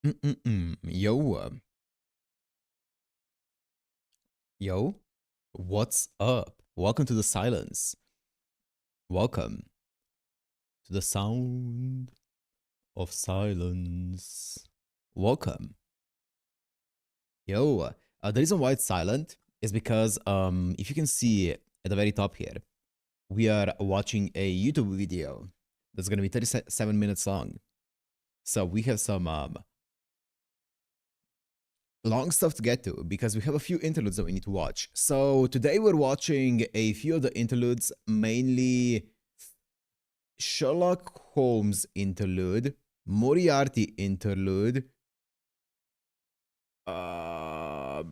Yo, yo, what's up? Welcome to the silence. Welcome to the sound of silence. Welcome. Yo, the reason why it's silent is because if you can see at the very top here, we are watching a YouTube video that's gonna be 37 minutes long. So we have some long stuff to get to because we have a few interludes that we need to watch. So today we're watching a few of the interludes, mainly Sherlock Holmes interlude, Moriarty interlude, uh,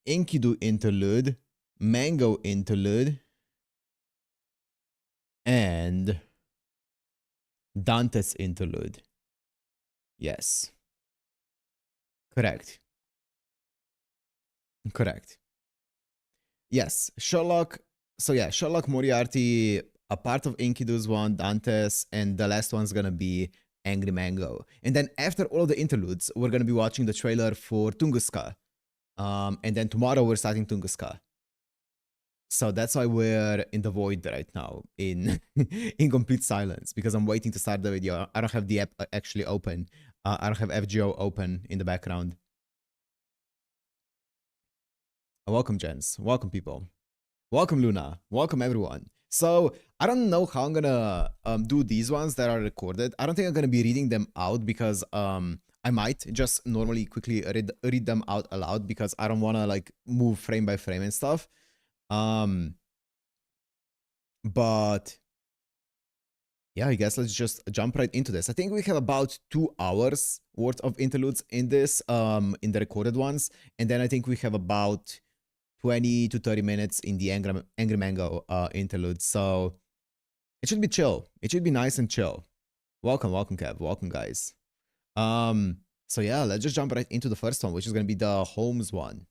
Enkidu interlude, Mango interlude, and Dantes interlude. Yes. Correct. Correct. Yes. Sherlock. So yeah, Sherlock, Moriarty, a part of Enkidu's one, Dantes, and the last one's gonna be Angry Mango. And then after all the interludes, we're gonna be watching the trailer for Tunguska. And then tomorrow we're starting Tunguska. So that's why we're in the void right now, in in complete silence, because I'm waiting to start the video. I don't have the app actually open. I don't have FGO open in the background. Welcome, gents. Welcome, people. Welcome, Luna. Welcome, everyone. So I don't know how I'm gonna do these ones that are recorded. I don't think I'm gonna be reading them out because I might just normally quickly read them out aloud because I don't wanna like move frame by frame and stuff. But yeah, I guess let's just jump right into this. I think we have about 2 hours worth of interludes in this, in the recorded ones, and then I think we have about 20 to 30 minutes in the Angry Mango interlude. So it should be chill. It should be nice and chill. Welcome, welcome, Kev. Welcome, guys. So yeah, let's just jump right into the first one, which is gonna be the Holmes one.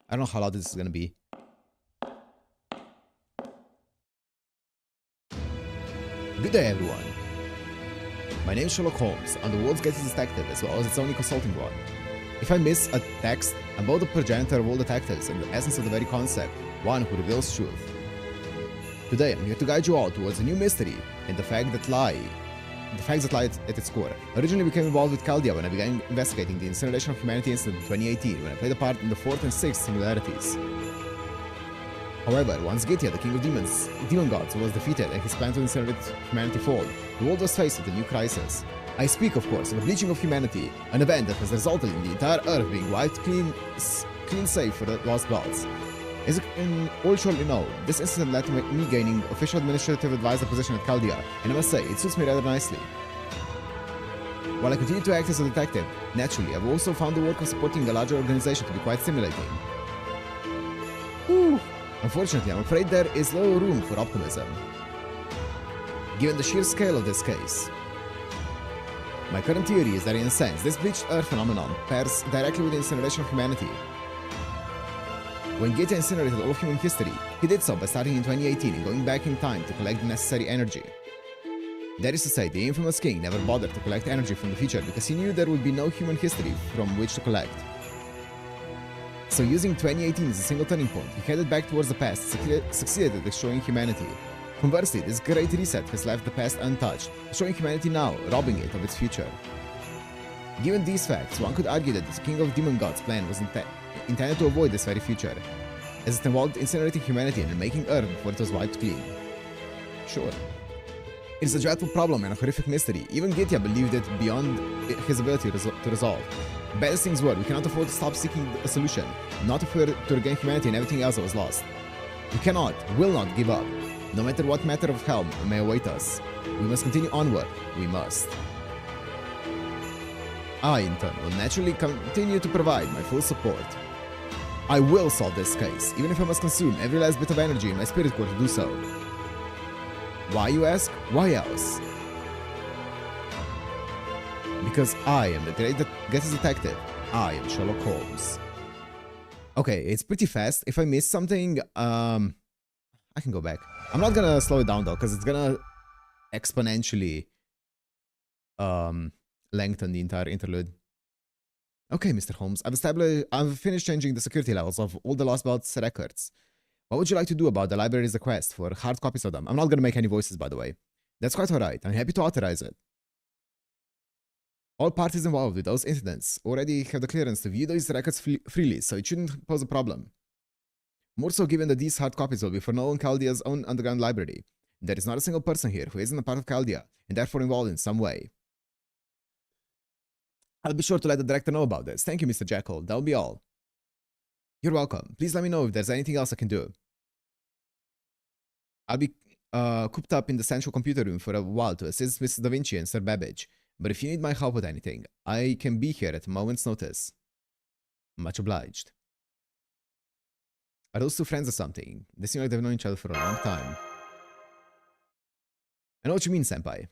I don't know how loud this is gonna be. Good day, everyone. My name is Sherlock Holmes. I'm the world's greatest detective, as well as its only consulting one. If I miss a text, I'm both the progenitor of all detectives and the essence of the very concept, one who reveals truth. Today, I'm here to guide you all towards a new mystery and the facts that lie at its core. Originally became involved with Chaldea when I began investigating the incineration of humanity incident in 2018, when I played a part in the 4th and 6th similarities. However, once Gitya, the king of demon gods, was defeated and his plan to incinerate humanity failed, the world was faced with a new crisis. I speak, of course, of the bleaching of humanity, an event that has resulted in the entire Earth being wiped clean save for the lost gods. As you can all surely know, this incident led to me gaining official administrative advisor position at Chaldea, and I must say, it suits me rather nicely. While I continue to act as a detective, naturally, I've also found the work of supporting a larger organization to be quite stimulating. Whew. Unfortunately, I'm afraid there is little room for optimism, given the sheer scale of this case. My current theory is that in a sense, this bleached earth phenomenon pairs directly with the incineration of humanity. When Gita incinerated all of human history, he did so by starting in 2018 and going back in time to collect the necessary energy. That is to say, the infamous king never bothered to collect energy from the future because he knew there would be no human history from which to collect. So using 2018 as a single turning point, he headed back towards the past and succeeded at destroying humanity. Conversely, this great reset has left the past untouched, destroying humanity now, robbing it of its future. Given these facts, one could argue that the King of Demon Gods' plan was intended to avoid this very future, as it involved incinerating humanity and making Earth before it was wiped clean. Sure. It is a dreadful problem and a horrific mystery. Even Gitya believed it beyond his ability to resolve. Bad as things were, we cannot afford to stop seeking a solution, not if we are to regain humanity and everything else that was lost. We cannot, will not give up. No matter what matter of hell may await us, we must continue onward. We must. I, in turn, will naturally continue to provide my full support. I will solve this case, even if I must consume every last bit of energy in my spirit core to do so. Why, you ask? Why else? Because I am the greatest detective. I am Sherlock Holmes. Okay, it's pretty fast. If I miss something, I can go back. I'm not gonna slow it down though, because it's gonna exponentially lengthen the entire interlude. Okay, Mr. Holmes, I've finished changing the security levels of all the Lost Belts records. What would you like to do about the library's request for hard copies of them? I'm not going to make any voices, by the way. That's quite alright. I'm happy to authorize it. All parties involved with those incidents already have the clearance to view those records freely, so it shouldn't pose a problem. More so given that these hard copies will be for Nolan Chaldea's own underground library. There is not a single person here who isn't a part of Chaldea, and therefore involved in some way. I'll be sure to let the director know about this. Thank you, Mr. Jekyll. That'll be all. You're welcome. Please let me know if there's anything else I can do. I'll be cooped up in the central computer room for a while to assist Mrs. Da Vinci and Sir Babbage, but if you need my help with anything, I can be here at a moment's notice. Much obliged. Are those two friends or something? They seem like they've known each other for a long time. I know what you mean, senpai.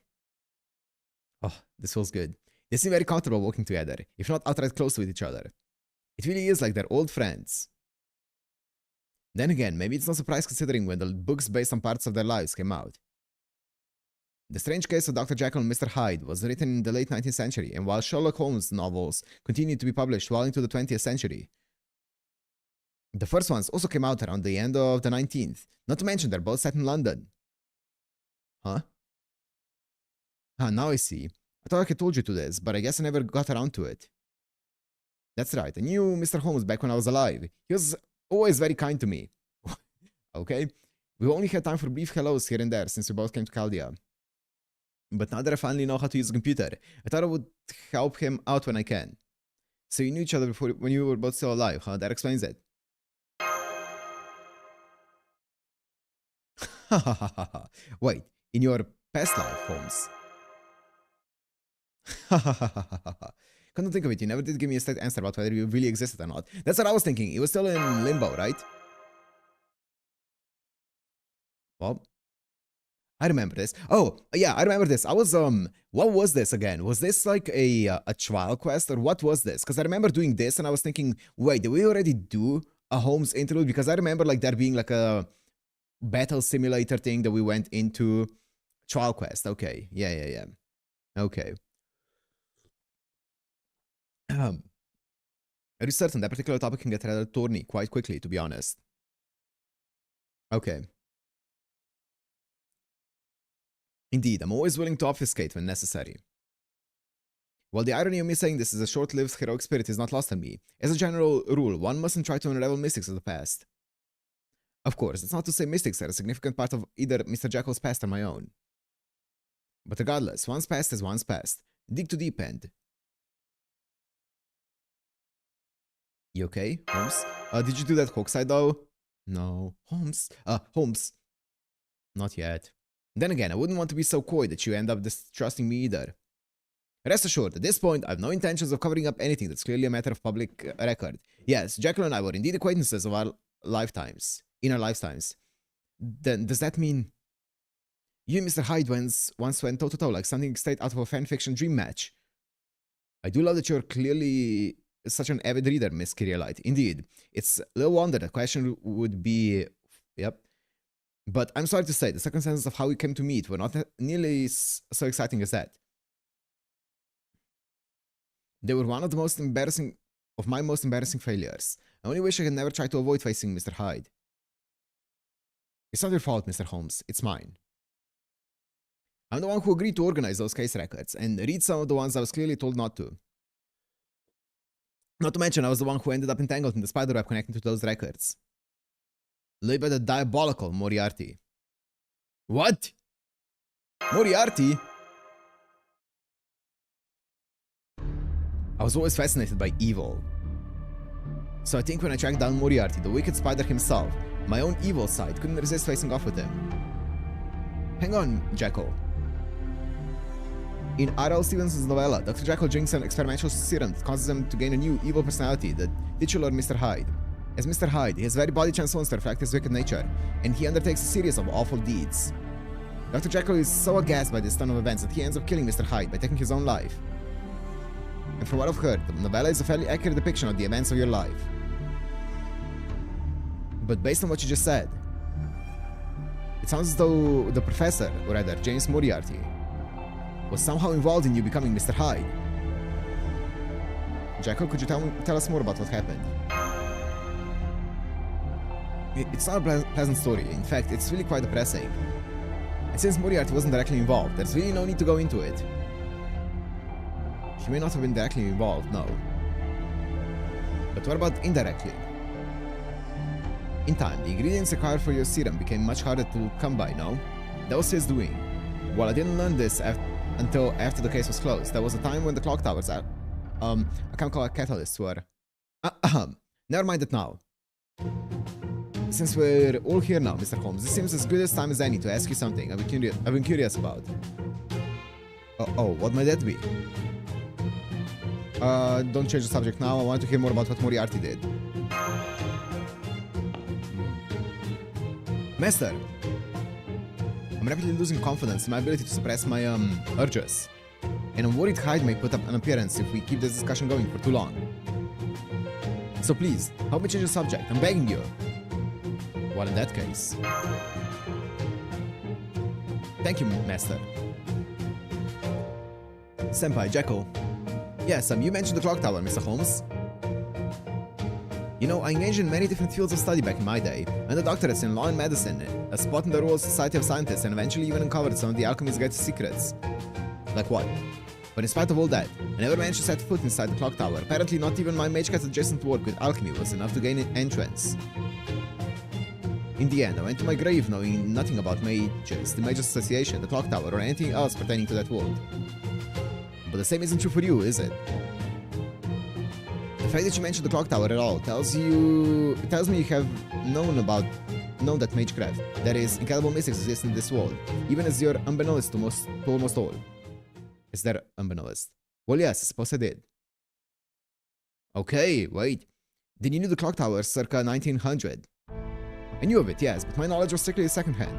Oh, this feels good. They seem very comfortable working together, if not outright close with each other. It really is like they're old friends. Then again, maybe it's no surprise considering when the books based on parts of their lives came out. The Strange Case of Dr. Jekyll and Mr. Hyde was written in the late 19th century, and while Sherlock Holmes novels continued to be published well into the 20th century. The first ones also came out around the end of the 19th, not to mention they're both set in London. Huh? Ah, now I see. I thought I had told you to this, but I guess I never got around to it. That's right, I knew Mr. Holmes back when I was alive. He was always very kind to me. Okay? We only had time for brief hellos here and there since we both came to Chaldea. But now that I finally know how to use a computer, I thought I would help him out when I can. So you knew each other before when you were both still alive, huh? That explains it. Wait, in your past life, Holmes? Come to think of it, you never did give me a straight answer about whether you really existed or not. That's what I was thinking. It was still in limbo, right? Well, I remember this. Oh, yeah, I remember this. I was, what was this again? Was this like a trial quest or what was this? Because I remember doing this and I was thinking, wait, did we already do a Holmes interlude? Because I remember like there being like a battle simulator thing that we went into. Trial quest. Okay. Yeah. Okay. Are you certain that particular topic can get rather thorny quite quickly, to be honest? Okay. Indeed, I'm always willing to obfuscate when necessary. While the irony of me saying this is a short-lived heroic spirit is not lost on me, as a general rule, one mustn't try to unravel mystics of the past. Of course, it's not to say mystics are a significant part of either Mr. Jekyll's past or my own. But regardless, one's past is one's past. Dig to deep end. You okay, Holmes? Did you do that hoax side though? No. Holmes? Holmes. Not yet. Then again, I wouldn't want to be so coy that you end up distrusting me either. Rest assured, at this point, I have no intentions of covering up anything that's clearly a matter of public record. Yes, Jekyll and I were indeed acquaintances of our lifetimes. In our lifetimes. Then, does that mean... You and Mr. Hyde once went toe-to-toe like something straight out of a fanfiction dream match. I do love that you're clearly such an avid reader, Miss Kyrielite. Indeed. It's little wonder the question would be... Yep. But I'm sorry to say, the circumstances of how we came to meet were not nearly so exciting as that. They were one of my most embarrassing failures. I only wish I had never tried to avoid facing Mr. Hyde. It's not your fault, Mr. Holmes. It's mine. I'm the one who agreed to organize those case records, and read some of the ones I was clearly told not to. Not to mention, I was the one who ended up entangled in the spiderweb connecting to those records. Led by the diabolical Moriarty. What? Moriarty? I was always fascinated by evil. So I think when I tracked down Moriarty, the wicked spider himself, my own evil side couldn't resist facing off with him. Hang on, Jekyll. In R.L. Stevenson's novella, Dr. Jekyll drinks an experimental serum that causes him to gain a new evil personality, the titular Mr. Hyde. As Mr. Hyde, his very body transforms to reflect his wicked nature, and he undertakes a series of awful deeds. Dr. Jekyll is so aghast by this turn of events that he ends up killing Mr. Hyde by taking his own life. And from what I've heard, the novella is a fairly accurate depiction of the events of your life. But based on what you just said, it sounds as though the professor, or rather James Moriarty, was somehow involved in you becoming Mr. Hyde. Jekyll, could you tell us more about what happened? It's not a pleasant story. In fact, it's really quite depressing. And since Moriarty wasn't directly involved, there's really no need to go into it. He may not have been directly involved, no. But what about indirectly? In time, the ingredients required for your serum became much harder to come by, no? That was his doing. Well, I didn't learn this until after the case was closed. There was a time when the clock towers a chemical catalysts were... Never mind it now. Since we're all here now, Mr. Holmes, this seems as good a time as any to ask you something I've been curious about. Oh, what might that be? Don't change the subject now. I want to hear more about what Moriarty did. Master! I'm rapidly losing confidence in my ability to suppress my, urges. And I'm worried Hyde may put up an appearance if we keep this discussion going for too long. So please, help me change the subject. I'm begging you. Well, in that case... Thank you, Master. Senpai, Jekyll. Yes, you mentioned the clock tower, Mr. Holmes. You know, I engaged in many different fields of study back in my day, and the doctorates in law and medicine, a spot in the Royal Society of Scientists, and eventually even uncovered some of the alchemist's greatest secrets. Like what? But in spite of all that, I never managed to set foot inside the clock tower. Apparently not even my magecraft's adjacent work with alchemy was enough to gain an entrance. In the end, I went to my grave knowing nothing about mages, the Mages Association, the clock tower, or anything else pertaining to that world. But the same isn't true for you, is it? The fact that you mentioned the clock tower at all tells me you have known that magecraft, that is, incredible mystics exist in this world, even as you're unbeknownst to almost all. Is that unbeknownst? Well, yes, I suppose I did. Okay, wait. Then you knew the clock tower circa 1900. I knew of it, yes, but my knowledge was strictly second-hand.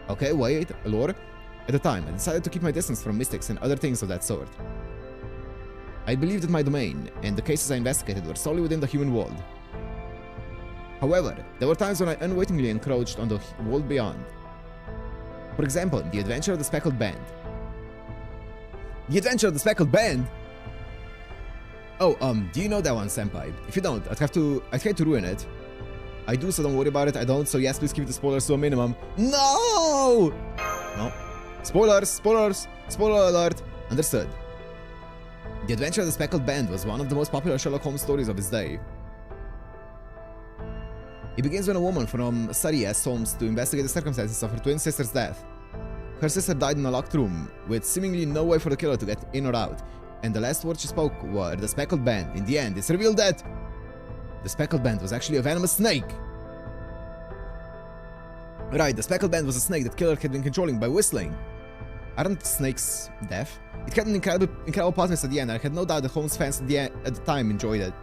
Okay, wait, lore. At the time, I decided to keep my distance from mystics and other things of that sort. I believed that my domain and the cases I investigated were solely within the human world. However, there were times when I unwittingly encroached on the world beyond. For example, the adventure of the Speckled Band. The adventure of the Speckled Band? Oh, do you know that one, Senpai? If you don't, I'd hate to ruin it. I do, so don't worry about it. I don't, so yes, please keep the spoilers to a minimum. No! No. Spoilers! Spoilers! Spoiler alert! Understood. The Adventure of the Speckled Band was one of the most popular Sherlock Holmes stories of its day. It begins when a woman from Surrey asks Holmes to investigate the circumstances of her twin sister's death. Her sister died in a locked room, with seemingly no way for the killer to get in or out, and the last words she spoke were the Speckled Band. In the end, it's revealed that the Speckled Band was actually a venomous snake! Right, the Speckled Band was a snake that killer had been controlling by whistling. Aren't snakes deaf? It had an incredible plot twist at the end, and I had no doubt that Holmes fans at the time enjoyed it.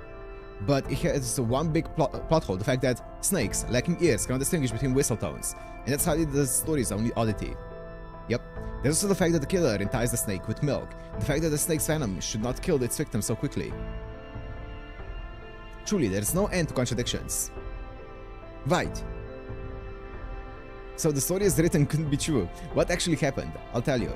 But it has one big plot hole, the fact that snakes, lacking ears, cannot distinguish between whistle tones, and that's hardly the story's only oddity. Yep. There's also the fact that the killer enticed the snake with milk, and the fact that the snake's venom should not kill its victim so quickly. Truly, there's no end to contradictions. Right. So the story is written couldn't be true. What actually happened? I'll tell you.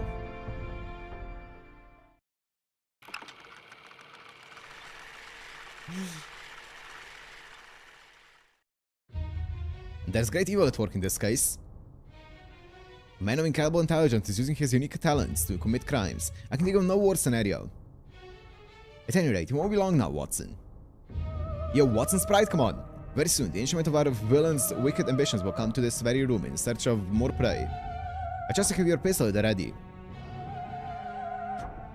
There's great evil at work in this case. A man of incredible intelligence is using his unique talents to commit crimes. I can think of no worse scenario. At any rate, it won't be long now, Watson. Yo, Watson Sprite, come on! Very soon, the instrument of our villain's wicked ambitions will come to this very room in search of more prey. I just have your pistol at the ready.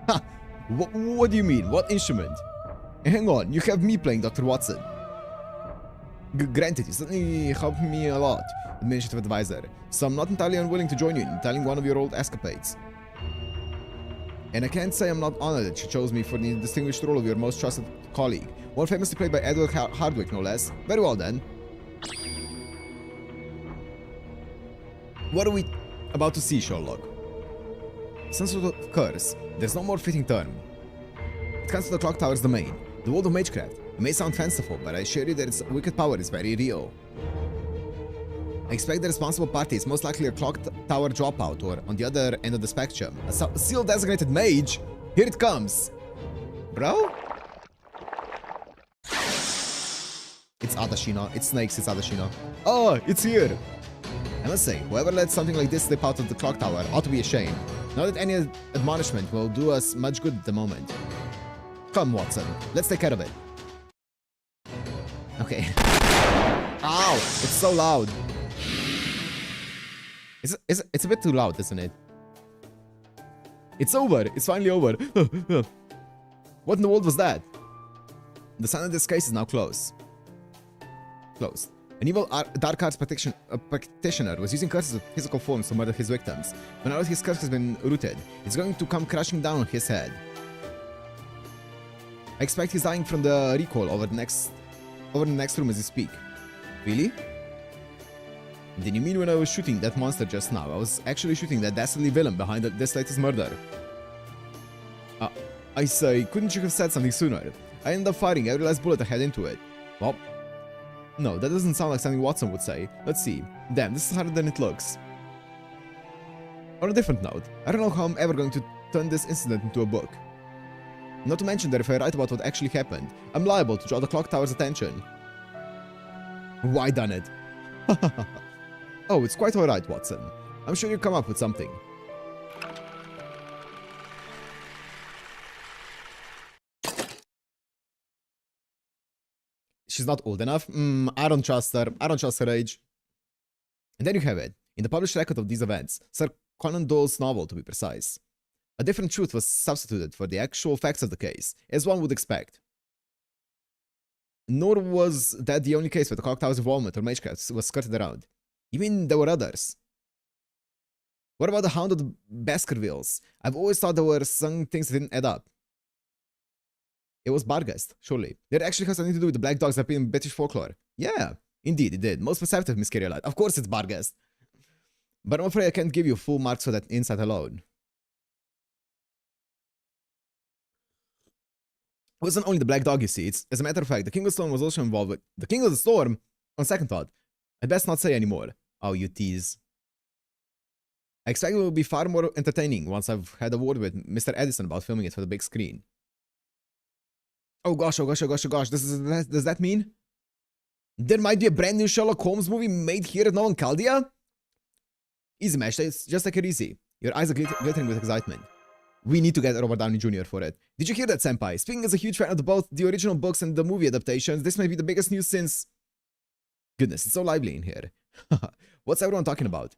Ha! What do you mean? What instrument? Hang on, you have me playing Dr. Watson. Granted, you certainly helped me a lot, Administrative Advisor, so I'm not entirely unwilling to join you in telling one of your old escapades. And I can't say I'm not honored that you chose me for the distinguished role of your most trusted colleague, one famously played by Edward Hardwick, no less. Very well then. What are we about to see, Sherlock? Some sort of curse. There's no more fitting term. It comes to the clock tower's domain, the world of magecraft. It may sound fanciful, but I assure you that its wicked power is very real. I expect the responsible party is most likely a clock tower dropout or on the other end of the spectrum. A sealed designated mage? Here it comes. Bro? It's Adashina. It's Snakes, it's Adashina. Oh, it's here. I must say, whoever let something like this slip out of the clock tower ought to be ashamed. Not that any admonishment will do us much good at the moment. Come, Watson. Let's take care of it. Okay. Ow! It's so loud. It's a bit too loud, isn't it? It's over. It's finally over. What in the world was that? The sun in this case is now closed. Closed. An evil dark arts practitioner was using curses of physical forms to murder his victims. But now that his curse has been rooted, it's going to come crashing down on his head. I expect he's dying from the recoil over the next room as you speak. Really? Then you mean when I was shooting that monster just now, I was actually shooting that dastardly villain behind this latest murder? I say, couldn't you have said something sooner? I ended up firing every last bullet I had into it. Well, no, that doesn't sound like something Watson would say. Let's see. Damn, this is harder than it looks. On a different note, I don't know how I'm ever going to turn this incident into a book. Not to mention that if I write about what actually happened, I'm liable to draw the clock tower's attention. Why done it? Oh, it's quite alright, Watson. I'm sure you'll come up with something. She's not old enough? I don't trust her. I don't trust her age. And there you have it. In the published record of these events, Sir Conan Doyle's novel to be precise. A different truth was substituted for the actual facts of the case, as one would expect. Nor was that the only case where the clock tower's involvement or magecraft was skirted around. You mean there were others? What about the Hound of the Baskervilles? I've always thought there were some things that didn't add up. It was Barghest, surely. That actually has something to do with the black dogs that appear in British folklore. Yeah, indeed it did. Most perceptive, Miss Carriolite. Of course it's Barghest. But I'm afraid I can't give you full marks for that insight alone. It wasn't only the black dog, you see. As a matter of fact, the King of the Storm was also involved with... The King of the Storm? On second thought, I'd best not say anymore. Oh, you tease. I expect it will be far more entertaining once I've had a word with Mr. Edison about filming it for the big screen. Oh gosh, oh gosh, oh gosh, oh gosh. Does that mean? There might be a brand new Sherlock Holmes movie made here at Nova Caldia? Easy, Mesh. Just take it easy. Your eyes are glittering with excitement. We need to get Robert Downey Jr. for it. Did you hear that, Senpai? Speaking as a huge fan of both the original books and the movie adaptations, this may be the biggest news since... Goodness, it's so lively in here. What's everyone talking about?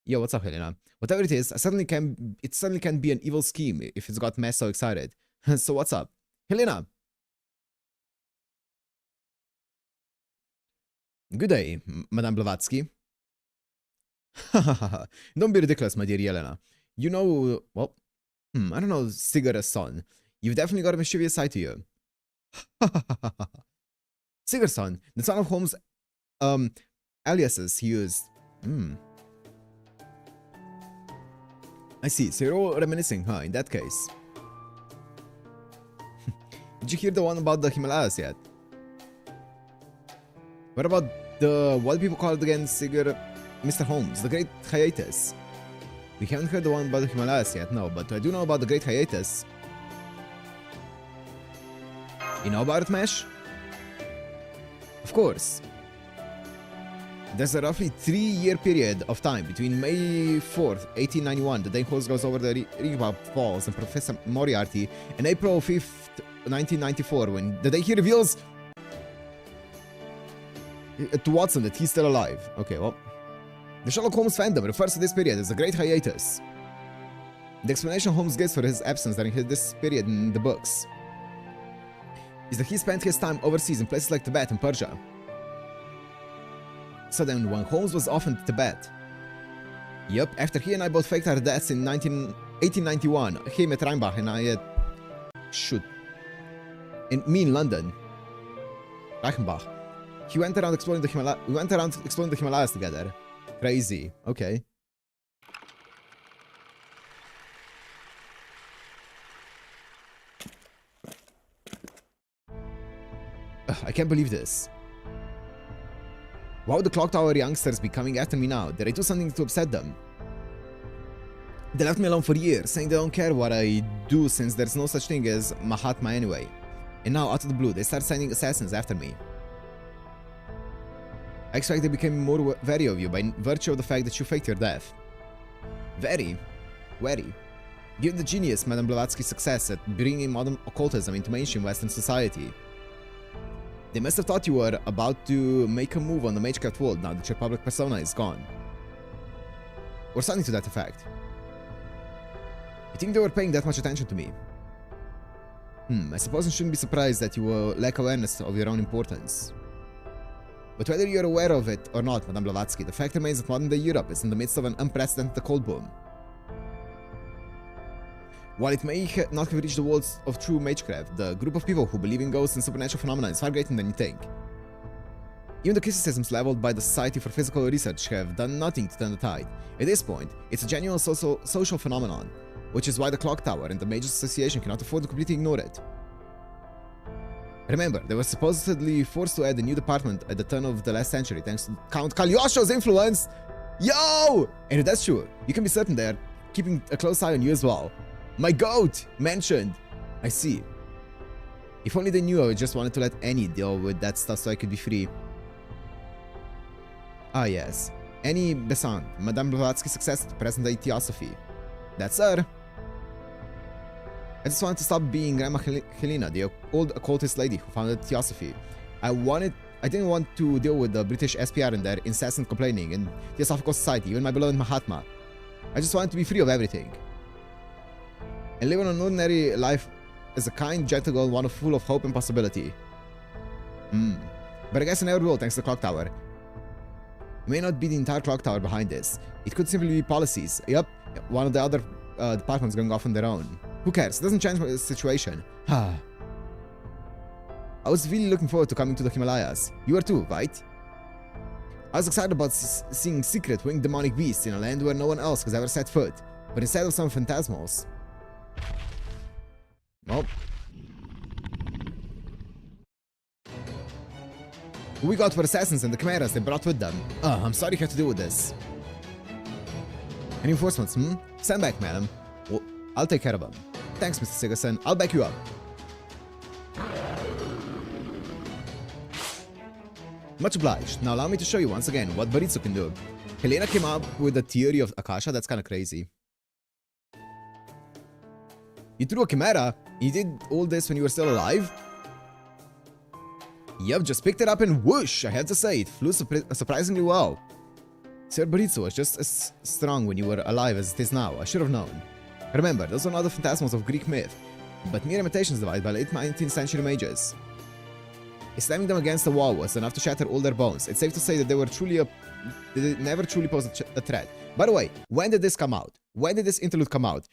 Yo, what's up, Helena? Whatever it is, it suddenly can be an evil scheme if it's got Mesh so excited. So what's up? Helena! Good day, Madame Blavatsky. Don't be ridiculous, my dear Yelena. You know, well, I don't know, Sigur's son. You've definitely got a mischievous side to you. Sigur's son, the son of Holmes' aliases he used. I see, so you're all reminiscing, huh, in that case. Did you hear the one about the Himalayas yet? What about the, what people call it again, Sigur, Mr. Holmes, the Great Hiatus? We haven't heard the one about the Himalayas yet, no, but I do know about the Great Hiatus. You know about it, Mesh? Of course. There's a roughly 3-year period of time between May 4th, 1891, the day Holmes goes over the Ringwald Falls and Professor Moriarty, and April 5th, 1994, when the day he reveals to Watson that he's still alive. Okay, well, the Sherlock Holmes fandom refers to this period as the Great Hiatus. The explanation Holmes gives for his absence during this period in the books is that he spent his time overseas in places like Tibet and Persia. So then, when Holmes was off in Tibet, yep, after he and I both faked our deaths in 1891, he met Reinbach and I me in London, Reichenbach. We went around exploring the Himalayas together. Crazy. Okay. I can't believe this. Why would the Clock Tower youngsters be coming after me now? Did I do something to upset them? They left me alone for years, saying they don't care what I do since there's no such thing as Mahatma anyway. And now, out of the blue, they start sending assassins after me. I expect they became more wary of you by virtue of the fact that you faked your death. Wary? Given the genius Madame Blavatsky's success at bringing modern occultism into mainstream Western society, they must have thought you were about to make a move on the Magecraft world now that your public persona is gone. Or something to that effect. You think they were paying that much attention to me? I suppose I shouldn't be surprised that you lack awareness of your own importance. But whether you're aware of it or not, Madame Blavatsky, the fact remains that modern-day Europe is in the midst of an unprecedented occult boom. While it may not have reached the walls of true Magecraft, the group of people who believe in ghosts and supernatural phenomena is far greater than you think. Even the criticisms leveled by the Society for Physical Research have done nothing to turn the tide. At this point, it's a genuine social phenomenon, which is why the Clock Tower and the Mages Association cannot afford to completely ignore it. Remember, they were supposedly forced to add a new department at the turn of the last century thanks to Count Cagliostro's influence! Yo! And if that's true, you can be certain they are keeping a close eye on you as well. My goat! Mentioned! I see. If only they knew I just wanted to let Annie deal with that stuff so I could be free. Ah yes, Annie Besant, Madame Blavatsky's successor to present-day Theosophy. That's her. I just wanted to stop being Grandma Helena, the old occultist lady who founded Theosophy. I didn't want to deal with the British SPR and their incessant complaining, and Theosophical Society, even my beloved Mahatma. I just wanted to be free of everything. And live on an ordinary life as a kind, gentle girl, one full of hope and possibility. But I guess I never will, thanks to the Clock Tower. It may not be the entire Clock Tower behind this. It could simply be policies. Yep, one of the other departments going off on their own. Who cares? It doesn't change the situation. I was really looking forward to coming to the Himalayas. You were too, right? I was excited about seeing secret winged demonic beasts in a land where no one else has ever set foot. But instead of some phantasmals... Well... Who we got were assassins and the chimeras they brought with them. I'm sorry you have to deal with this. Reinforcements, Stand back, madam. Well, I'll take care of them. Thanks, Mr. Sigerson. I'll back you up. Much obliged. Now allow me to show you once again what Baritsu can do. Helena came up with the theory of Akasha. That's kind of crazy. You threw a chimera? You did all this when you were still alive? Yep, just picked it up and whoosh! I have to say, it flew surprisingly well. Sir Baritsu was just as strong when you were alive as it is now. I should have known. Remember, those are not the phantasms of Greek myth, but mere imitations devised by late 19th century mages. Slamming them against the wall was enough to shatter all their bones. It's safe to say that they never truly posed a threat. By the way, when did this come out? When did this interlude come out?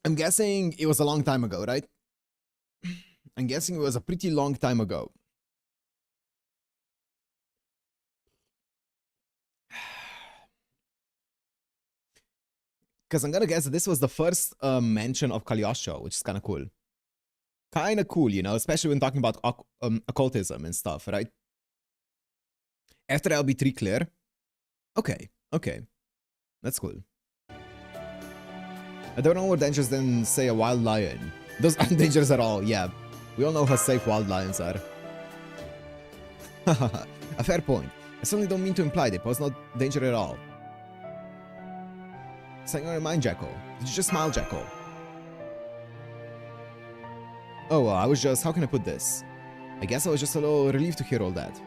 I'm guessing it was a long time ago, right? I'm guessing it was a pretty long time ago. Because I'm gonna guess that this was the first mention of Cagliostro, which is kind of cool. Kind of cool, you know, especially when talking about occultism and stuff, right? After LB3 clear. Okay, okay. That's cool. I don't know more dangerous than, say, a wild lion. Those aren't dangerous at all, yeah. We all know how safe wild lions are. A fair point. I certainly don't mean to imply they pose no danger at all. Something on your mind, Jekyll? Did you just smile, Jekyll? Oh, I was just... How can I put this? I guess I was just a little relieved to hear all that.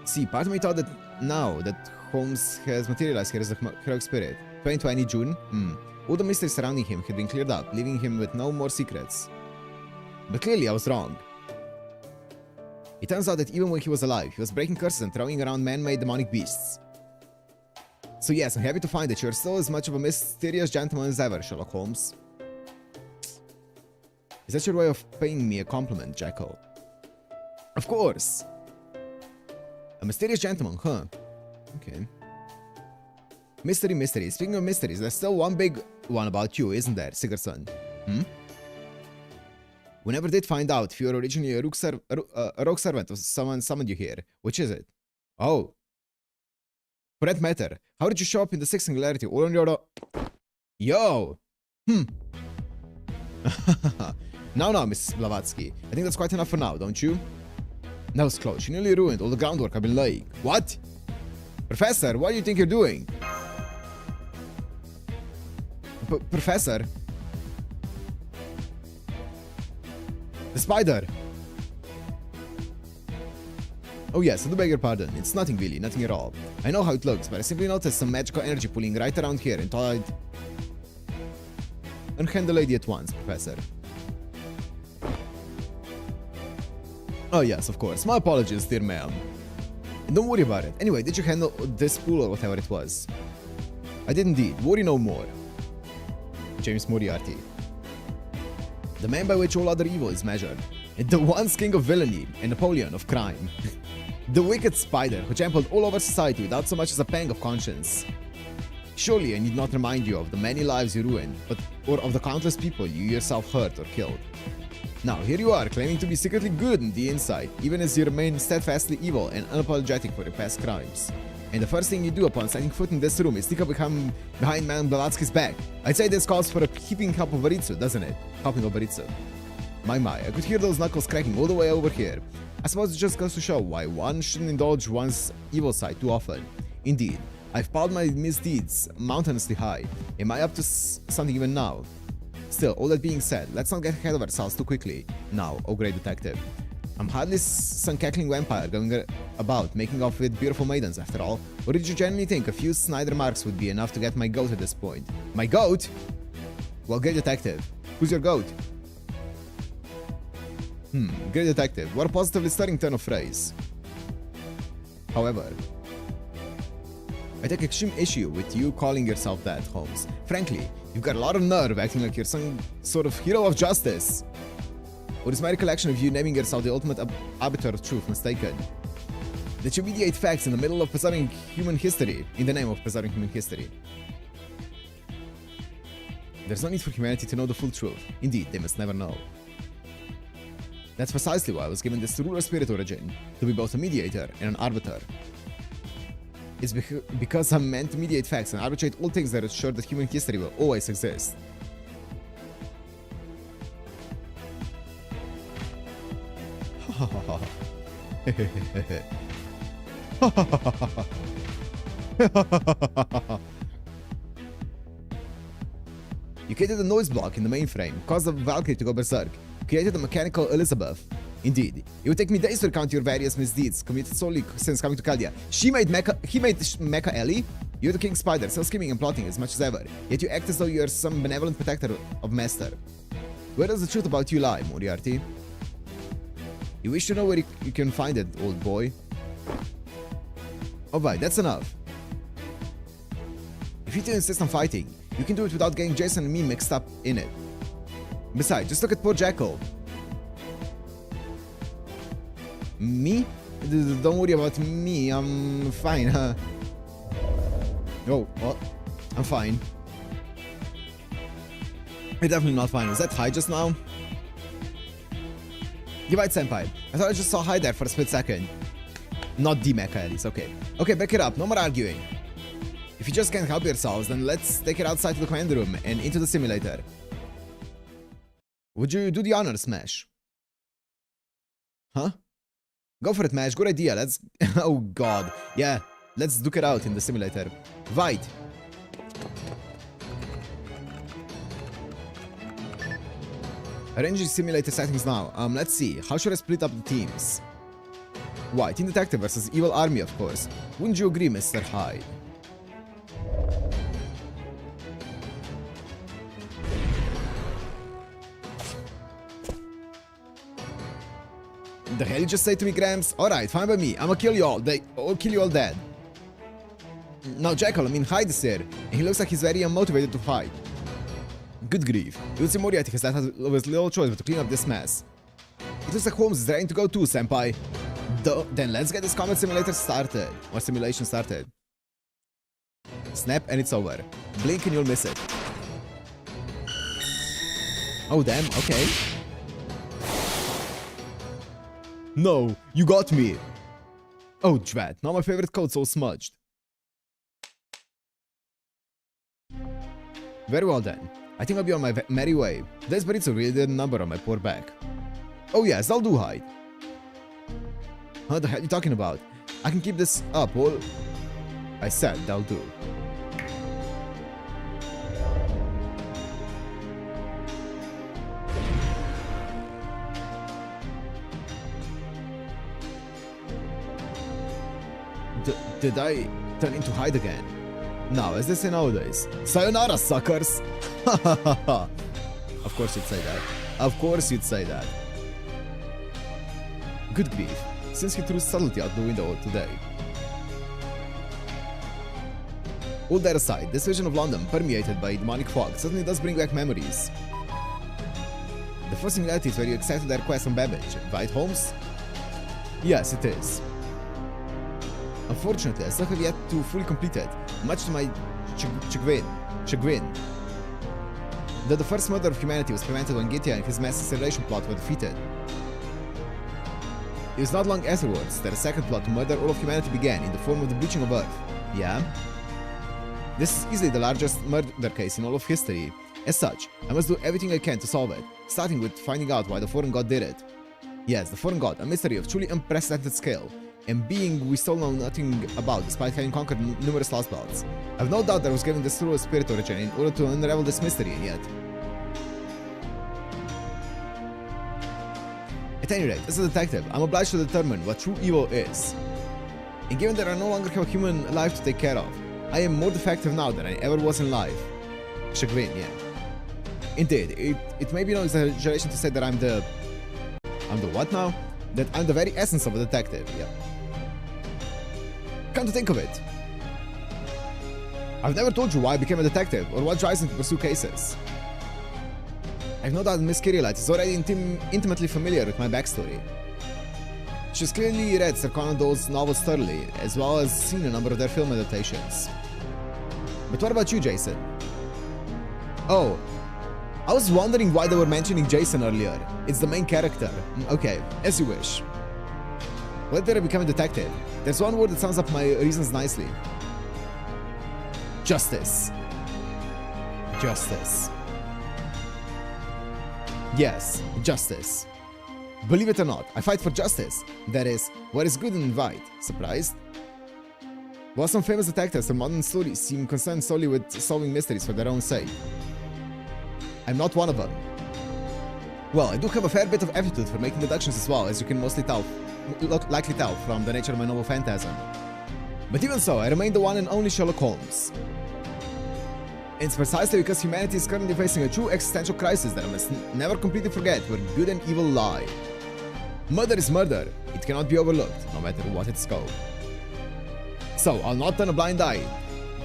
See, part of me thought that now that Holmes has materialized here as a heroic spirit, 2020 June, all the mysteries surrounding him had been cleared up, leaving him with no more secrets. But clearly I was wrong. It turns out that even when he was alive, he was breaking curses and throwing around man-made demonic beasts. So yes, I'm happy to find that you're still as much of a mysterious gentleman as ever, Sherlock Holmes. Is that your way of paying me a compliment, Jekyll? Of course! A mysterious gentleman, huh? Okay. Mystery, mystery. Speaking of mysteries, there's still one big one about you, isn't there, Sigerson? We never did find out if you were originally a rogue servant or someone summoned you here. Which is it? Oh. For that matter, how did you show up in the sixth singularity all on your own? Yo! Now, Mrs. Blavatsky. I think that's quite enough for now, don't you? That was close. You nearly ruined all the groundwork I've been laying. What? Professor, what do you think you're doing? Professor? The spider! Oh yes, I do beg your pardon. It's nothing really, nothing at all. I know how it looks, but I simply noticed some magical energy pulling right around here and thought I'd unhand the lady at once, Professor. Oh yes, of course. My apologies, dear ma'am. And don't worry about it. Anyway, did you handle this pool or whatever it was? I did indeed. Worry no more. James Moriarty. The man by which all other evil is measured. And the once king of villainy and Napoleon of crime. The wicked spider who trampled all over society without so much as a pang of conscience. Surely I need not remind you of the many lives you ruined, or of the countless people you yourself hurt or killed. Now here you are, claiming to be secretly good on the inside, even as you remain steadfastly evil and unapologetic for your past crimes. And the first thing you do upon setting foot in this room is sneak up behind Madame Blavatsky's back. I'd say this calls for a heaping cup of Baritsu, doesn't it? Helping of Baritsu. My, I could hear those knuckles cracking all the way over here. I suppose it just goes to show why one shouldn't indulge one's evil side too often. Indeed, I've piled my misdeeds mountainously high. Am I up to something even now? Still, all that being said, let's not get ahead of ourselves too quickly. Now, oh great detective. I'm hardly some cackling vampire going about making off with beautiful maidens after all. Or did you genuinely think a few Snyder marks would be enough to get my goat at this point? My goat? Well, great detective. Who's your goat? Great detective. What a positively stirring turn of phrase. However, I take extreme issue with you calling yourself that, Holmes. Frankly, you've got a lot of nerve acting like you're some sort of hero of justice. Or is my recollection of you naming yourself the ultimate arbiter of truth mistaken? That you mediate facts in the middle of preserving human history, in the name of preserving human history. There's no need for humanity to know the full truth. Indeed, they must never know. That's precisely why I was given this ruler spirit origin, to be both a mediator and an arbiter. It's because I'm meant to mediate facts and arbitrate all things that assure that human history will always exist. You created a noise block in the mainframe, caused the Valkyrie to go berserk, created a mechanical Elizabeth. Indeed, it would take me days to recount your various misdeeds committed solely since coming to Caldia. He made Mecha Ellie? You're the King Spider, still scheming and plotting as much as ever, yet you act as though you're some benevolent protector of Master. Where does the truth about you lie, Moriarty? You wish to know where you can find it, old boy? Alright, that's enough. If you two insist on fighting, you can do it without getting Jason and me mixed up in it. Besides, just look at poor Jackal. Me? Don't worry about me, I'm fine, huh? Oh, well, I'm fine. You're definitely not fine. Was that high just now? You're right, Senpai. I thought I just saw high there for a split second. Not the mecha, at least. Okay. Okay, back it up. No more arguing. If you just can't help yourselves, then let's take it outside to the command room and into the simulator. Would you do the honor, Smash? Huh? Go for it, Mash. Good idea. Let's... Oh, God. Yeah. Let's duke it out in the simulator. Right. Arranging simulator settings now. Let's see. How should I split up the teams? White, Team Detective versus Evil Army, of course. Wouldn't you agree, Mr. Hyde? The hell you just say to me, Gramps? Alright, fine by me. I'ma kill you all. I'll kill you all dead. Now, Jackal, Hyde is here. And he looks like he's very unmotivated to fight. Good grief. You would say Moriarty has little choice but to clean up this mess. It looks like Holmes is ready to go too, Senpai. Then let's get this combat simulator started. Or simulation started. Snap and it's over. Blink and you'll miss it. Oh damn, okay. No, you got me. Oh, drat, now my favorite coat's all smudged. Very well then. I think I'll be on my merry way. This burrito really did a number on my poor back. Oh yes, I'll do hide. What the hell are you talking about? I can keep this up all... I said that'll do. Did I turn into hide again? Now, as they say nowadays, sayonara, suckers! Of course you'd say that. Of course you'd say that. Good grief, since he threw subtlety out the window today. All that aside, this vision of London, permeated by demonic fog, certainly does bring back memories. The first similarity is where you accepted their request from Babbage, right, Holmes? Yes, it is. Unfortunately, I still have yet to fully complete it, much to my chagrin. That the first murder of humanity was prevented when Gitya and his mass acceleration plot were defeated. It was not long afterwards that a second plot to murder all of humanity began in the form of the bleaching of Earth. Yeah? This is easily the largest murder case in all of history. As such, I must do everything I can to solve it, starting with finding out why the foreign god did it. Yes, the foreign god, a mystery of truly unprecedented scale, and being we still know nothing about despite having conquered numerous lost belts. I've no doubt that I was given this through a spirit origin in order to unravel this mystery, and yet... At any rate, as a detective, I'm obliged to determine what true evil is. And given that I no longer have a human life to take care of, I am more defective now than I ever was in life. Chagrin, yeah. Indeed, it may be no exaggeration to say that I'm the what now? That I'm the very essence of a detective, yeah. Come to think of it, I've never told you why I became a detective or what drives me to pursue cases. I've no doubt that Miss Kirilat is already intimately familiar with my backstory. She's clearly read Sir Conan Doyle's novels thoroughly, as well as seen a number of their film adaptations. But what about you, Jason? Oh, I was wondering why they were mentioning Jason earlier. It's the main character. Okay, as you wish. Why did I become a detective? There's one word that sums up my reasons nicely. Justice. Justice. Yes, justice. Believe it or not, I fight for justice. That is, what is good and right. Surprised? While some famous detectives in modern stories seem concerned solely with solving mysteries for their own sake, I'm not one of them. Well, I do have a fair bit of aptitude for making deductions as well, as you can likely tell from the nature of my novel Phantasm. But even so, I remain the one and only Sherlock Holmes. It's precisely because humanity is currently facing a true existential crisis that I must never completely forget where good and evil lie. Murder is murder. It cannot be overlooked, no matter what its scope. So, I'll not turn a blind eye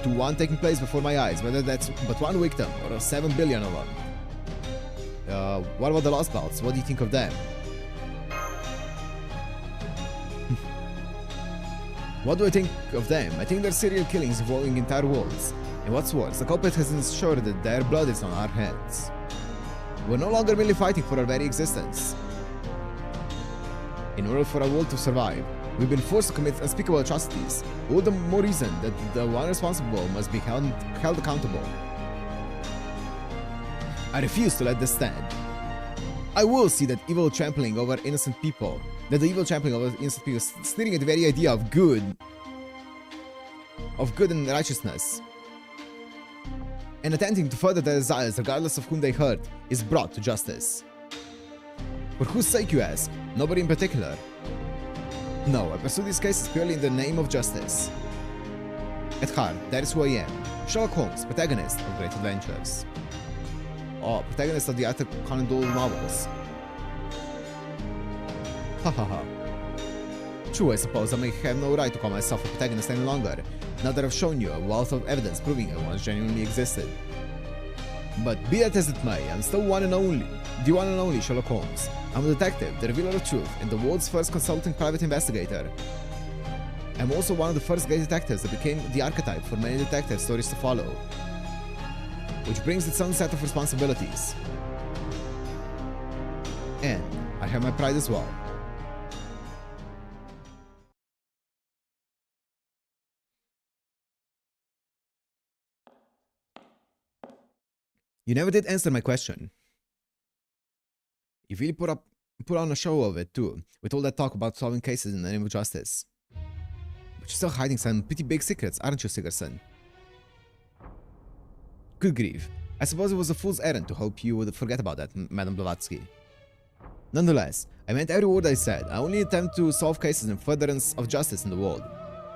to one taking place before my eyes, whether that's but one victim or 7 billion of them. What about the Lost Belts? What do you think of them? What do I think of them? I think they're serial killings involving entire worlds. And what's worse, the culprit has ensured that their blood is on our hands. We're no longer merely fighting for our very existence. In order for our world to survive, we've been forced to commit unspeakable atrocities, all the more reason that the one responsible must be held accountable. I refuse to let this stand. I will see that evil trampling over innocent people, sneering at the very idea of good and righteousness, and attempting to further their desires regardless of whom they hurt, is brought to justice. For whose sake, you ask? Nobody in particular. No, I pursue these cases purely in the name of justice. At heart, that is who I am. Sherlock Holmes, protagonist of great adventures. Or protagonist of the Arthur Conan Doyle novels. Hahaha. True, I suppose I may have no right to call myself a protagonist any longer, now that I've shown you a wealth of evidence proving I once genuinely existed. But be that as it may, I'm still the one and only Sherlock Holmes. I'm a detective, the revealer of truth, and the world's first consulting private investigator. I'm also one of the first great detectives that became the archetype for many detective stories to follow, which brings its own set of responsibilities. And I have my pride as well. You never did answer my question. You really put on a show of it too, with all that talk about solving cases in the name of justice. But you're still hiding some pretty big secrets, aren't you, Sigerson? Good grief. I suppose it was a fool's errand to hope you would forget about that, Madame Blavatsky. Nonetheless, I meant every word I said. I only attempt to solve cases in furtherance of justice in the world.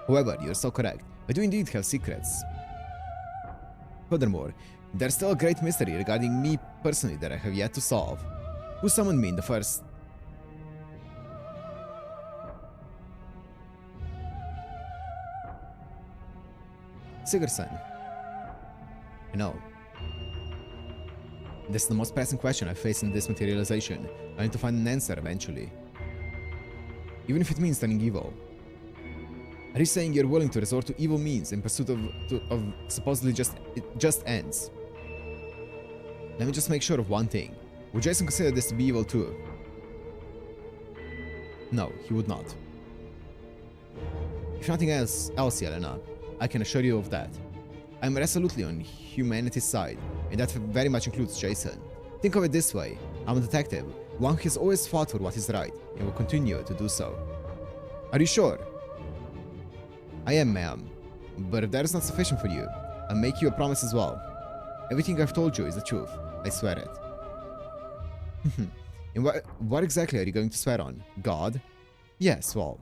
However, you're so correct. I do indeed have secrets. Furthermore, there's still a great mystery regarding me personally that I have yet to solve. Who summoned me in the first... Sigerson. I know. This is the most pressing question I face in this materialization. I need to find an answer eventually. Even if it means turning evil. Are you saying you're willing to resort to evil means in pursuit of supposedly just ends? Let me just make sure of one thing. Would Jason consider this to be evil too? No, he would not. If nothing else, Yelena, I can assure you of that. I'm resolutely on humanity's side, and that very much includes Jason. Think of it this way, I'm a detective, one who has always fought for what is right, and will continue to do so. Are you sure? I am, ma'am. But if that is not sufficient for you, I'll make you a promise as well. Everything I've told you is the truth, I swear it. And what exactly are you going to swear on? God? Yes, well...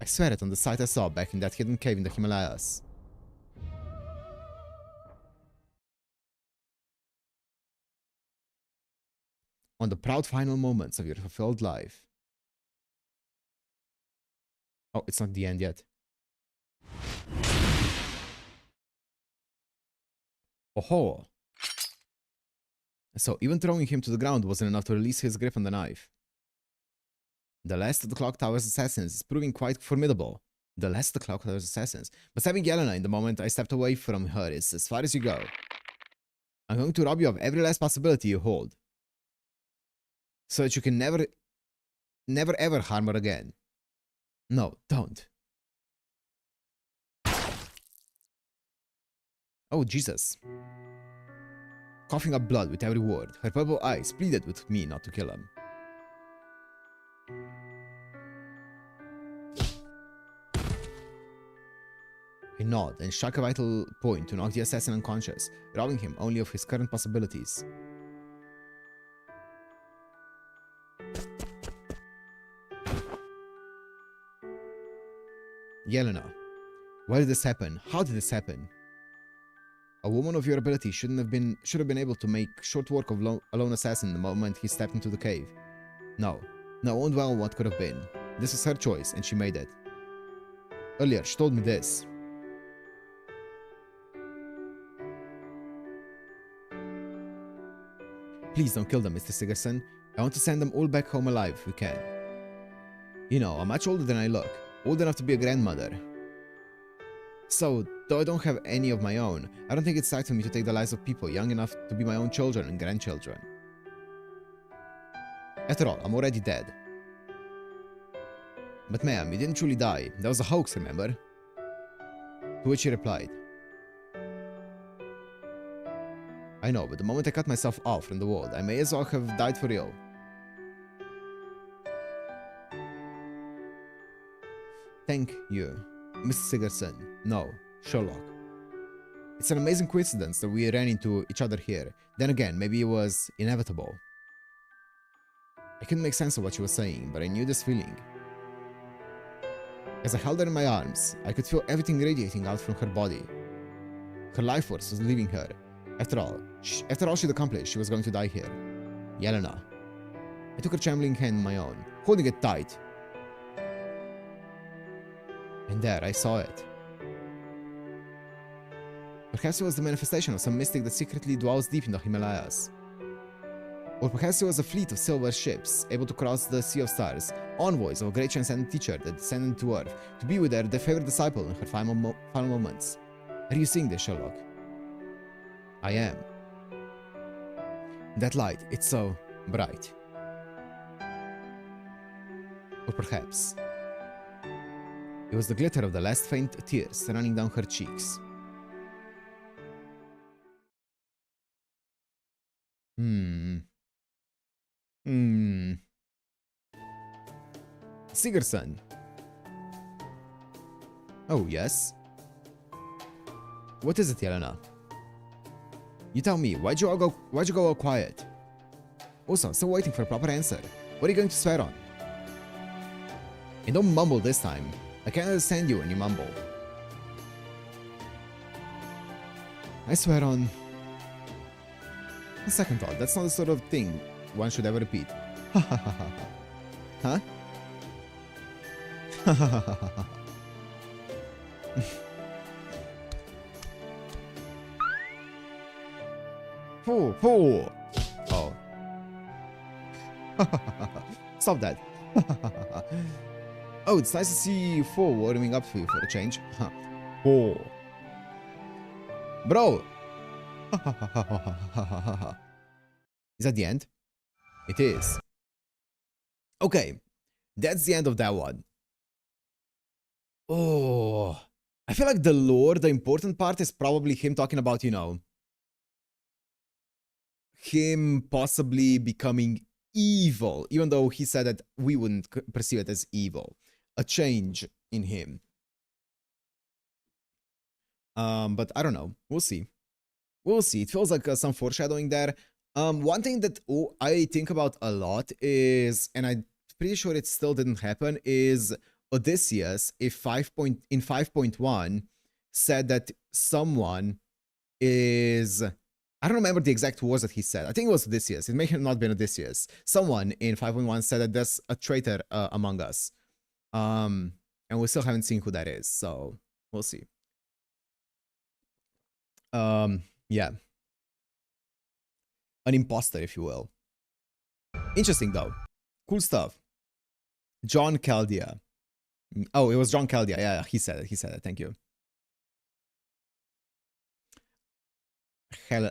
I swear it on the sight I saw back in that hidden cave in the Himalayas. On the proud final moments of your fulfilled life. Oh, it's not the end yet. Oh-ho! So even throwing him to the ground wasn't enough to release his grip on the knife. The last of the Clock Tower's assassins is proving quite formidable. The last of the Clock Tower's assassins. But stabbing Yelena in the moment I stepped away from her is as far as you go. I'm going to rob you of every last possibility you hold. So that you can never ever harm her again. No, don't. Oh, Jesus. Coughing up blood with every word, her purple eyes pleaded with me not to kill him. I nod and struck a vital point to knock the assassin unconscious, robbing him only of his current possibilities. Yelena, why did this happen? How did this happen? A woman of your ability should have been able to make short work of a lone assassin the moment he stepped into the cave. No, knowing well what could have been. This was her choice, and she made it. Earlier, she told me this. Please don't kill them, Mr. Sigerson. I want to send them all back home alive if we can. You know, I'm much older than I look. Old enough to be a grandmother. So, though I don't have any of my own, I don't think it's right for me to take the lives of people young enough to be my own children and grandchildren. After all, I'm already dead. But ma'am, you didn't truly die. That was a hoax, remember? To which he replied, I know, but the moment I cut myself off from the world, I may as well have died for real. Thank you, Mr. Sigerson. No, Sherlock. It's an amazing coincidence that we ran into each other here. Then again, maybe it was inevitable. I couldn't make sense of what she was saying, but I knew this feeling. As I held her in my arms, I could feel everything radiating out from her body. Her life force was leaving her. After all she'd accomplished, she was going to die here. Yelena. I took her trembling hand in my own, holding it tight. And there, I saw it. Perhaps it was the manifestation of some mystic that secretly dwells deep in the Himalayas. Or perhaps it was a fleet of silver ships, able to cross the Sea of Stars, envoys of a great transcendent teacher that descended to Earth, to be with their favorite disciple in her final moments. Are you seeing this, Sherlock? I am. That light, it's so bright. Or perhaps it was the glitter of the last faint tears running down her cheeks. Sigerson. Oh, yes. What is it, Yelena? You tell me, why'd you go all quiet? Also, I'm still waiting for a proper answer. What are you going to swear on? And don't mumble this time. I can't understand you when you mumble. I swear on... A second thought, that's not the sort of thing one should ever repeat. Huh? Oh. Stop that. Oh, it's nice to see 4 warming up for you for a change. Oh. Bro. Is that the end? It is. Okay. That's the end of that one. Oh. I feel like the lore, the important part is probably him talking about, you know, him possibly becoming evil, even though he said that we wouldn't perceive it as evil. A change in him. But I don't know. We'll see. We'll see. It feels like some foreshadowing there. One thing that I think about a lot is, and I'm pretty sure it still didn't happen, is Odysseus, in 5.1, said that someone is... I don't remember the exact words that he said. I think it was Odysseus. It may have not been Odysseus. Someone in 5.1 said that there's a traitor among us. And we still haven't seen who that is, so we'll see. Yeah. An imposter, if you will. Interesting, though. Cool stuff. John Caldea. Oh, it was John Caldea. Yeah, he said it. He said it. Thank you.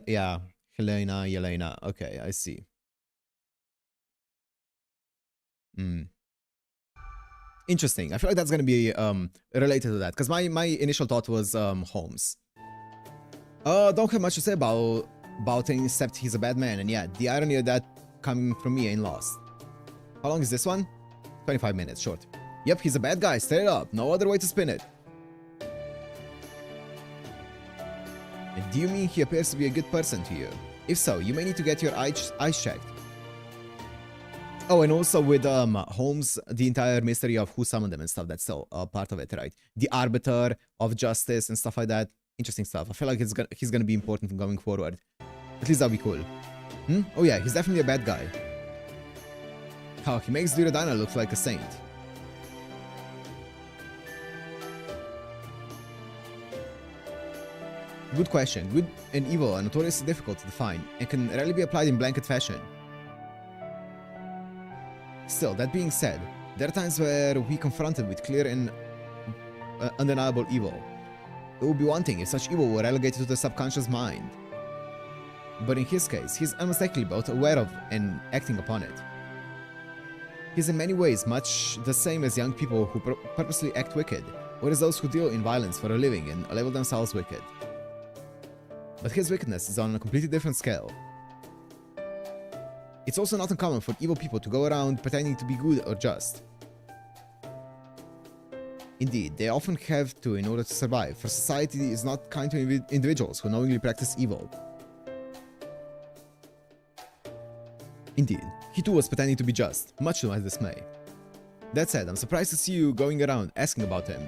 Yeah. Yelena. Okay, I see. Interesting. I feel like that's gonna be related to that, because my initial thought was Holmes. Don't have much to say about him except he's a bad man, and yeah, the irony of that coming from me ain't lost. How long is this one? 25 minutes, short. Yep, he's a bad guy, straight up. No other way to spin it. Do you mean he appears to be a good person to you? If so, you may need to get your eyes checked. Oh, and also with Holmes, the entire mystery of who summoned them and stuff, that's still part of it, right? The arbiter of justice and stuff like that. Interesting stuff. I feel like he's gonna be important going forward. At least that'll be cool. Oh yeah, he's definitely a bad guy. How he makes Duryodhana look like a saint. Good question. Good and evil are notoriously difficult to define and can rarely be applied in blanket fashion. Still, that being said, there are times where we confronted with clear and undeniable evil. It would be one thing if such evil were relegated to the subconscious mind. But in his case, he's unmistakably both aware of and acting upon it. He's in many ways much the same as young people who purposely act wicked, or as those who deal in violence for a living and label themselves wicked. But his wickedness is on a completely different scale. It's also not uncommon for evil people to go around pretending to be good or just. Indeed, they often have to in order to survive, for society is not kind to individuals who knowingly practice evil. Indeed, he too was pretending to be just, much to my dismay. That said, I'm surprised to see you going around asking about him.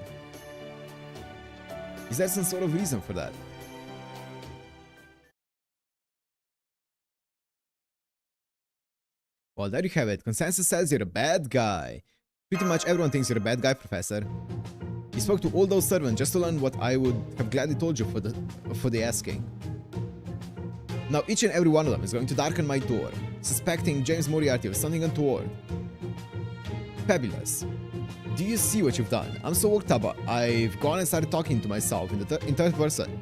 Is there some sort of reason for that? Well, there you have it. Consensus says you're a bad guy. Pretty much everyone thinks you're a bad guy, Professor. You spoke to all those servants just to learn what I would have gladly told you for the asking. Now each and every one of them is going to darken my door, suspecting James Moriarty of something untoward. Fabulous. Do you see what you've done? I'm so worked up, I've gone and started talking to myself in third person.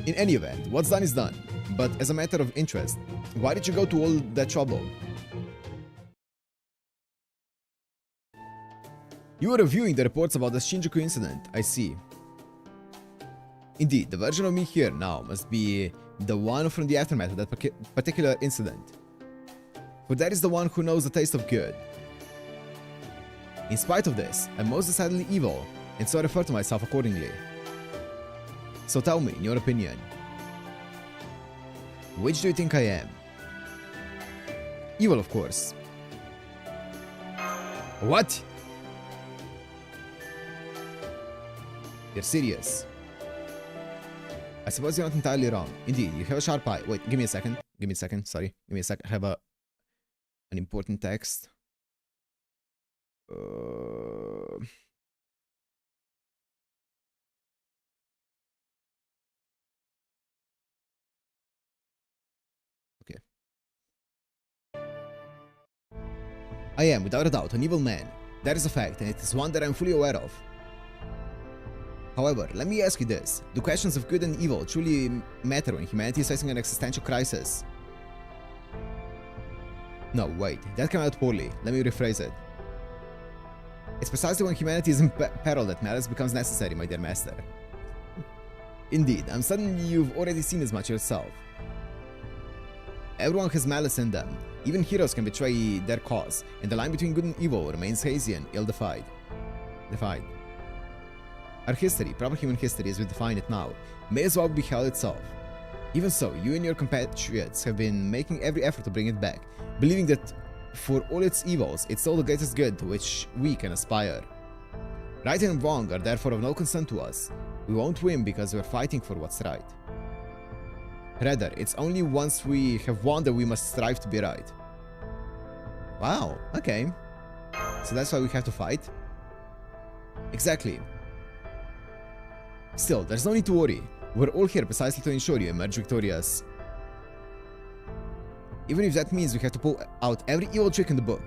In any event, what's done is done. But as a matter of interest, why did you go to all that trouble? You were reviewing the reports about the Shinjuku incident, I see. Indeed, the version of me here now must be The one from the aftermath of that particular incident. For that is the one who knows the taste of good. In spite of this, I'm most decidedly evil, and so I refer to myself accordingly. So tell me, in your opinion, which do you think I am? Evil, of course. What? You're serious? I suppose you're not entirely wrong. Indeed, you have a sharp eye. Wait, give me a second. Give me a second. Sorry. Give me a sec. I have an important text. Okay. I am, without a doubt, an evil man. That is a fact, and it is one that I am fully aware of. However, let me ask you this. Do questions of good and evil truly matter when humanity is facing an existential crisis? No, wait. That came out poorly. Let me rephrase it. It's precisely when humanity is in peril that malice becomes necessary, my dear master. Indeed, I'm certain you've already seen as much yourself. Everyone has malice in them. Even heroes can betray their cause, and the line between good and evil remains hazy and ill-defined. Our history, proper human history as we define it now, may as well be hell itself. Even so, you and your compatriots have been making every effort to bring it back, believing that for all its evils, it's still the greatest good to which we can aspire. Right and wrong are therefore of no concern to us. We won't win because we're fighting for what's right. Rather, it's only once we have won that we must strive to be right. Wow, okay. So that's why we have to fight? Exactly. Still, there's no need to worry. We're all here precisely to ensure you emerge victorious. Even if that means we have to pull out every evil trick in the book.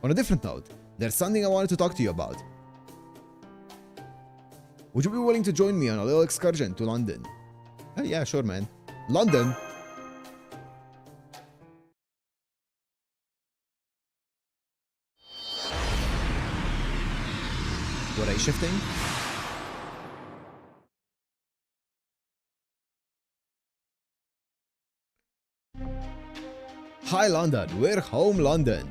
On a different note, there's something I wanted to talk to you about. Would you be willing to join me on a little excursion to London? Oh yeah, sure man. London? What, are you shifting? Hi London, we're home London.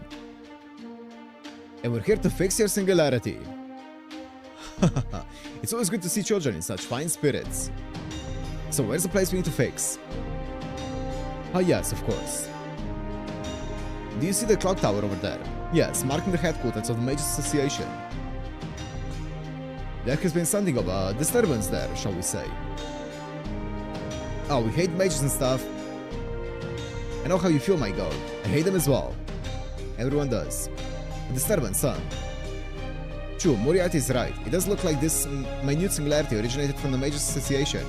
And we're here to fix your singularity. It's always good to see children in such fine spirits. So where's the place we need to fix? Ah yes, of course. Do you see the clock tower over there? Yes, marking the headquarters of the Mages Association. There has been something of a disturbance there, shall we say. Oh, we hate mages and stuff. I know how you feel, my god. I hate them as well. Everyone does. A disturbance, huh? True, Moriarty is right. It does look like this minute singularity originated from the Mages Association.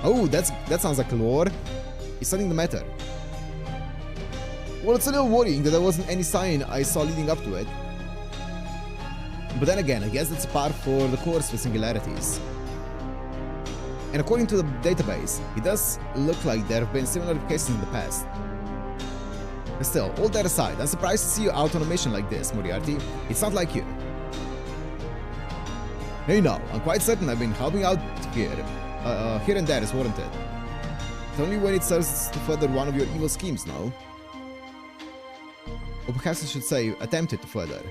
Oh, that sounds like lore. Is something the matter? Well, it's a little worrying that there wasn't any sign I saw leading up to it. But then again, I guess that's par for the course with singularities. And according to the database, it does look like there have been similar cases in the past. But still, all that aside, I'm surprised to see you out on a mission like this, Moriarty. It's not like you. Hey now, I'm quite certain I've been helping out here. Here and there is warranted. It's only when it serves to further one of your evil schemes, no? Or perhaps I should say, attempted to further.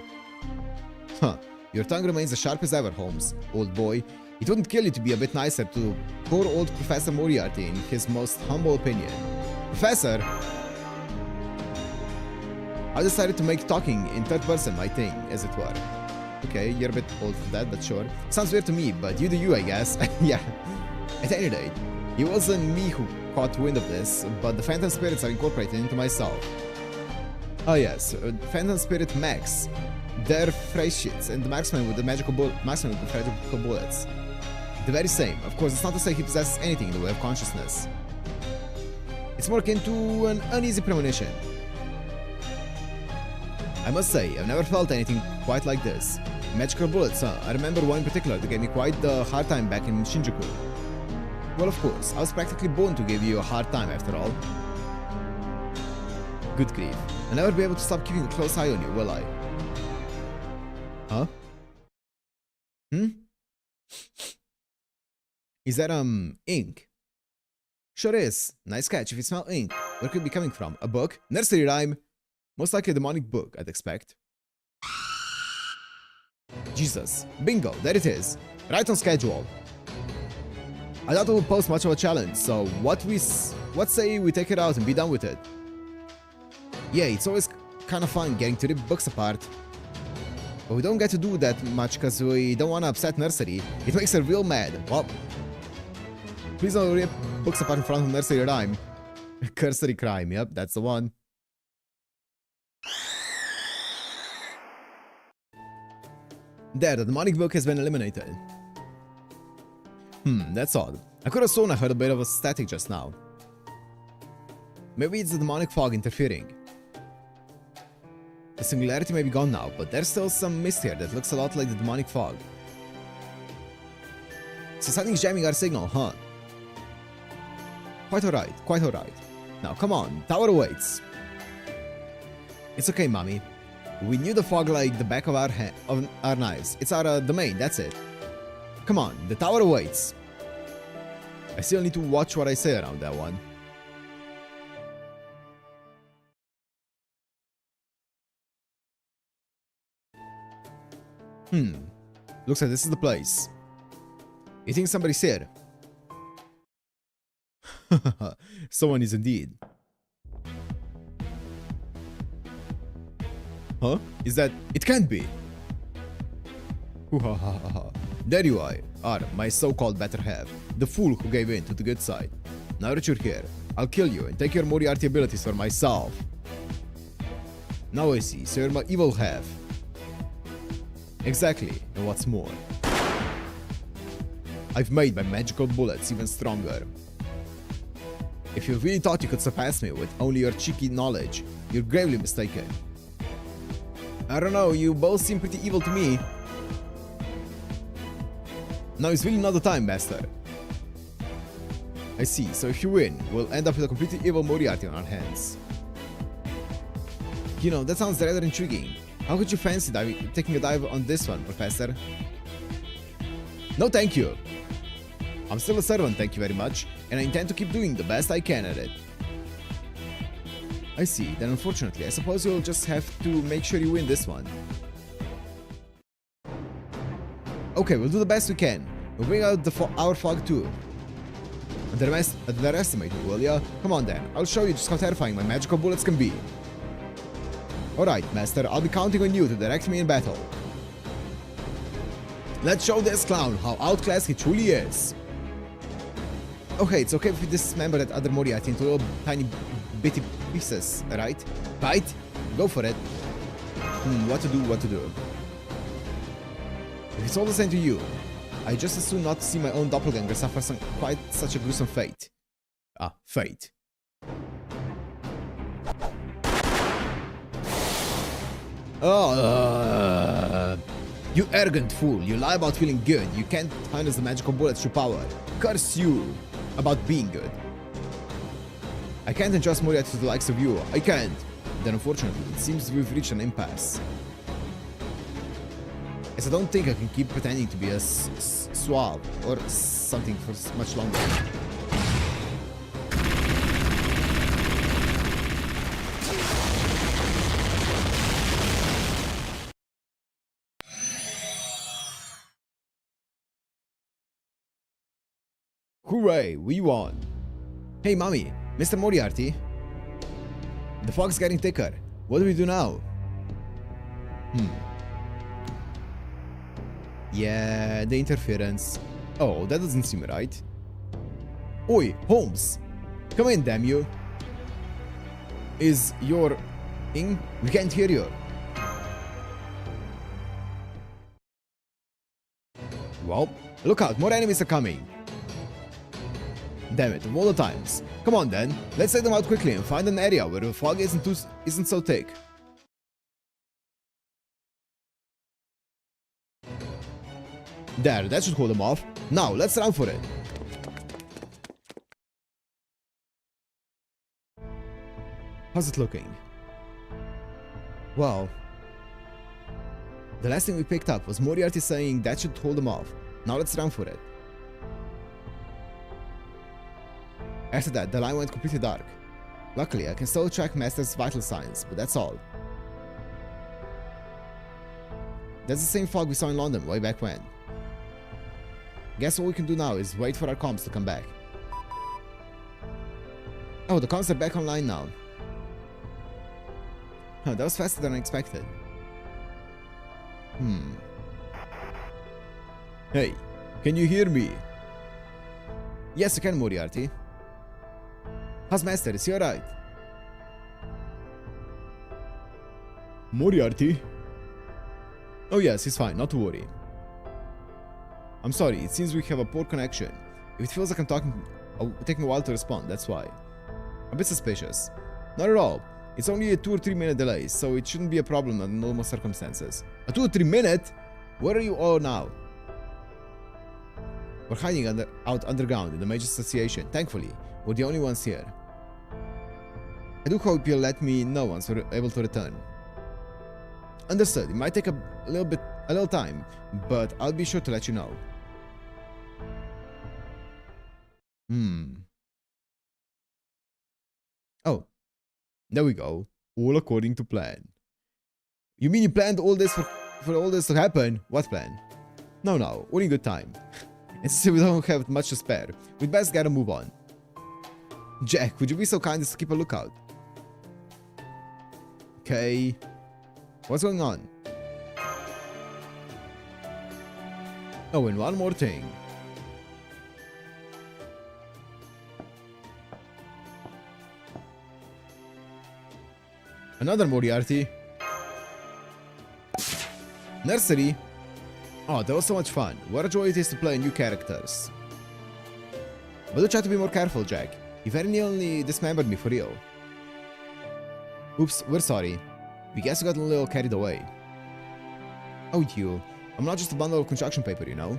Huh. Your tongue remains as sharp as ever, Holmes, old boy. It wouldn't kill you to be a bit nicer to poor old Professor Moriarty in his most humble opinion. Professor? I decided to make talking in third person my thing, as it were. Okay, you're a bit old for that, but sure. Sounds weird to me, but you do you, I guess. Yeah. At any rate, it wasn't me who caught wind of this, but the phantom spirits are incorporated into myself. Oh yes, phantom spirit Max. They're phrase sheets, and the marksman with the magical bullets. The very same. Of course, it's not to say he possesses anything in the way of consciousness. It's more akin to an uneasy premonition. I must say, I've never felt anything quite like this. Magical bullets, huh? I remember one in particular that gave me quite the hard time back in Shinjuku. Well, of course, I was practically born to give you a hard time after all. Good grief. I'll never be able to stop keeping a close eye on you, will I? Huh? Hmm? Is that, ink? Sure is. Nice catch. If you smell ink, where could it be coming from? A book? Nursery rhyme? Most likely a demonic book, I'd expect. Jesus. Bingo, there it is. Right on schedule. I doubt it would pose much of a challenge, so what say we take it out and be done with it? Yeah, it's always kind of fun getting to rip books apart. But we don't get to do that much because we don't want to upset Nursery. It makes her real mad. Well, please don't rip books apart in front of Nursery Rhyme. Cursory crime, yep, that's the one. There, the demonic book has been eliminated. That's odd. I could have sworn I heard a bit of a static just now. Maybe it's the demonic fog interfering. The singularity may be gone now, but there's still some mist here that looks a lot like the demonic fog. So something's jamming our signal, huh? Quite alright, quite alright. Now come on, tower awaits. It's okay, mommy. We knew the fog like the back of our knives. It's our domain, that's it. Come on, the tower awaits. I still need to watch what I say around that one. Looks like this is the place. You think somebody's here? Someone is indeed. Huh? Is that... It can't be! There you are, my so-called better half. The fool who gave in to the good side. Now that you're here, I'll kill you and take your Moriarty abilities for myself. Now I see, so you're my evil half. Exactly, and what's more, I've made my magical bullets even stronger. If you really thought you could surpass me with only your cheeky knowledge, you're gravely mistaken. I don't know, you both seem pretty evil to me. Now is really not the time, master. I see, so if you win, we'll end up with a completely evil Moriarty on our hands. You know, that sounds rather intriguing. How could you fancy taking a dive on this one, Professor? No thank you. I'm still a servant, thank you very much, and I intend to keep doing the best I can at it. I see, then unfortunately, I suppose you'll just have to make sure you win this one. Okay, we'll do the best we can. We'll bring out our fog too. Underestimate me, will ya? Come on then, I'll show you just how terrifying my magical bullets can be. Alright, master, I'll be counting on you to direct me in battle. Let's show this clown how outclassed he truly is. Okay, it's okay if we dismember that other Moriarty into little tiny bitty pieces, right? Bite? Go for it. What to do. If it's all the same to you, I just as soon not see my own doppelganger suffer quite such a gruesome fate. Fate. You arrogant fool, you lie about feeling good, you can't harness the magical bullets through power. Curse you about being good. I can't entrust Moriarty to the likes of you, I can't. Then unfortunately, it seems we've reached an impasse. As I don't think I can keep pretending to be a suave or something for much longer. Hooray, we won! Hey mommy, Mr. Moriarty? The fog's getting thicker. What do we do now? Yeah, the interference. Oh, that doesn't seem right. Oi, Holmes! Come in, damn you! Is your... thing? We can't hear you. Well, look out, more enemies are coming. Damn it, of all the times. Come on then, let's take them out quickly and find an area where the fog isn't so thick. There, that should hold them off. Now, let's run for it. How's it looking? Well, the last thing we picked up was Moriarty saying that should hold them off. Now let's run for it. After that, the line went completely dark. Luckily, I can still track Master's vital signs, but that's all. That's the same fog we saw in London way back when. Guess all we can do now is wait for our comms to come back. Oh, the comms are back online now. Huh, that was faster than I expected. Hey, can you hear me? Yes, I can, Moriarty. How's Master? Is he alright? Moriarty? Oh yes, he's fine, not to worry. I'm sorry, it seems we have a poor connection. If it feels like I'm taking a while to respond, that's why. A bit suspicious. Not at all. It's only a 2 or 3 minute delay, so it shouldn't be a problem under normal circumstances. A 2 or 3 minute? Where are you all now? We're hiding out underground in the Major Association. Thankfully, we're the only ones here. I do hope you'll let me know once we're able to return. Understood. It might take a little time, but I'll be sure to let you know. Oh, there we go. All according to plan. You mean you planned all this for all this to happen? What plan? No, all in good time. And since we don't have much to spare, we'd best gotta move on. Jack, would you be so kind as to keep a lookout? Okay. What's going on? Oh, and one more thing. Another Moriarty. Nursery. Oh, that was so much fun. What a joy it is to play new characters. But do try to be more careful, Jack. You very nearly dismembered me for real. Oops, we're sorry. We guess we got a little carried away. Oh, you. I'm not just a bundle of construction paper, you know.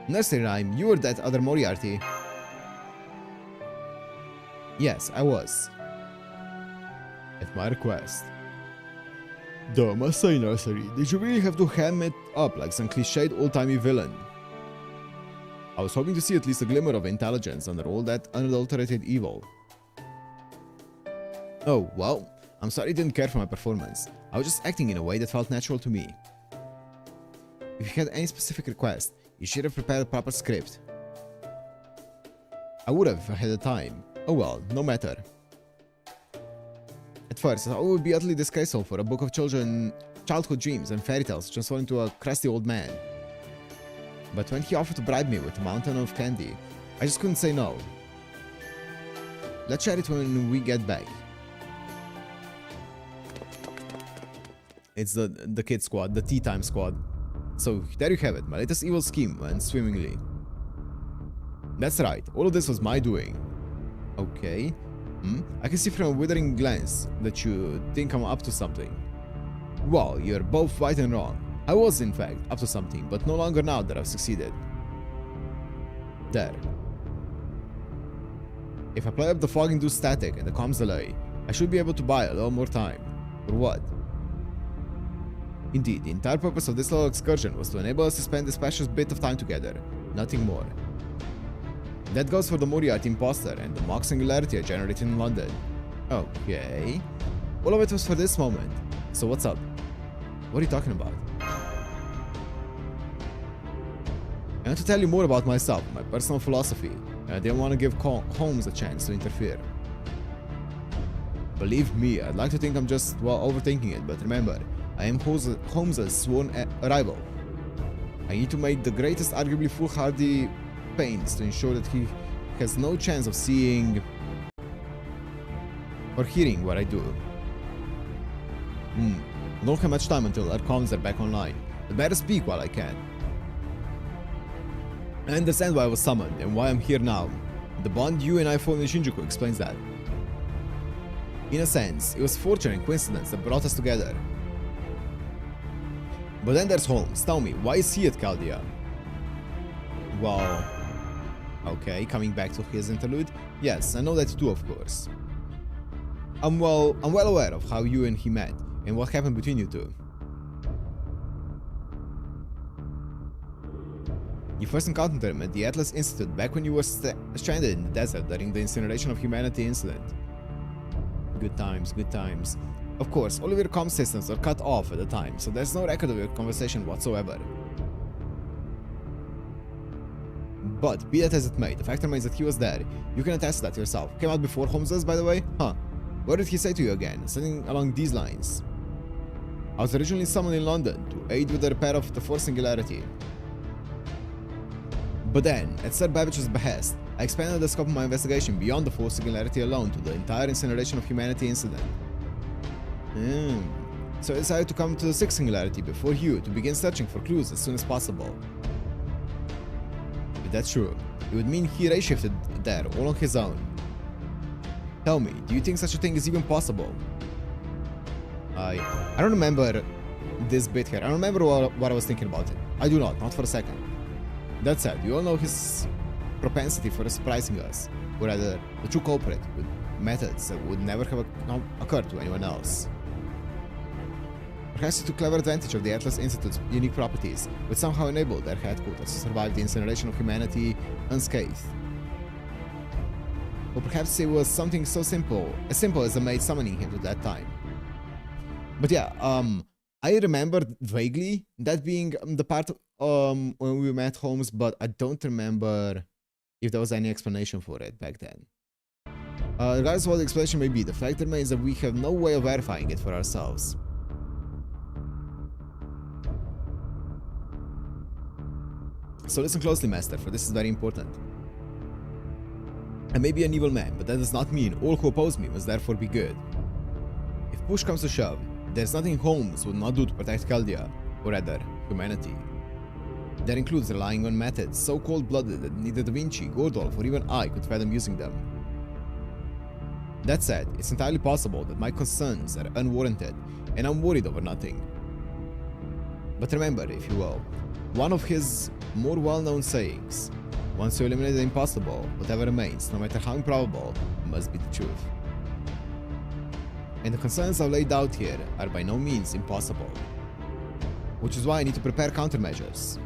Nursery rhyme, you were that other Moriarty. Yes, I was. At my request. Duh, must say, Nursery, did you really have to ham it up like some cliched old-timey villain? I was hoping to see at least a glimmer of intelligence under all that unadulterated evil. Oh, well, I'm sorry you didn't care for my performance. I was just acting in a way that felt natural to me. If you had any specific request, you should have prepared a proper script. I would have if I had the time. Oh well, no matter. At first, I thought it would be utterly disgraceful for a book of childhood dreams and fairy tales to transform into a crusty old man. But when he offered to bribe me with a mountain of candy, I just couldn't say no. Let's share it when we get back. It's the kid squad, the tea time squad. So there you have it, my latest evil scheme went swimmingly. That's right, all of this was my doing. Okay. I can see from a withering glance that you think I'm up to something. Well, you're both right and wrong. I was, in fact, up to something, but no longer now that I've succeeded. There. If I play up the fog-induced static and the comms delay, I should be able to buy a little more time. For what? Indeed, the entire purpose of this little excursion was to enable us to spend this precious bit of time together, nothing more. That goes for the Moriarty imposter and the mock singularity I generated in London. Okay. All of it was for this moment. So what's up? What are you talking about? I want to tell you more about myself, my personal philosophy, and I didn't want to give Holmes a chance to interfere. Believe me, I'd like to think I'm just, well, overthinking it, but remember, I am Holmes' sworn rival. I need to make the greatest, arguably foolhardy pains to ensure that he has no chance of seeing or hearing what I do. I don't have much time until our comms are back online, but better speak while I can. I understand why I was summoned and why I'm here now. The bond you and I formed in Shinjuku explains that. In a sense, it was fortune and coincidence that brought us together. But then there's Holmes. Tell me, why is he at Chaldea? Well... Okay, coming back to his interlude. Yes, I know that too, of course. I'm well aware of how you and he met, and what happened between you two. You first encountered him at the Atlas Institute back when you were stranded in the desert during the Incineration of Humanity incident. Good times, good times. Of course, all of your comm systems are cut off at the time, so there's no record of your conversation whatsoever. But, be that as it may, the fact remains that he was there. You can attest to that yourself. Came out before Holmes does, by the way? Huh. What did he say to you again? Something along these lines. I was originally summoned in London to aid with the repair of the Fourth Singularity. But then, at Sir Babbage's behest, I expanded the scope of my investigation beyond the Fourth Singularity alone to the entire Incineration of Humanity incident. So I decided to come to the Sixth Singularity before you to begin searching for clues as soon as possible. If that's true, it would mean he ray-shifted there all on his own. Tell me, do you think such a thing is even possible? I don't remember this bit here. I don't remember what I was thinking about it. I do not for a second. That said, you all know his propensity for surprising us, or rather, the true culprit with methods that would never have occurred to anyone else. Perhaps he took clever advantage of the Atlas Institute's unique properties, which somehow enabled their headquarters to survive the Incineration of Humanity unscathed. Or perhaps it was something so simple as the maid summoning him to that time. But yeah, I remember vaguely that being the part when we met Holmes, but I don't remember if there was any explanation for it back then. Regardless of what the explanation may be, the fact remains that we have no way of verifying it for ourselves. So listen closely, Master, for this is very important. I may be an evil man, but that does not mean all who oppose me must therefore be good. If push comes to shove, there's nothing Holmes would not do to protect Chaldea, or rather, humanity. That includes relying on methods so cold-blooded that neither Da Vinci, Gordolf, or even I could fathom using them. That said, it's entirely possible that my concerns are unwarranted, and I'm worried over nothing. But remember, if you will, one of his more well-known sayings, once you eliminate the impossible, whatever remains, no matter how improbable, must be the truth. And the concerns I've laid out here are by no means impossible, which is why I need to prepare countermeasures.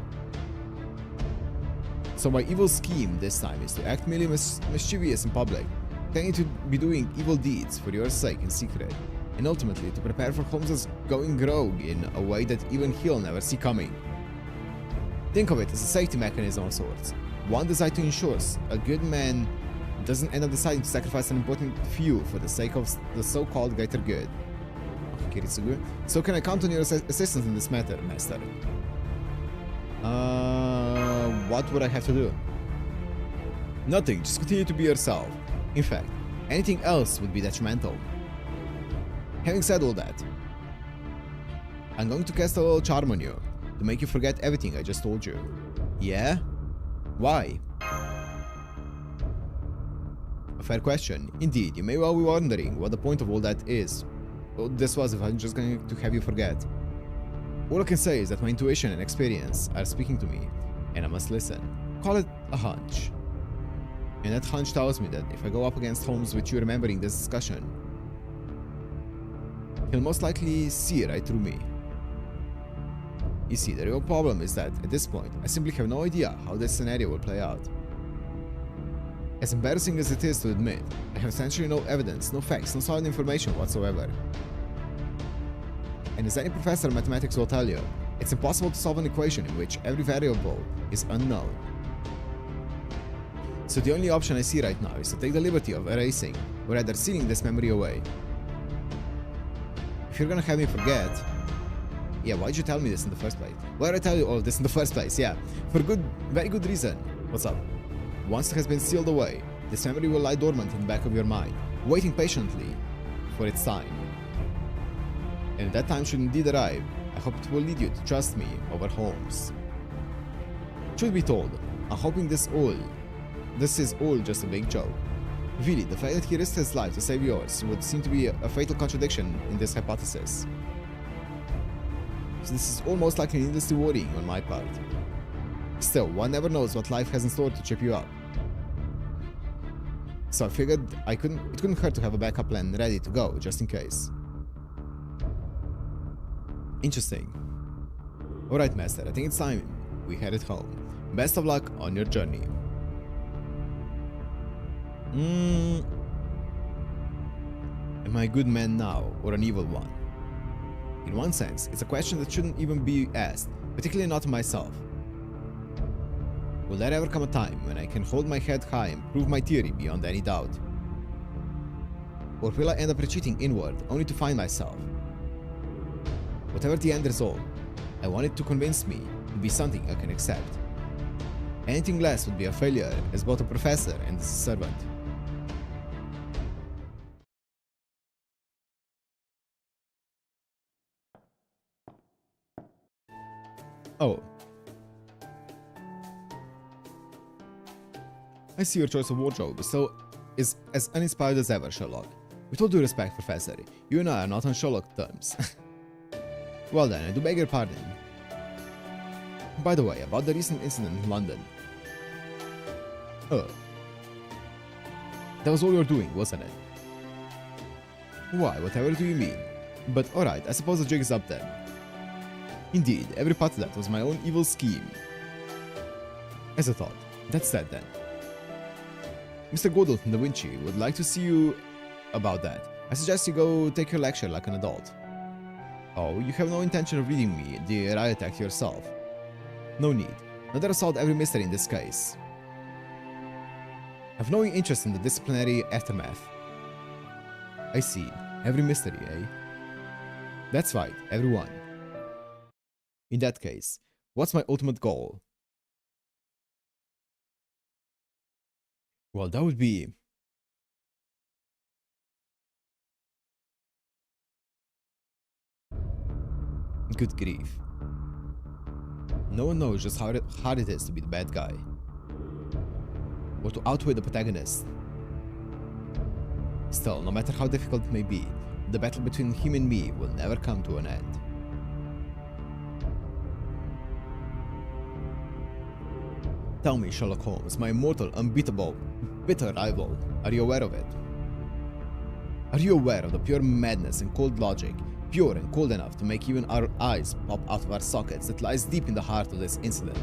So my evil scheme this time is to act merely mischievous in public, tending to be doing evil deeds for your sake in secret, and ultimately to prepare for Holmes's going rogue in a way that even he'll never see coming. Think of it as a safety mechanism of sorts, one designed to ensure a good man doesn't end up deciding to sacrifice an important few for the sake of the so-called greater good. Okay, Kiritsugu. So can I count on your assistance in this matter, Master? What would I have to do? Nothing, just continue to be yourself. In fact, anything else would be detrimental. Having said all that, I'm going to cast a little charm on you, to make you forget everything I just told you. Yeah? Why? A fair question. Indeed, you may well be wondering what the point of all that is. Well, this was if I'm just going to have you forget. All I can say is that my intuition and experience are speaking to me, and I must listen. Call it a hunch. And that hunch tells me that if I go up against Holmes with you remembering this discussion, he'll most likely see right through me. You see, the real problem is that, at this point, I simply have no idea how this scenario will play out. As embarrassing as it is to admit, I have essentially no evidence, no facts, no solid information whatsoever. And as any professor of mathematics will tell you, it's impossible to solve an equation in which every variable is unknown. So the only option I see right now is to take the liberty of erasing, or rather sealing this memory away. If you're gonna have me forget... Yeah, why'd you tell me this in the first place? Why did I tell you all of this in the first place? Yeah, for very good reason. What's up? Once it has been sealed away, this memory will lie dormant in the back of your mind, waiting patiently for its time. And if that time should indeed arrive, I hope it will lead you to trust me over Holmes. Truth be told, I'm hoping this is all just a big joke. Really, the fact that he risked his life to save yours would seem to be a fatal contradiction in this hypothesis. So this is almost likely needlessly worrying on my part. Still, one never knows what life has in store to trip you up. So I figured it couldn't hurt to have a backup plan ready to go, just in case. Interesting. Alright, Master, I think it's time we headed home. Best of luck on your journey. Am I a good man now or an evil one? In one sense, it's a question that shouldn't even be asked, particularly not to myself. Will there ever come a time when I can hold my head high and prove my theory beyond any doubt? Or will I end up retreating inward only to find myself? Whatever the end result, I want it to convince me to be something I can accept. Anything less would be a failure as both a professor and as a servant. Oh. I see your choice of wardrobe is as uninspired as ever, Sherlock. With all due respect, Professor, you and I are not on Sherlock terms. Well then, I do beg your pardon. By the way, about the recent incident in London. Oh. That was all you were doing, wasn't it? Why, whatever do you mean? But alright, I suppose the jig is up then. Indeed, every part of that was my own evil scheme. As I thought. That's that then. Mr. Goodleton Da Vinci would like to see you about that. I suggest you go take your lecture like an adult. Oh, you have no intention of reading me the riot act yourself. No need. Not that I solved every mystery in this case. I've no interest in the disciplinary aftermath. I see. Every mystery, eh? That's right, everyone. In that case, what's my ultimate goal? Well, that would be... Good grief. No one knows just how hard it is to be the bad guy. Or to outweigh the protagonist. Still, no matter how difficult it may be, the battle between him and me will never come to an end. Tell me, Sherlock Holmes, my immortal, unbeatable, bitter rival, are you aware of it? Are you aware of the pure madness and cold logic, pure and cold enough to make even our eyes pop out of our sockets, that lies deep in the heart of this incident?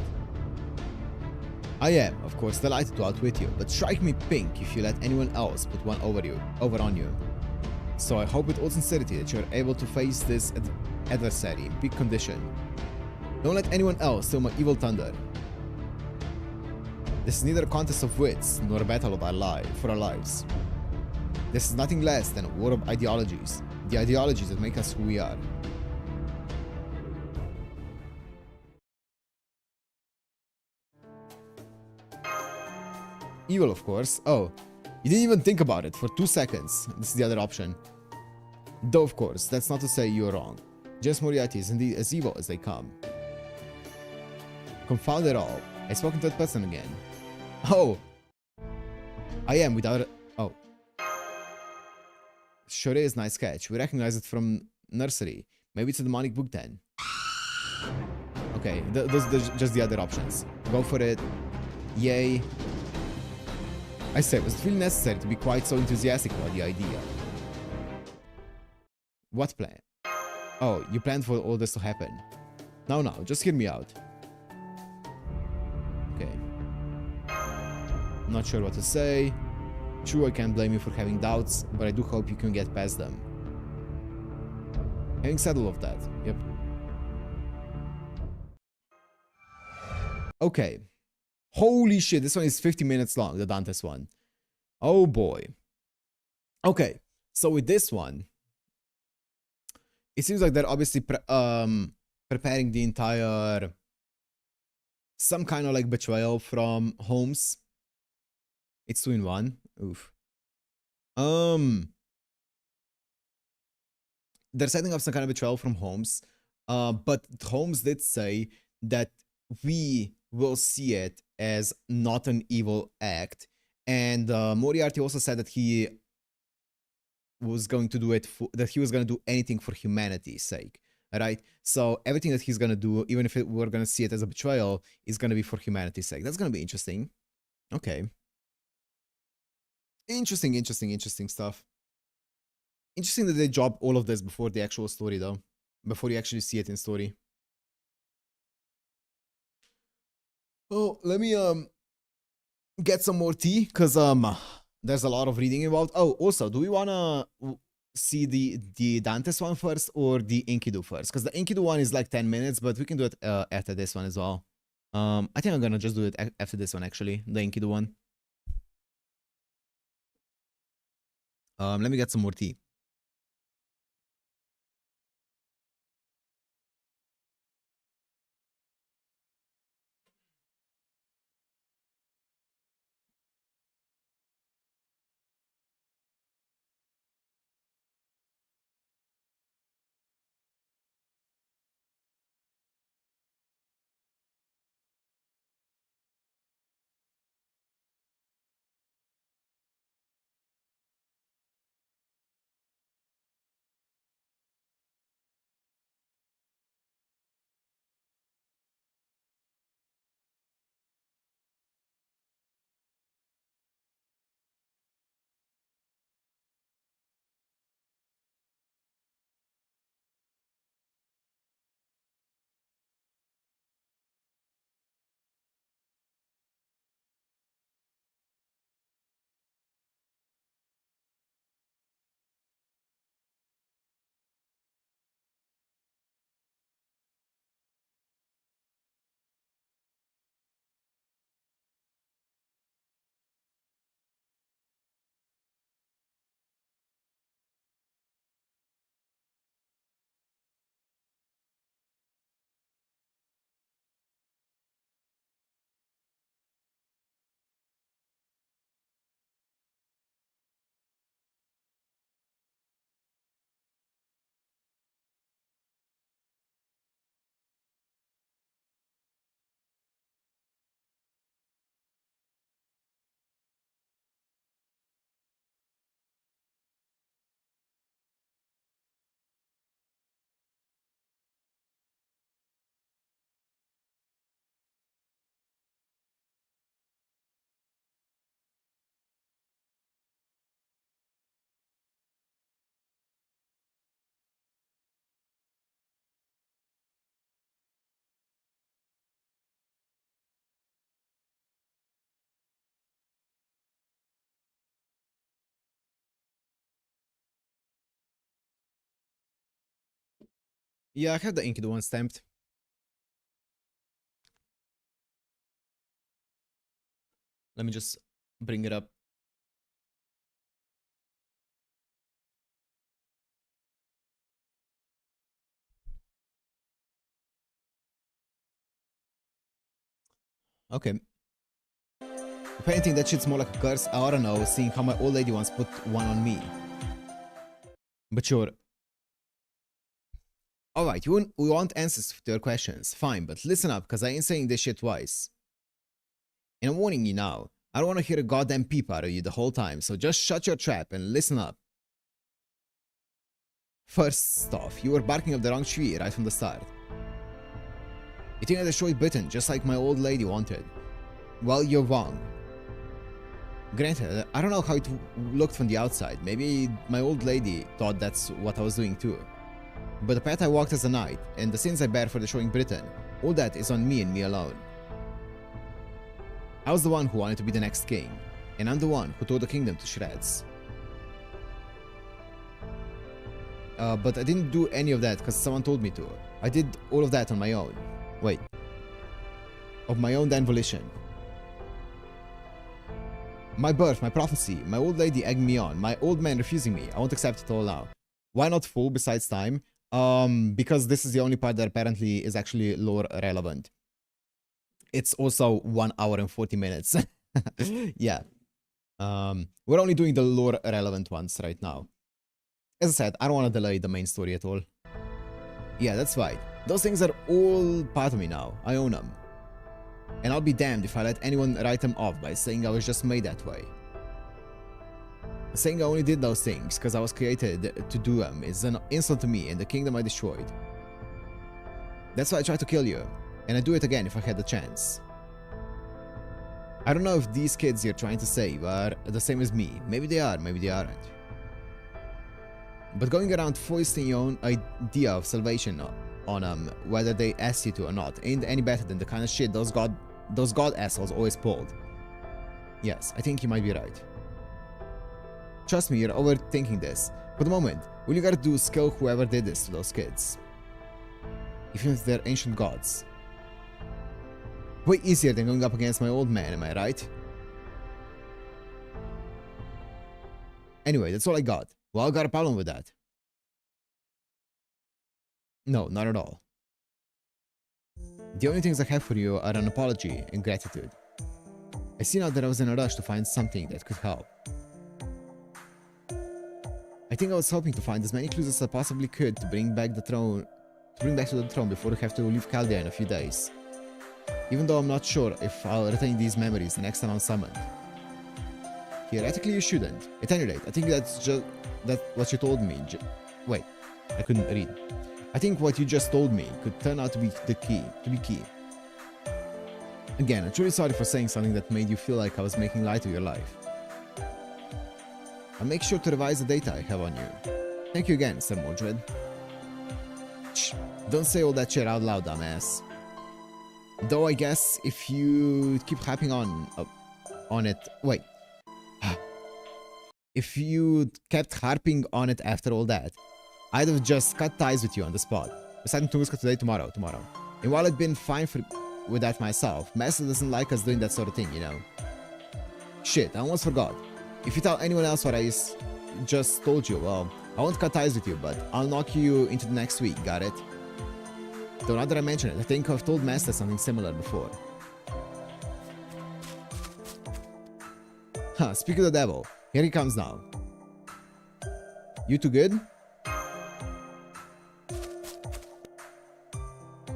I am, of course, delighted to outwit you, but strike me pink if you let anyone else put one over on you. So I hope with all sincerity that you are able to face this adversary in peak condition. Don't let anyone else steal my evil thunder. This is neither a contest of wits nor a battle of for our lives. This is nothing less than a war of ideologies, the ideologies that make us who we are. Evil, of course. Oh, you didn't even think about it for 2 seconds. This is the other option. Though, of course, that's not to say you're wrong. Just Moriarty is indeed as evil as they come. Confound it all. I spoke in third person again. Oh! I am without... Oh. Sure is nice catch. We recognize it from nursery. Maybe it's a demonic book then. Okay, those are just the other options. Go for it. Yay. I said, was it really necessary to be quite so enthusiastic about the idea? What plan? Oh, you planned for all this to happen. No, just hear me out. Okay. I'm not sure what to say. True, I can't blame you for having doubts, but I do hope you can get past them. Having said all of that, yep. Okay. Holy shit, this one is 50 minutes long, the Dantes one. Oh boy. Okay, so with this one, it seems like they're obviously preparing the entire... some kind of like betrayal from Holmes. It's 2 in 1. Oof. They're setting up some kind of betrayal from Holmes. But Holmes did say that we will see it as not an evil act. And Moriarty also said that he was going to do it that he was going to do anything for humanity's sake. Alright? So everything that he's going to do, even if we're going to see it as a betrayal, is going to be for humanity's sake. That's going to be interesting. Okay. Interesting stuff. Interesting that they drop all of this before the actual story, though. Before you actually see it in story. Oh, let me get some more tea, cause there's a lot of reading involved. Oh, also, do we wanna see the Dantes one first or the Enkidu first? Cause the Enkidu one is like 10 minutes, but we can do it after this one as well. I think I'm gonna just do it after this one actually, the Enkidu one. Let me get some more tea. Yeah, I have the Enkidu one stamped. Let me just bring it up. Okay. If anything, that shit's more like a curse. I don't know, seeing how my old lady once put one on me. But sure. Alright, we want answers to your questions. Fine, but listen up, because I ain't saying this shit twice. And I'm warning you now. I don't want to hear a goddamn peep out of you the whole time, so just shut your trap and listen up. First off, you were barking up the wrong tree right from the start. You think I destroyed Britain just like my old lady wanted. Well, you're wrong. Granted, I don't know how it looked from the outside. Maybe my old lady thought that's what I was doing too. But the path I walked as a knight, and the sins I bear for destroying Britain, all that is on me and me alone. I was the one who wanted to be the next king, and I'm the one who tore the kingdom to shreds. But I didn't do any of that because someone told me to. I did all of that on my own. Wait. Of my own damn volition. My birth, my prophecy, my old lady egging me on, my old man refusing me. I won't accept it all now. Why not full besides time? Because this is the only part that apparently is actually lore relevant. It's also 1 hour and 40 minutes. Yeah. We're only doing the lore relevant ones right now. As I said, I don't want to delay the main story at all. Yeah, that's right. Those things are all part of me now. I own them. And I'll be damned if I let anyone write them off by saying I was just made that way. Saying I only did those things because I was created to do them is an insult to me and the kingdom I destroyed. That's why I tried to kill you, and I'd do it again if I had the chance. I don't know if these kids you're trying to save are the same as me. Maybe they are, maybe they aren't. But going around foisting your own idea of salvation on them, whether they ask you to or not, ain't any better than the kind of shit those those god assholes always pulled. Yes, I think you might be right. Trust me, you're overthinking this. For the moment, all you gotta do is kill whoever did this to those kids. Even if they're ancient gods. Way easier than going up against my old man, am I right? Anyway, that's all I got. Well, I got a problem with that. No, not at all. The only things I have for you are an apology and gratitude. I see now that I was in a rush to find something that could help. I think I was hoping to find as many clues as I possibly could to bring back to the throne before we have to leave Chaldea in a few days. Even though I'm not sure if I'll retain these memories the next time I'm summoned. Theoretically, you shouldn't. At any rate, I think that's what you told me. Wait, I couldn't read. I think what you just told me could turn out to be key. Again, I'm truly sorry for saying something that made you feel like I was making light of your life. I'll make sure to revise the data I have on you. Thank you again, Sir Mordred. Shh, don't say all that shit out loud, dumbass. Though I guess if you keep harping on it, wait. If you kept harping on it after all that, I'd have just cut ties with you on the spot. We're starting Tunguska today, tomorrow. And while I'd been fine with that myself, Master doesn't like us doing that sort of thing, you know. Shit, I almost forgot. If you tell anyone else what I just told you, well, I won't cut ties with you, but I'll knock you into the next week, got it? Though now that I mention it, I think I've told Master something similar before. Huh, speak of the devil. Here he comes now. You two good?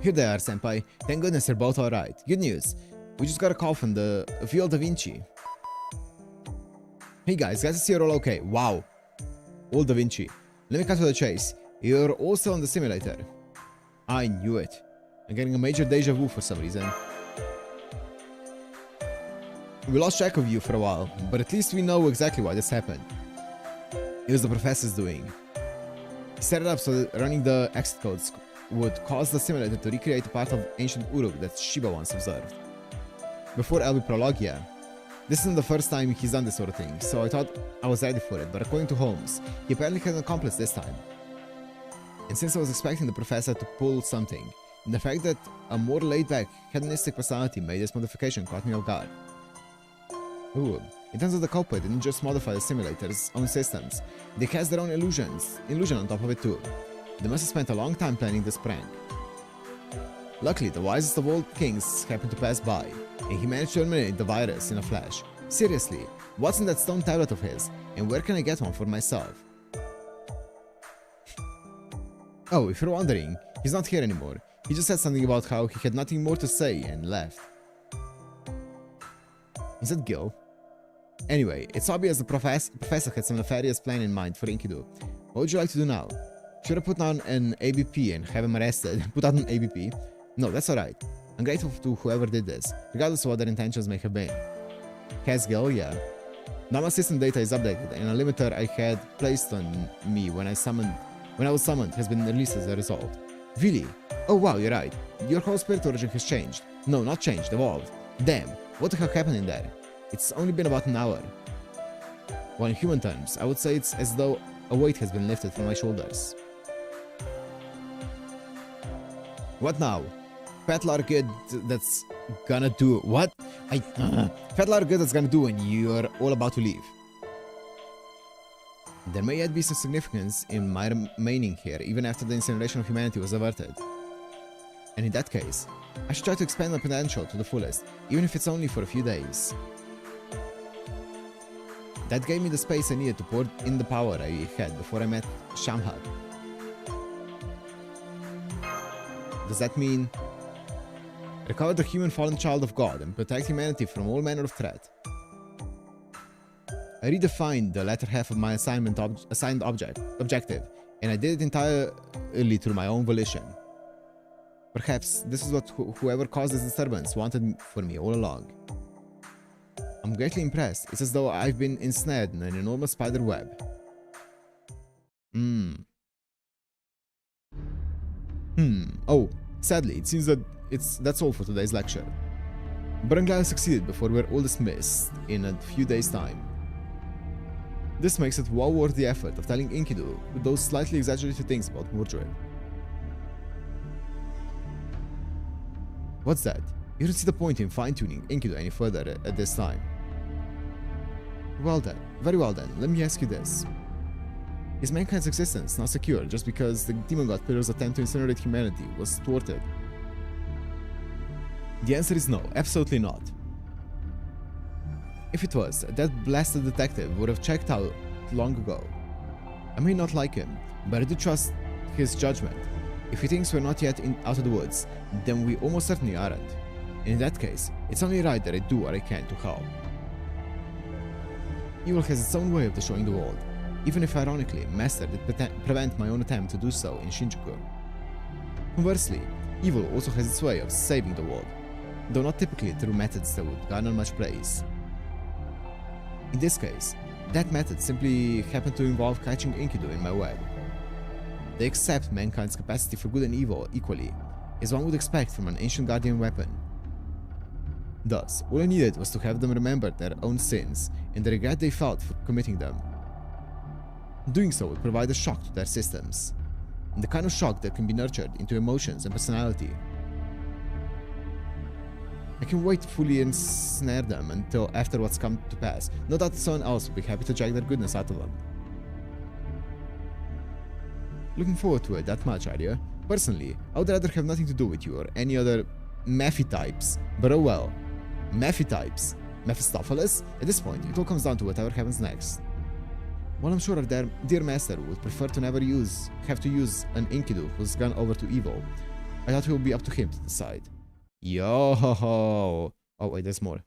Here they are, senpai. Thank goodness they're both alright. Good news. We just got a call from the Field Da Vinci. Hey guys, glad to see you're all okay. Wow. Old Da Vinci. Let me cut to the chase. You're all still on the simulator. I knew it. I'm getting a major deja vu for some reason. We lost track of you for a while, but at least we know exactly why this happened. It was the professor's doing. He set it up so that running the exit codes would cause the simulator to recreate a part of ancient Uruk that Shiba once observed. Before LB Prologue, yeah. This isn't the first time he's done this sort of thing, so I thought I was ready for it, but according to Holmes, he apparently had an accomplice this time. And since I was expecting the professor to pull something, the fact that a more laid-back, hedonistic personality made this modification caught me off guard. Ooh, it turns out the culprit didn't just modify the simulator's own systems, they cast their own illusion on top of it too. They must have spent a long time planning this prank. Luckily, the wisest of all kings happened to pass by, and he managed to eliminate the virus in a flash. Seriously, what's in that stone tablet of his, and where can I get one for myself? Oh, if you're wondering, he's not here anymore. He just said something about how he had nothing more to say and left. Is that Gil? Anyway, it's obvious the professor had some nefarious plan in mind for Enkidu. What would you like to do now? Should I put down an ABP and have him arrested? Put out an ABP? No, that's alright. I'm grateful to whoever did this, regardless of what their intentions may have been. Casgil, yeah. Now my system data is updated, and a limiter I had placed on me when I was summoned has been released as a result. Really? Oh wow, you're right. Your whole spirit origin has changed. No, not changed, evolved. Damn, what the heck happened in there? It's only been about an hour. Well, in human terms, I would say it's as though a weight has been lifted from my shoulders. What now? Petlar good that's gonna do what? Petlar good that's gonna do when you're all about to leave. There may yet be some significance in my remaining here, even after the incineration of humanity was averted. And in that case, I should try to expand my potential to the fullest, even if it's only for a few days. That gave me the space I needed to pour in the power I had before I met Shamhat. Does that mean recover the human fallen child of God and protect humanity from all manner of threat? I redefined the latter half of my assigned objective, and I did it entirely through my own volition. Perhaps this is what whoever caused this disturbance wanted for me all along. I'm greatly impressed. It's as though I've been ensnared in an enormous spider web. Oh, sadly, it seems that that's all for today's lecture. But I'm glad I succeeded before we're all dismissed in a few days' time. This makes it well worth the effort of telling Enkidu those slightly exaggerated things about Mordred. What's that? You don't see the point in fine-tuning Enkidu any further at this time. Well then, very well then, let me ask you this. Is mankind's existence not secure just because the demon god pillar's attempt to incinerate humanity was thwarted? The answer is no, absolutely not. If it was, that blasted detective would have checked out long ago. I may not like him, but I do trust his judgment. If he thinks we're not yet out of the woods, then we almost certainly aren't. And in that case, it's only right that I do what I can to help. Evil has its own way of destroying the world, even if ironically, Master did prevent my own attempt to do so in Shinjuku. Conversely, evil also has its way of saving the world, though not typically through methods that would garner much praise. In this case, that method simply happened to involve catching Enkidu in my web. They accept mankind's capacity for good and evil equally, as one would expect from an ancient guardian weapon. Thus, all I needed was to have them remember their own sins and the regret they felt for committing them. Doing so would provide a shock to their systems, and the kind of shock that can be nurtured into emotions and personality. I can wait to fully ensnare them until after what's come to pass. No doubt someone else will be happy to jack their goodness out of them. Looking forward to it that much, are you? Personally, I would rather have nothing to do with you or any other Mephi types, but oh well. Mephi types. Mephistopheles? At this point, it all comes down to whatever happens next. While I'm sure their dear master would prefer to never have to use an Enkidu who's gone over to evil, I thought it would be up to him to decide. Yo ho ho! Oh wait, there's more.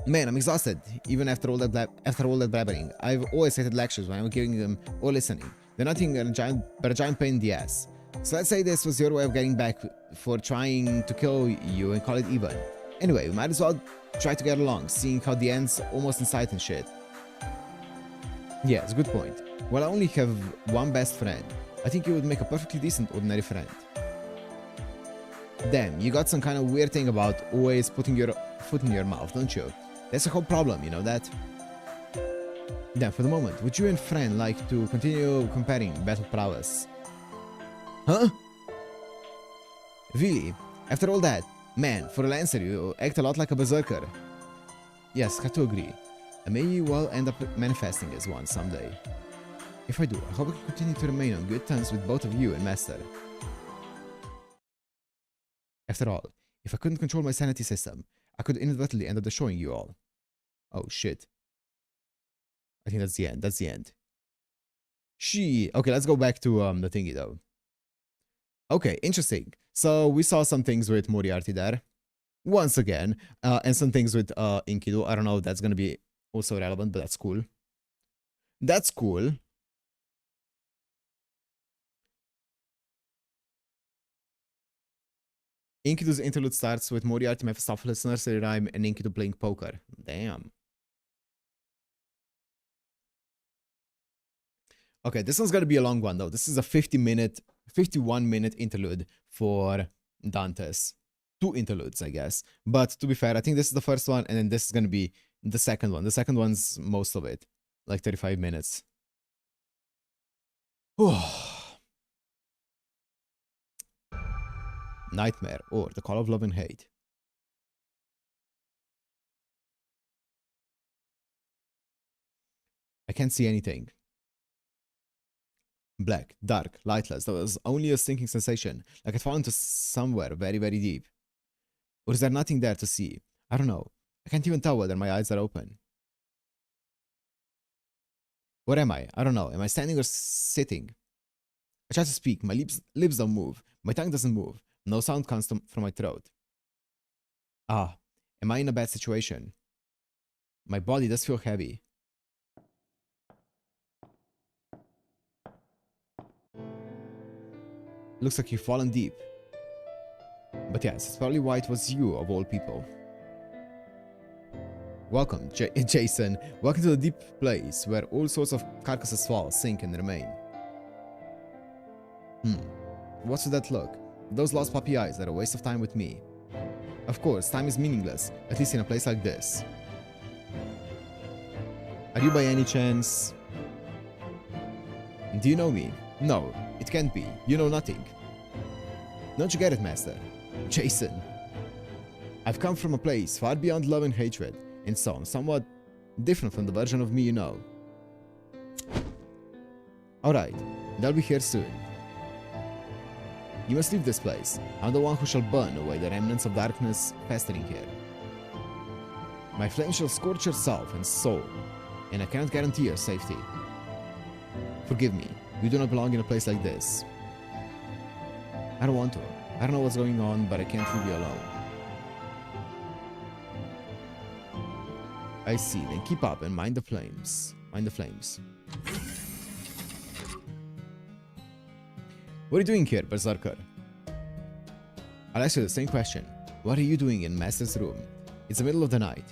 Man, I'm exhausted, even after all that blabbering. I've always hated lectures when I'm giving them or listening. They're nothing but a giant pain in the ass. So let's say this was your way of getting back for trying to kill you and call it even. Anyway, we might as well try to get along, seeing how the end's almost in sight and shit. Yeah, it's a good point. While I only have one best friend, I think you would make a perfectly decent ordinary friend. Damn, you got some kind of weird thing about always putting your foot in your mouth, don't you? That's the whole problem, you know that? Then, for the moment, would you and friend like to continue comparing battle prowess? Huh? Really? After all that? Man, for a Lancer, you act a lot like a berserker. Yes, have to agree. I may well end up manifesting as one someday. If I do, I hope I can continue to remain on good terms with both of you and Master. After all, if I couldn't control my sanity system, I could inadvertently end up destroying you all. Oh shit. I think that's the end. That's the end. Okay, let's go back to the thingy though. Okay, interesting. So we saw some things with Moriarty there. Once again. And some things with Enkidu. I don't know if that's gonna be also relevant, but that's cool. That's cool. Enkidu's interlude starts with Moriarty, Mephistopheles, nursery rhyme, and Enkidu playing poker. Damn. Okay, this one's gonna be a long one though. This is a 51-minute interlude for Dantes. 2 interludes, I guess. But to be fair, I think this is the first one, and then this is gonna be the second one. The second one's most of it, like 35 minutes. Nightmare, or the Call of Love and Hate. I can't see anything. Black, dark, lightless. There was only a stinking sensation, like I'd fallen to somewhere very, very deep. Or is there nothing there to see? I don't know. I can't even tell whether my eyes are open. Where am I? I don't know. Am I standing or sitting? I try to speak. My lips don't move. My tongue doesn't move. No sound comes from my throat. Ah, am I in a bad situation? My body does feel heavy. Looks like you've fallen deep. But yes, it's probably why it was you, of all people. Welcome, Jason. Welcome to the deep place, where all sorts of carcasses fall, sink, and remain. What's with that look? Those lost puppy eyes are a waste of time with me. Of course, time is meaningless, at least in a place like this. Are you by any chance... Do you know me? No, it can't be. You know nothing. Don't you get it, Master? Jason. I've come from a place far beyond love and hatred, and so I'm somewhat different from the version of me you know. Alright, they'll be here soon. You must leave this place. I'm the one who shall burn away the remnants of darkness festering here. My flame shall scorch your self and soul, and I cannot guarantee your safety. Forgive me, you do not belong in a place like this. I don't want to. I don't know what's going on, but I can't leave you alone. I see, then keep up and mind the flames. Mind the flames. What are you doing here, Berserker? I'll ask you the same question. What are you doing in Master's room? It's the middle of the night.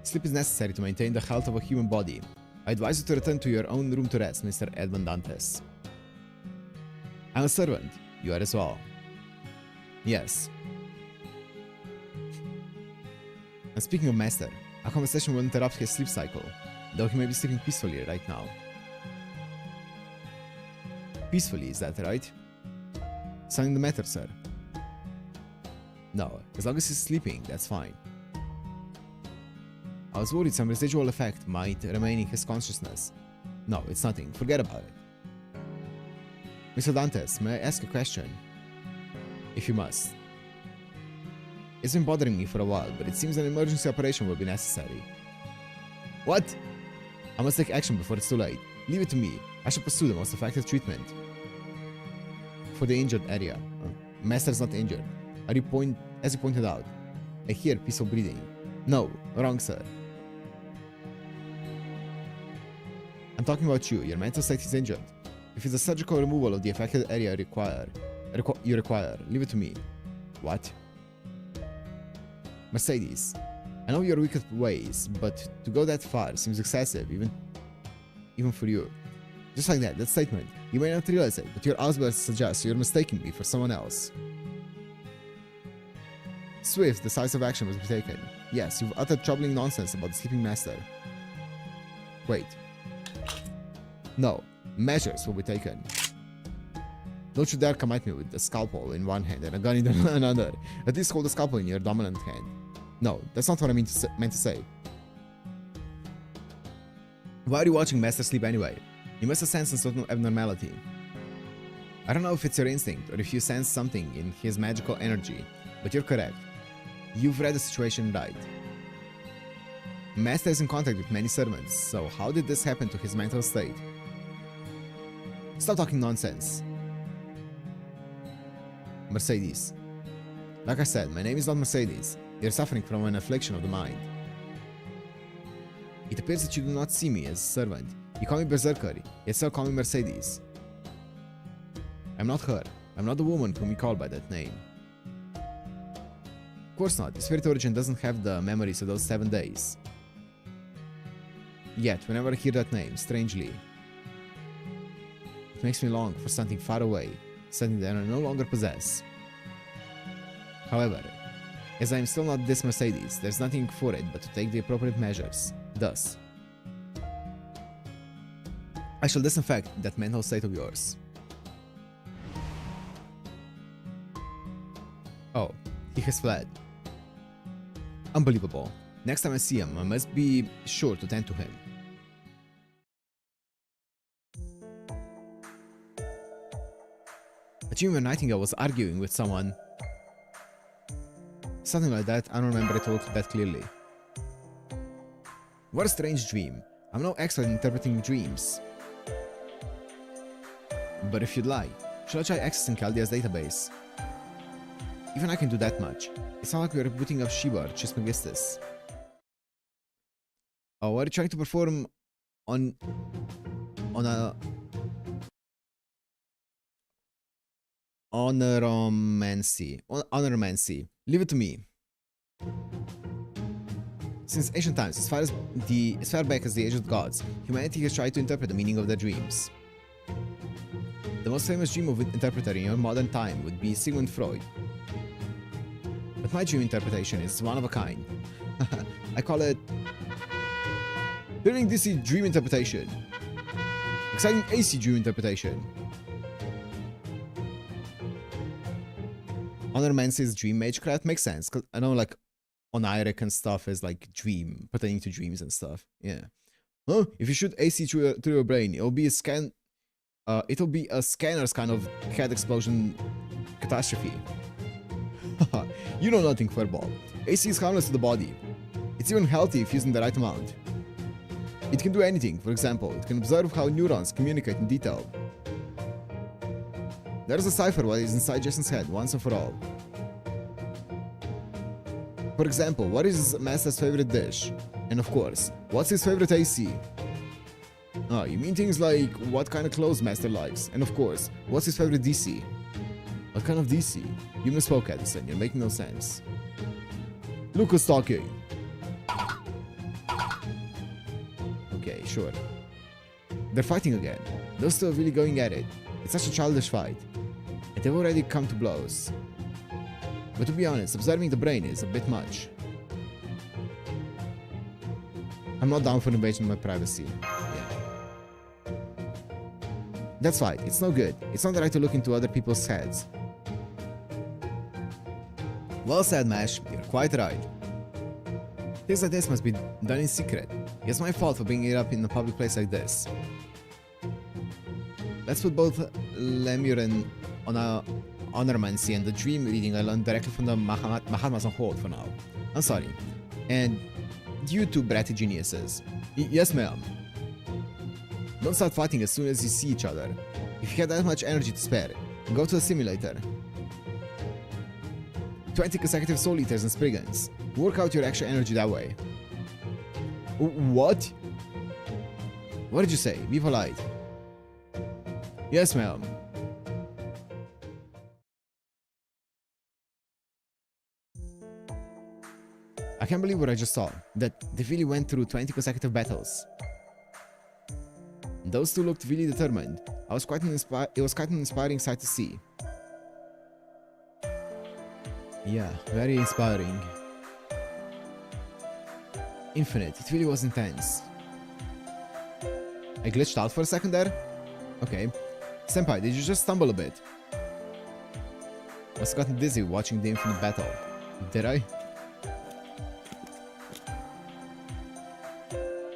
Sleep is necessary to maintain the health of a human body. I advise you to return to your own room to rest, Mr. Edmund Dantes. I'm a servant. You are as well. Yes. And speaking of Master, our conversation will interrupt his sleep cycle, though he may be sleeping peacefully right now. Peacefully, is that right? Something the matter, sir? No, as long as he's sleeping, that's fine. I was worried some residual effect might remain in his consciousness. No, it's nothing. Forget about it. Mr. Dantes, may I ask a question? If you must. It's been bothering me for a while, but it seems an emergency operation will be necessary. What? I must take action before it's too late. Leave it to me. I shall pursue the most effective treatment. For the injured area. Master is not injured. As you pointed out. I hear peaceful breathing. No, wrong, sir. I'm talking about you. Your mental state is injured. If it's a surgical removal of the affected area you require, leave it to me. What? Mercedes, I know your wicked ways, but to go that far seems excessive, even for you. Just like that statement. You may not realize it, but your outburst suggests you're mistaking me for someone else. Swift, decisive action must be taken. Yes, you've uttered troubling nonsense about the sleeping master. Wait. No, measures will be taken. Don't you dare come at me with a scalpel in one hand and a gun in another. At least hold the scalpel in your dominant hand. No, that's not what I meant to say. Why are you watching Master sleep anyway? You must have sensed some abnormality. I don't know if it's your instinct or if you sense something in his magical energy, but you're correct. You've read the situation right. Master is in contact with many servants, so how did this happen to his mental state? Stop talking nonsense. Mercedes. Like I said, my name is not Mercedes. You're suffering from an affliction of the mind. It appears that you do not see me as a servant. You call me Berserker, yet still call me Mercedes. I'm not her. I'm not the woman whom you call by that name. Of course not. The Spirit Origin doesn't have the memories of those 7 days. Yet, whenever I hear that name, strangely, it makes me long for something far away, something that I no longer possess. However, as I am still not this Mercedes, there's nothing for it but to take the appropriate measures. Thus, I shall disinfect that mental state of yours. Oh, he has fled. Unbelievable. Next time I see him, I must be sure to tend to him. A dream where Nightingale was arguing with someone. Something like that, I don't remember it all that clearly. What a strange dream. I'm no expert in interpreting dreams. But if you'd like, shall I try accessing Chaldea's database? Even I can do that much. It's not like we're booting up Shiva or Trismegistus. Oh, what are you trying to perform on a Honomancy. Leave it to me. Since ancient times, as far back as the age of gods, humanity has tried to interpret the meaning of their dreams. The most famous dream of interpreter in your modern time would be Sigmund Freud. but my dream interpretation is one of a kind. I call it Hearing DC Dream Interpretation. Exciting AC Dream Interpretation. Honor Man says Dream Magecraft makes sense, because I know like oniric and stuff is like dream, pertaining to dreams and stuff. Yeah. Huh? If you shoot AC through your brain, it'll be a scanner's kind of head explosion catastrophe. You know nothing, furball. AC is harmless to the body. It's even healthy if used in the right amount. It can do anything. For example, it can observe how neurons communicate in detail. There's a cipher what is inside Jason's head once and for all. For example, what is Master's favorite dish? And of course, what's his favorite AC? Oh, you mean things like what kind of clothes Master likes? And of course, what's his favorite DC? What kind of DC? You misspoke, Edison. You're making no sense. Lucas talking. Okay, sure. They're fighting again. Those two are really going at it. It's such a childish fight. And they've already come to blows. But to be honest, observing the brain is a bit much. I'm not down for invasion of my privacy. Yeah. That's right, it's no good. It's not right to look into other people's heads. Well said, Mash. You're quite right. Things like this must be done in secret. It's my fault for bringing it up in a public place like this. Let's put both Lemur and Honormancy and the dream reading I learned directly from the Mahatmas on hold for now. I'm sorry. And you two bratty geniuses. Yes, ma'am. Don't start fighting as soon as you see each other. If you have that much energy to spare, go to the simulator. 20 consecutive Soul Eaters and Spriggans. Work out your extra energy that way. What? What did you say? Be polite. Yes, ma'am. I can't believe what I just saw. That they really went through 20 consecutive battles. Those two looked really determined. It was quite an inspiring sight to see. Yeah, very inspiring. Infinite, it really was intense. I glitched out for a second there? Okay. Senpai, did you just stumble a bit? I must have gotten dizzy watching the infinite battle. Did I?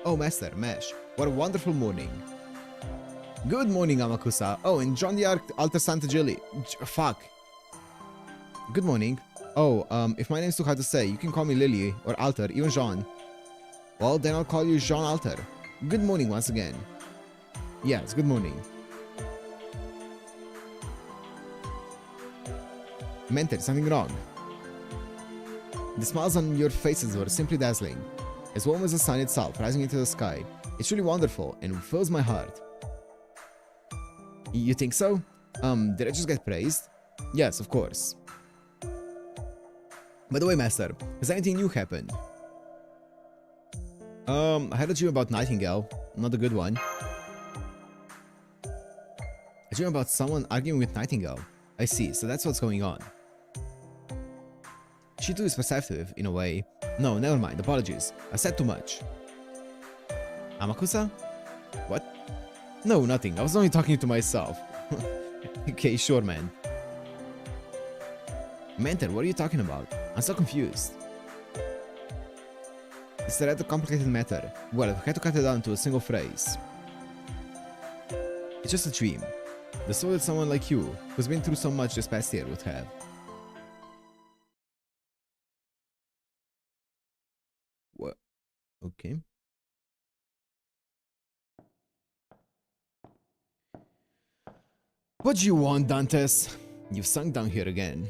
Oh, Master, Mesh, what a wonderful morning. Good morning, Amakusa. Oh, and John the Alter Santa Gilly. Fuck. Good morning. Oh, if my name's too hard to say, you can call me Lily, or Alter, even Jean. Well, then I'll call you Jean Alter. Good morning once again. Yes, good morning. Mentor, something wrong. The smiles on your faces were simply dazzling. As warm as the sun itself rising into the sky. It's really wonderful and fills my heart. You think so? Did I just get praised? Yes, of course. By the way, Master, has anything new happened? I had a dream about Nightingale, not a good one. A dream about someone arguing with Nightingale. I see, so that's what's going on. She too is perceptive, in a way. No, never mind, apologies. I said too much. Amakusa? What? No, nothing, I was only talking to myself. Okay, sure, man. Mentor, what are you talking about? I'm so confused. It's a rather complicated matter. Well, I've had to cut it down to a single phrase. It's just a dream. The soul that someone like you, who's been through so much this past year, would have. What? Okay. What do you want, Dantes? You've sunk down here again.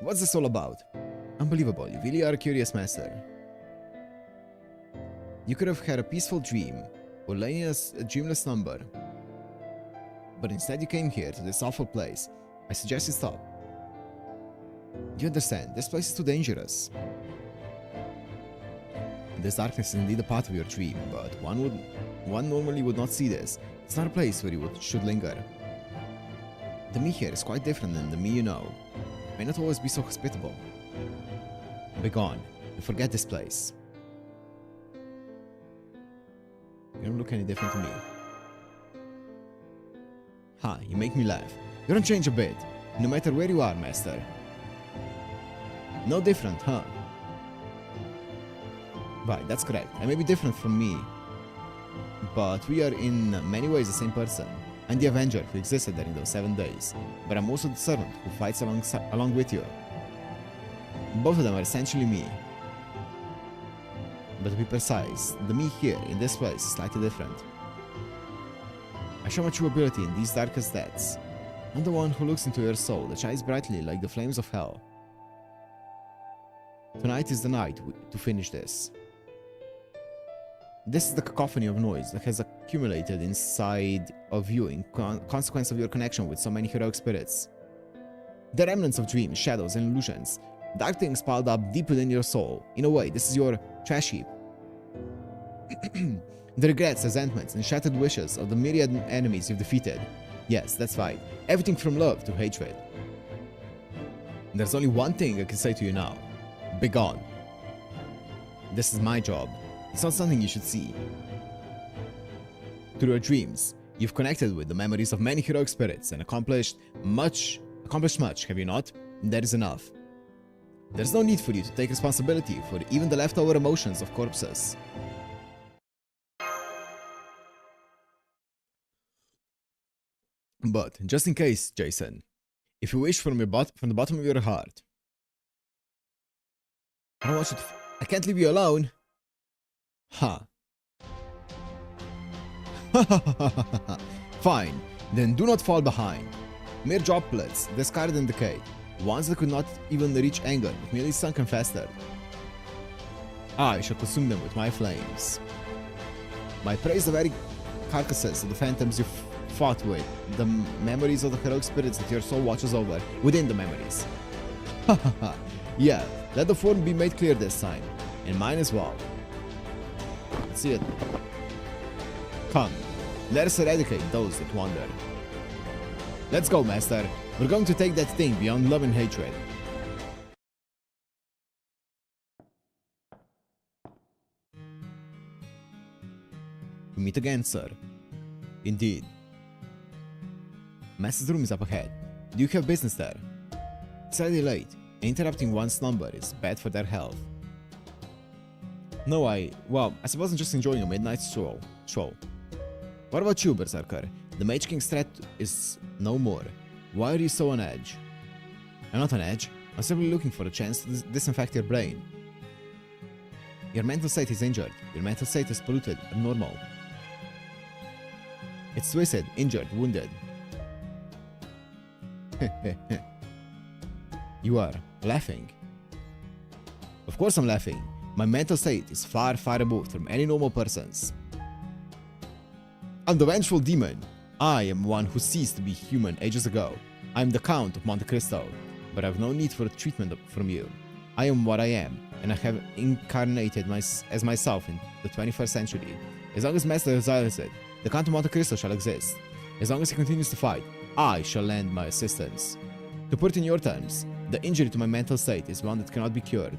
What's this all about? Unbelievable, you really are a curious master. You could have had a peaceful dream, or laying in a dreamless slumber. But instead you came here to this awful place. I suggest you stop. You understand, this place is too dangerous. This darkness is indeed a part of your dream, but one normally would not see this. It's not a place where you should linger. The me here is quite different than the me you know. May not always be so hospitable. Begone and forget this place. You don't look any different to me. Ha, you make me laugh. You don't change a bit, no matter where you are, master. No different, huh? Right, that's correct. I may be different from me, but we are in many ways the same person. I'm the Avenger who existed during those 7 days, but I'm also the servant who fights along with you. Both of them are essentially me. But to be precise, the me here in this place is slightly different. I show my true ability in these darkest depths. I'm the one who looks into your soul that shines brightly like the flames of hell. Tonight is the night to finish this. This is the cacophony of noise that has accumulated inside of you in consequence of your connection with so many heroic spirits. The remnants of dreams, shadows, and illusions. Dark things piled up deep within your soul. In a way, this is your trash heap. The regrets, resentments, and shattered wishes of the myriad enemies you've defeated. Yes, that's right. Everything from love to hatred. There's only one thing I can say to you now. Begone. This is my job. It's not something you should see. Through your dreams, you've connected with the memories of many heroic spirits and accomplished much, have you not? That is enough. There's no need for you to take responsibility for even the leftover emotions of corpses. But, just in case, Jason, if you wish from the bottom of your heart, I don't want you to I can't leave you alone. Ha. Fine, then do not fall behind. Mere droplets, discarded and decayed. Ones that could not even reach anger, but merely sunk and festered. I shall consume them with my flames. My prey is the very carcasses of the phantoms you fought with, the memories of the heroic spirits that your soul watches over, within the memories. Yeah, let the form be made clear this time, and mine as well. Let's see it. Come, let us eradicate those that wander. Let's go, master. We're going to take that thing beyond love and hatred. We meet again, sir. Indeed. Master's room is up ahead. Do you have business there? Slightly late. Interrupting one's slumber is bad for their health. No, I suppose I'm just enjoying a midnight stroll. What about you, Berserker? The Mage King's threat is no more. Why are you so on edge? I'm not on edge. I'm simply looking for a chance to disinfect your brain. Your mental state is injured. Your mental state is polluted, abnormal. It's twisted, injured, wounded. You are laughing. Of course I'm laughing. My mental state is far, far removed from any normal person's. I'm the vengeful demon. I am one who ceased to be human ages ago. I am the Count of Monte Cristo, but I have no need for treatment from you. I am what I am, and I have incarnated as myself in the 21st century. As long as Master desires it, the Count of Monte Cristo shall exist. As long as he continues to fight, I shall lend my assistance. To put it in your terms, the injury to my mental state is one that cannot be cured.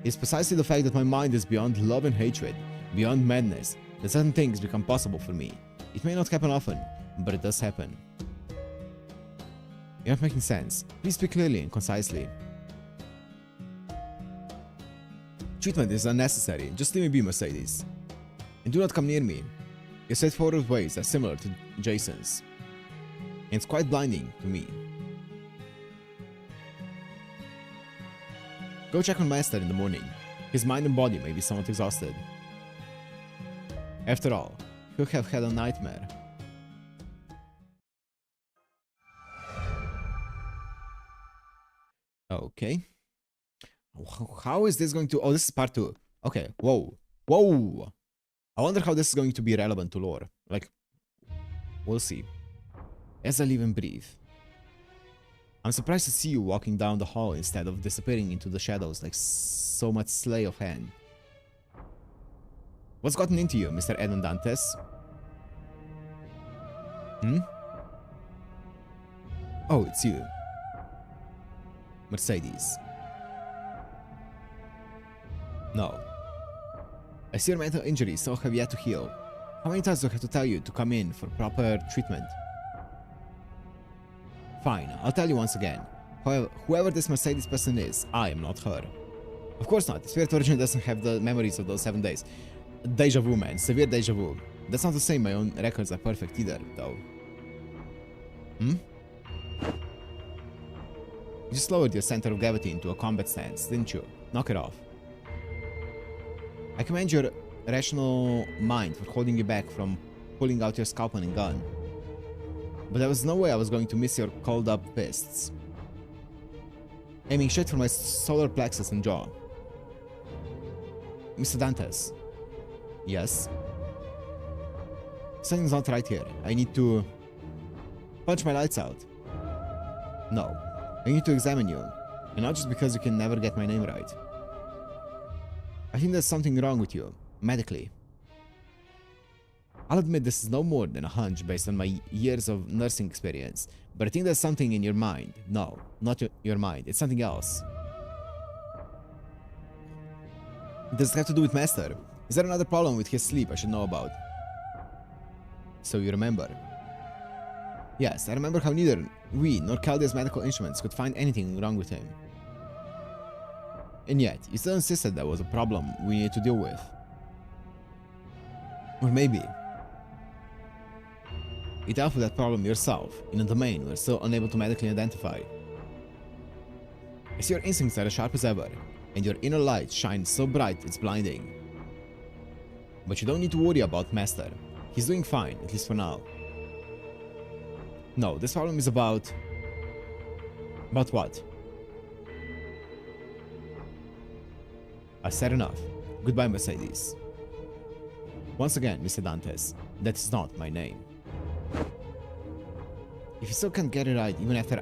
It's precisely the fact that my mind is beyond love and hatred, beyond madness, that certain things become possible for me. It may not happen often, but it does happen. You're not making sense. Please speak clearly and concisely. Treatment is unnecessary. Just leave me be, Mercedes. And do not come near me. Your straightforward ways are similar to Jason's. And it's quite blinding to me. Go check on Master in the morning. His mind and body may be somewhat exhausted. After all, he'll have had a nightmare. Okay. How is this going to... Oh, this is part 2. Okay, whoa. Whoa! I wonder how this is going to be relevant to lore. Like, we'll see. As I live and breathe. I'm surprised to see you walking down the hall instead of disappearing into the shadows like so much sleight of hand. What's gotten into you, Mr. Edmund Dantes? Oh, it's you. Mercedes. No. I see your mental injuries so have yet to heal. How many times do I have to tell you to come in for proper treatment? Fine, I'll tell you once again. However, whoever this Mercedes person is, I am not her. Of course not. The spirit originally doesn't have the memories of those 7 days. Deja vu, man. Severe deja vu. That's not to say my own records are perfect either, though. You just lowered your center of gravity into a combat stance, didn't you? Knock it off. I commend your rational mind for holding you back from pulling out your scalpel and gun. But there was no way I was going to miss your coiled up fists. Aiming shit for my solar plexus and jaw. Mr. Dantes. Yes? Something's not right here. I need to punch my lights out. No. I need to examine you. And not just because you can never get my name right. I think there's something wrong with you, medically. I'll admit this is no more than a hunch based on my years of nursing experience, but I think there's something in your mind. No, not your mind, it's something else. Does it have to do with Master? Is there another problem with his sleep I should know about? So you remember? Yes, I remember how neither we nor Chaldea's medical instruments could find anything wrong with him. And yet, you still insisted there was a problem we needed to deal with. Or maybe you dealt with that problem yourself, in a domain we're still unable to medically identify. I see your instincts are as sharp as ever, and your inner light shines so bright it's blinding. But you don't need to worry about Master. He's doing fine, at least for now. No, this problem is about... About what? I've said enough. Goodbye, Mercedes. Once again, Mr. Dantes, that is not my name. If you still can't get it right even after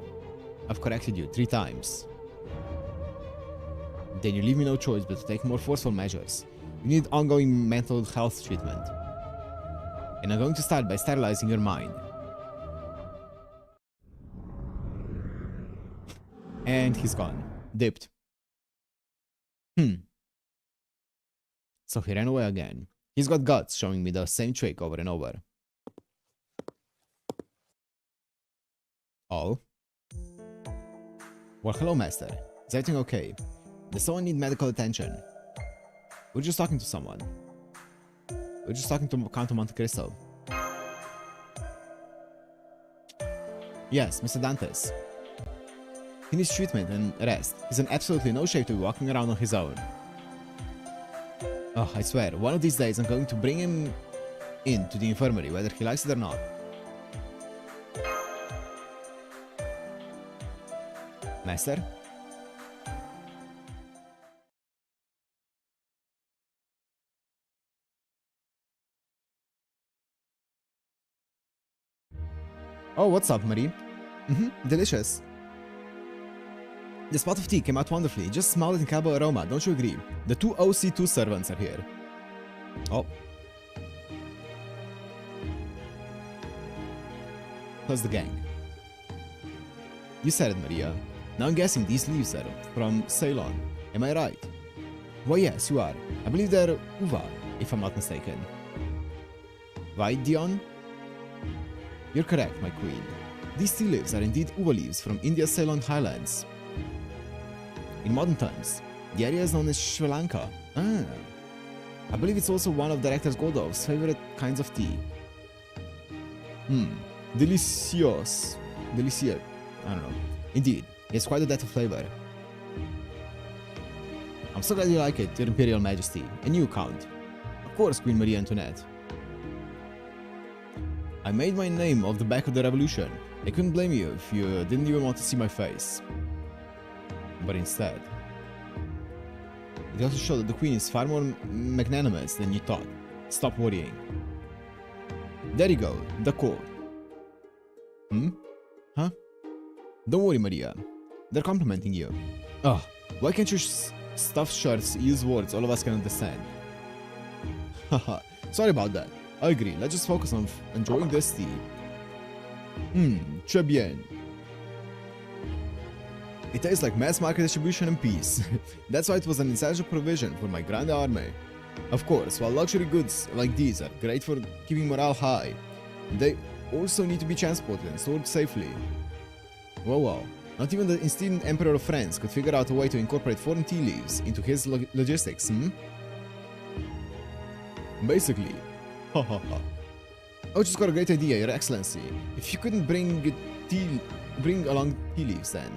I've corrected you 3 times, then you leave me no choice but to take more forceful measures. You need ongoing mental health treatment. And I'm going to start by sterilizing your mind. And he's gone. Dipped. So he ran away again. He's got guts showing me the same trick over and over. Oh? Well, hello, Master. Is everything okay? Does someone need medical attention? We're just talking to someone. We're just talking to Count of Monte Cristo. Yes, Mr. Dantes. He needs treatment and rest. He's in absolutely no shape to be walking around on his own. Oh, I swear, one of these days I'm going to bring him into the infirmary, whether he likes it or not. Master? Oh, what's up, Marie? Delicious. The spot of tea came out wonderfully. Just smell the incredible aroma, don't you agree? The 2 OC2 servants are here. Oh. Plus the gang. You said it, Maria. Now I'm guessing these leaves are from Ceylon. Am I right? Well, yes, you are. I believe they're uva, if I'm not mistaken. Right, Dion? You're correct, my queen. These tea leaves are indeed uva leaves from India's Ceylon highlands. In modern times, the area is known as Sri Lanka. I believe it's also one of Director Goldov's favorite kinds of tea. Delicious. Delicious. I don't know. Indeed, it's quite a depth of flavor. I'm so glad you like it, Your Imperial Majesty. And you, Count. Of course, Queen Marie Antoinette. I made my name off the back of the revolution. I couldn't blame you if you didn't even want to see my face. But instead, it also showed that the Queen is far more magnanimous than you thought. Stop worrying. There you go, the code. Huh? Don't worry, Maria. They're complimenting you. Ugh, why can't your stuffed shirts use words all of us can understand? Haha, sorry about that. I agree, let's just focus on enjoying this tea. Très bien. It tastes like mass market distribution and peace. That's why it was an essential provision for my grand army. Of course, while luxury goods like these are great for keeping morale high, they also need to be transported and stored safely. Wow. Not even the esteemed Emperor of France could figure out a way to incorporate foreign tea leaves into his logistics, Basically. I just got a great idea, Your Excellency. If you couldn't bring along tea leaves then,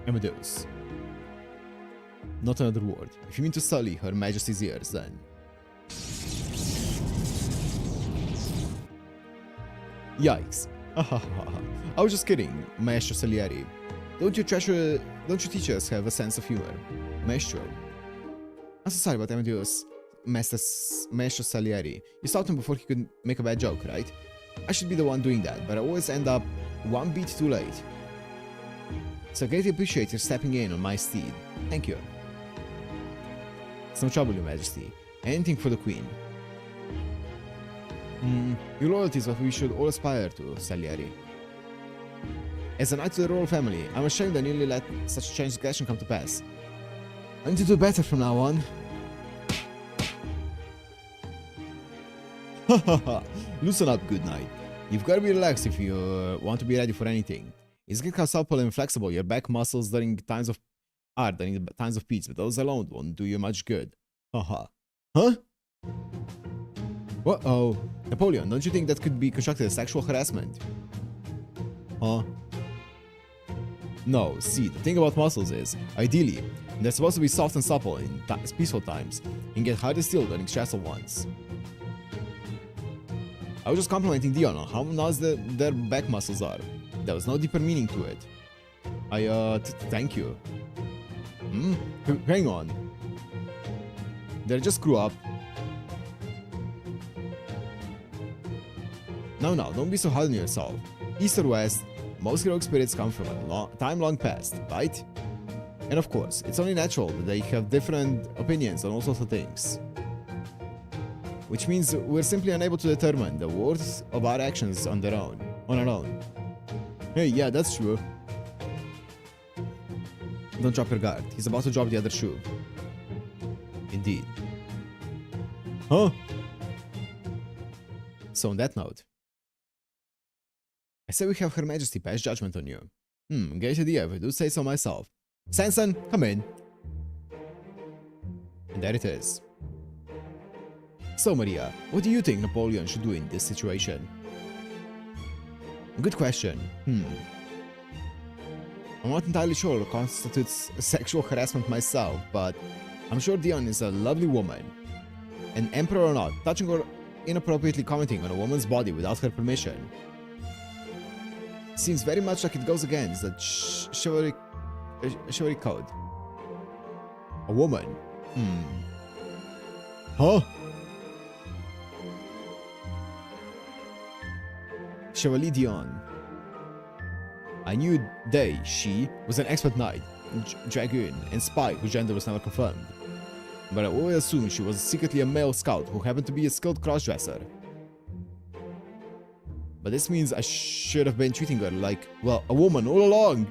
Amadeus. Not another word. If you mean to sully Her Majesty's ears, then. Yikes. I was just kidding, Maestro Salieri. Don't you teachers have a sense of humor? Maestro. I'm so sorry about Amadeus, Maestro Salieri. You stopped him before he could make a bad joke, right? I should be the one doing that, but I always end up one beat too late. So I greatly appreciate your stepping in on my steed. Thank you. It's no trouble, Your Majesty. Anything for the Queen. Your loyalty is what we should all aspire to, Salieri. As a knight to the royal family, I'm ashamed I nearly let such transgression come to pass. I need to do better from now on. Loosen up, good knight. You've got to be relaxed if you want to be ready for anything. It's good how supple and flexible your back muscles during times of peace, but those alone won't do you much good. Huh? Uh-oh. Napoleon, don't you think that could be constructed as sexual harassment? Huh? No, see, the thing about muscles is, ideally, they're supposed to be soft and supple in peaceful times, and get harder still during stressful ones. I was just complimenting Dion on how nice their back muscles are. There was no deeper meaning to it. Thank you. Hang on. Did I just screw up? No, don't be so hard on yourself. East or West, most heroic spirits come from a time long past, right? And of course, it's only natural that they have different opinions on all sorts of things. Which means we're simply unable to determine the worth of our actions on our own. Hey, yeah, that's true. Don't drop your guard. He's about to drop the other shoe. Indeed. Huh? So on that note, I say we have Her Majesty pass judgment on you. Great idea if I do say so myself. Sanson, come in. And there it is. So Maria, what do you think Napoleon should do in this situation? Good question. I'm not entirely sure what constitutes sexual harassment myself, but I'm sure Dion is a lovely woman. An emperor or not, touching or inappropriately commenting on a woman's body without her permission seems very much like it goes against the chivalry code. A woman? Huh? Chevalier Dion. I knew she was an expert knight, dragoon, and spy whose gender was never confirmed. But I always assumed she was secretly a male scout who happened to be a skilled crossdresser. But this means I should have been treating her like, well, a woman all along.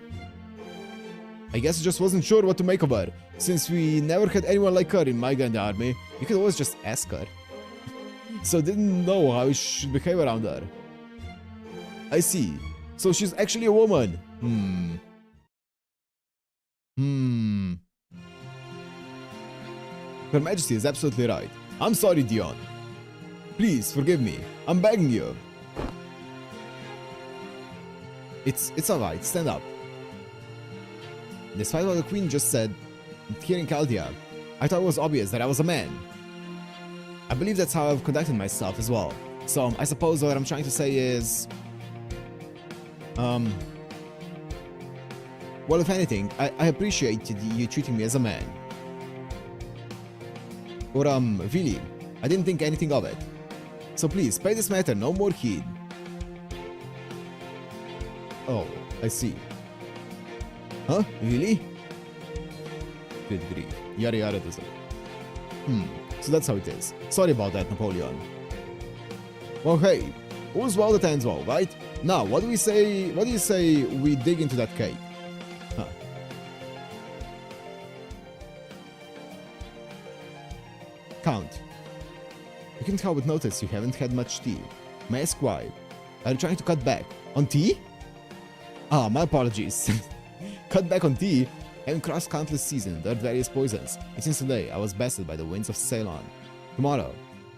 I guess I just wasn't sure what to make of her. Since we never had anyone like her in my grand army, you could always just ask her. So I didn't know how I should behave around her. I see. So she's actually a woman. Her Majesty is absolutely right. I'm sorry, Dion. Please, forgive me. I'm begging you. It's alright, stand up. Despite what the Queen just said, here in Chaldea, I thought it was obvious that I was a man. I believe that's how I've conducted myself as well. So, I suppose what I'm trying to say is... well, if anything, I appreciate you treating me as a man. Or, really, I didn't think anything of it. So please, pay this matter no more heed. Oh, I see. Huh? Really? Good grief. Yada yada does it. So that's how it is. Sorry about that, Napoleon. Well, hey, all's well that ends well, right? Now, what do you say we dig into that cake? Count, you can't help but notice you haven't had much tea. May I ask why? Are you trying to cut back on tea? Ah, my apologies. Cut back on tea? Having crossed countless seas and endured various poisons, it seems today I was bested by the winds of Ceylon. Tomorrow,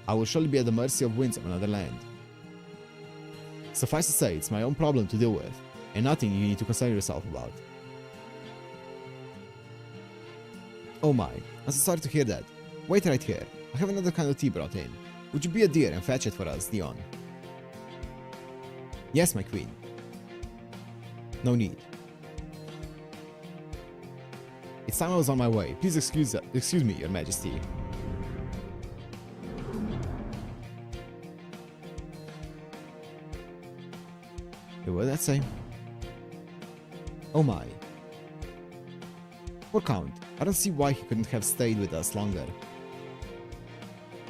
I will surely be at the mercy of winds of another land. Suffice to say, it's my own problem to deal with, and nothing you need to concern yourself about. Oh my, I'm so sorry to hear that. Wait right here. I have another kind of tea brought in. Would you be a dear and fetch it for us, Dion? Yes, my queen. No need. It's time I was on my way. Please excuse me, your majesty. What did that say? Oh my. Poor Count. I don't see why he couldn't have stayed with us longer.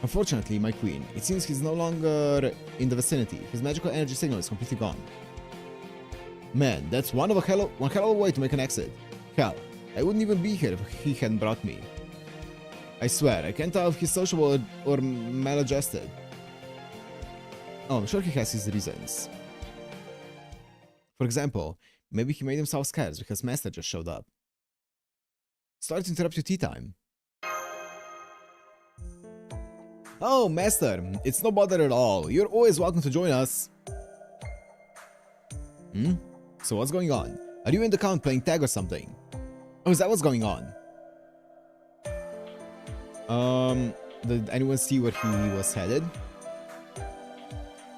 Unfortunately, my queen, it seems he's no longer in the vicinity. His magical energy signal is completely gone. Man, that's one hell of a way to make an exit. Hell, I wouldn't even be here if he hadn't brought me. I swear, I can't tell if he's sociable or maladjusted. Oh, I'm sure he has his reasons. For example, maybe he made himself scarce because Master just showed up. Sorry to interrupt your tea time. Oh, Master, it's no bother at all. You're always welcome to join us. So what's going on? Are you and the Count playing tag or something? Oh, is that what's going on? Did anyone see where he was headed?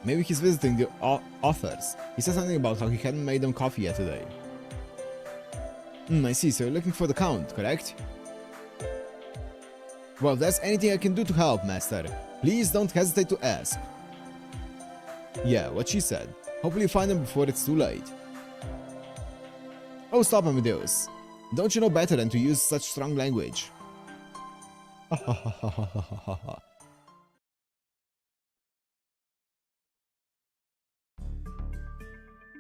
Maybe he's visiting the authors. He said something about how he hadn't made them coffee yet today. I see, so you're looking for the Count, correct? Well, if there's anything I can do to help, Master, please don't hesitate to ask. Yeah, what she said. Hopefully you find him before it's too late. Oh, stop, Amadeus. Don't you know better than to use such strong language?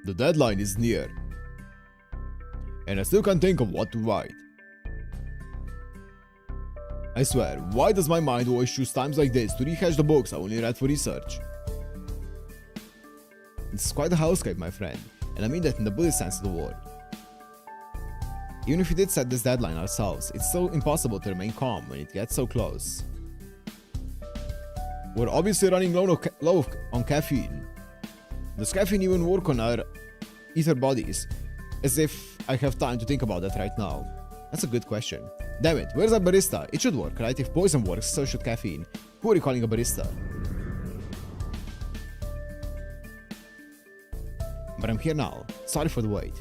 The deadline is near, and I still can't think of what to write. I swear, why does my mind always choose times like this to rehash the books I only read for research? It's quite a hellscape, my friend, and I mean that in the Buddhist sense of the word. Even if we did set this deadline ourselves, it's so impossible to remain calm when it gets so close. We're obviously running low on caffeine. Does caffeine even work on our ether bodies? As if I have time to think about that right now. That's a good question. Damn it, where's our barista? It should work, right? If poison works, so should caffeine. Who are you calling a barista? But I'm here now. Sorry for the wait.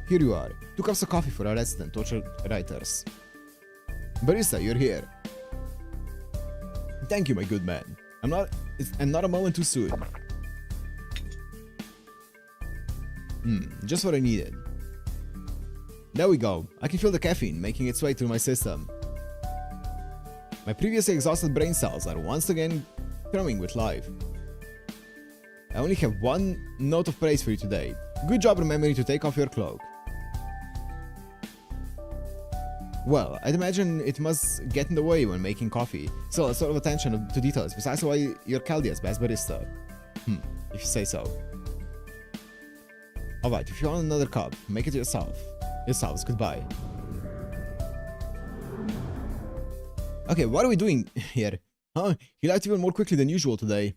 Here you are. 2 cups of coffee for our resident tortured writers. Barista, you're here. Thank you, my good man. I'm not a moment too soon. Just what I needed. There we go. I can feel the caffeine making its way through my system. My previously exhausted brain cells are once again thrumming with life. I only have one note of praise for you today. Good job remembering to take off your cloak. Well, I'd imagine it must get in the way when making coffee. Still, a sort of attention to detail is precisely why you're Chaldea's best barista. If you say so. Alright, if you want another cup, make it yourselves, goodbye. Okay, what are we doing here? Huh? He left even more quickly than usual today.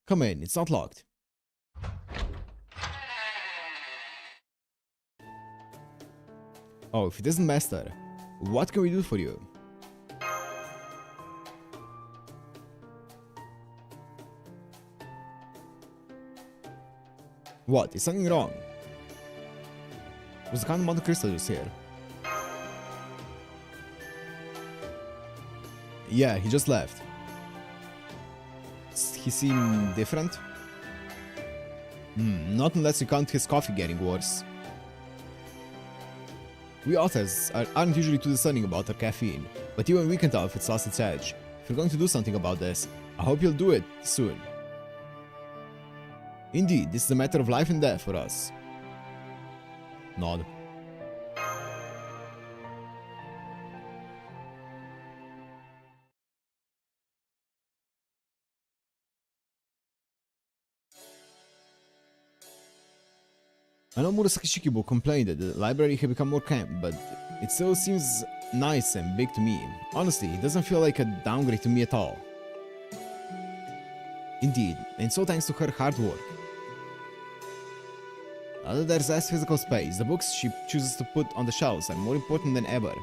Come in, it's not locked. Oh, if it isn't Master, what can we do for you? What? Is something wrong? Was the Count of Monte Cristo just here? Yeah, he just left. He seemed different? Not unless you count his coffee getting worse. We authors aren't usually too discerning about our caffeine, but even we can tell if it's lost its edge. If you're going to do something about this, I hope you'll do it soon. Indeed, this is a matter of life and death for us. Nod. I know Murasaki Shikibu complained that the library had become more cramped, but it still seems nice and big to me. Honestly, it doesn't feel like a downgrade to me at all. Indeed, and so thanks to her hard work. Now that there's less physical space, the books she chooses to put on the shelves are more important than ever.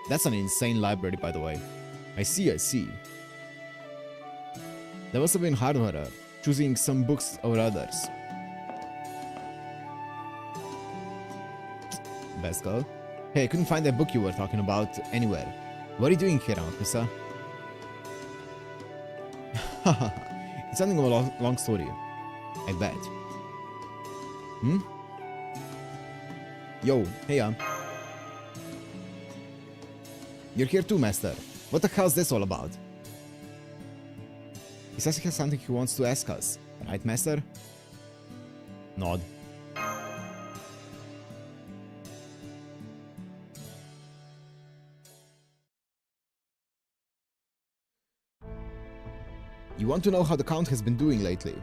That's an insane library, by the way. I see. That must have been hard on her, choosing some books over others. Best girl. Hey, I couldn't find that book you were talking about anywhere. What are you doing here, Amatkusa? It's something of a long story. I bet. Hmm? Yo, hey, You're here too, Master. What the hell's this all about? He says he has something he wants to ask us. Right, Master? Nod. You want to know how the Count has been doing lately?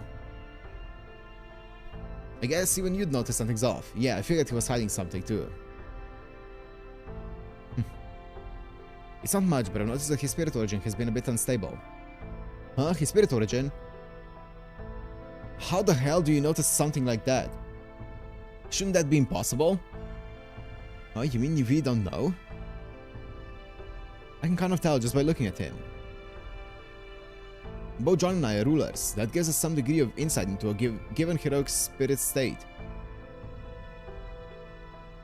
I guess even you'd notice something's off. Yeah, I figured he was hiding something too. It's not much, but I've noticed that his spirit origin has been a bit unstable. Huh? His spirit origin? How the hell do you notice something like that? Shouldn't that be impossible? Oh, you mean you really don't know? I can kind of tell just by looking at him. Both John and I are rulers. That gives us some degree of insight into a given heroic spirit state.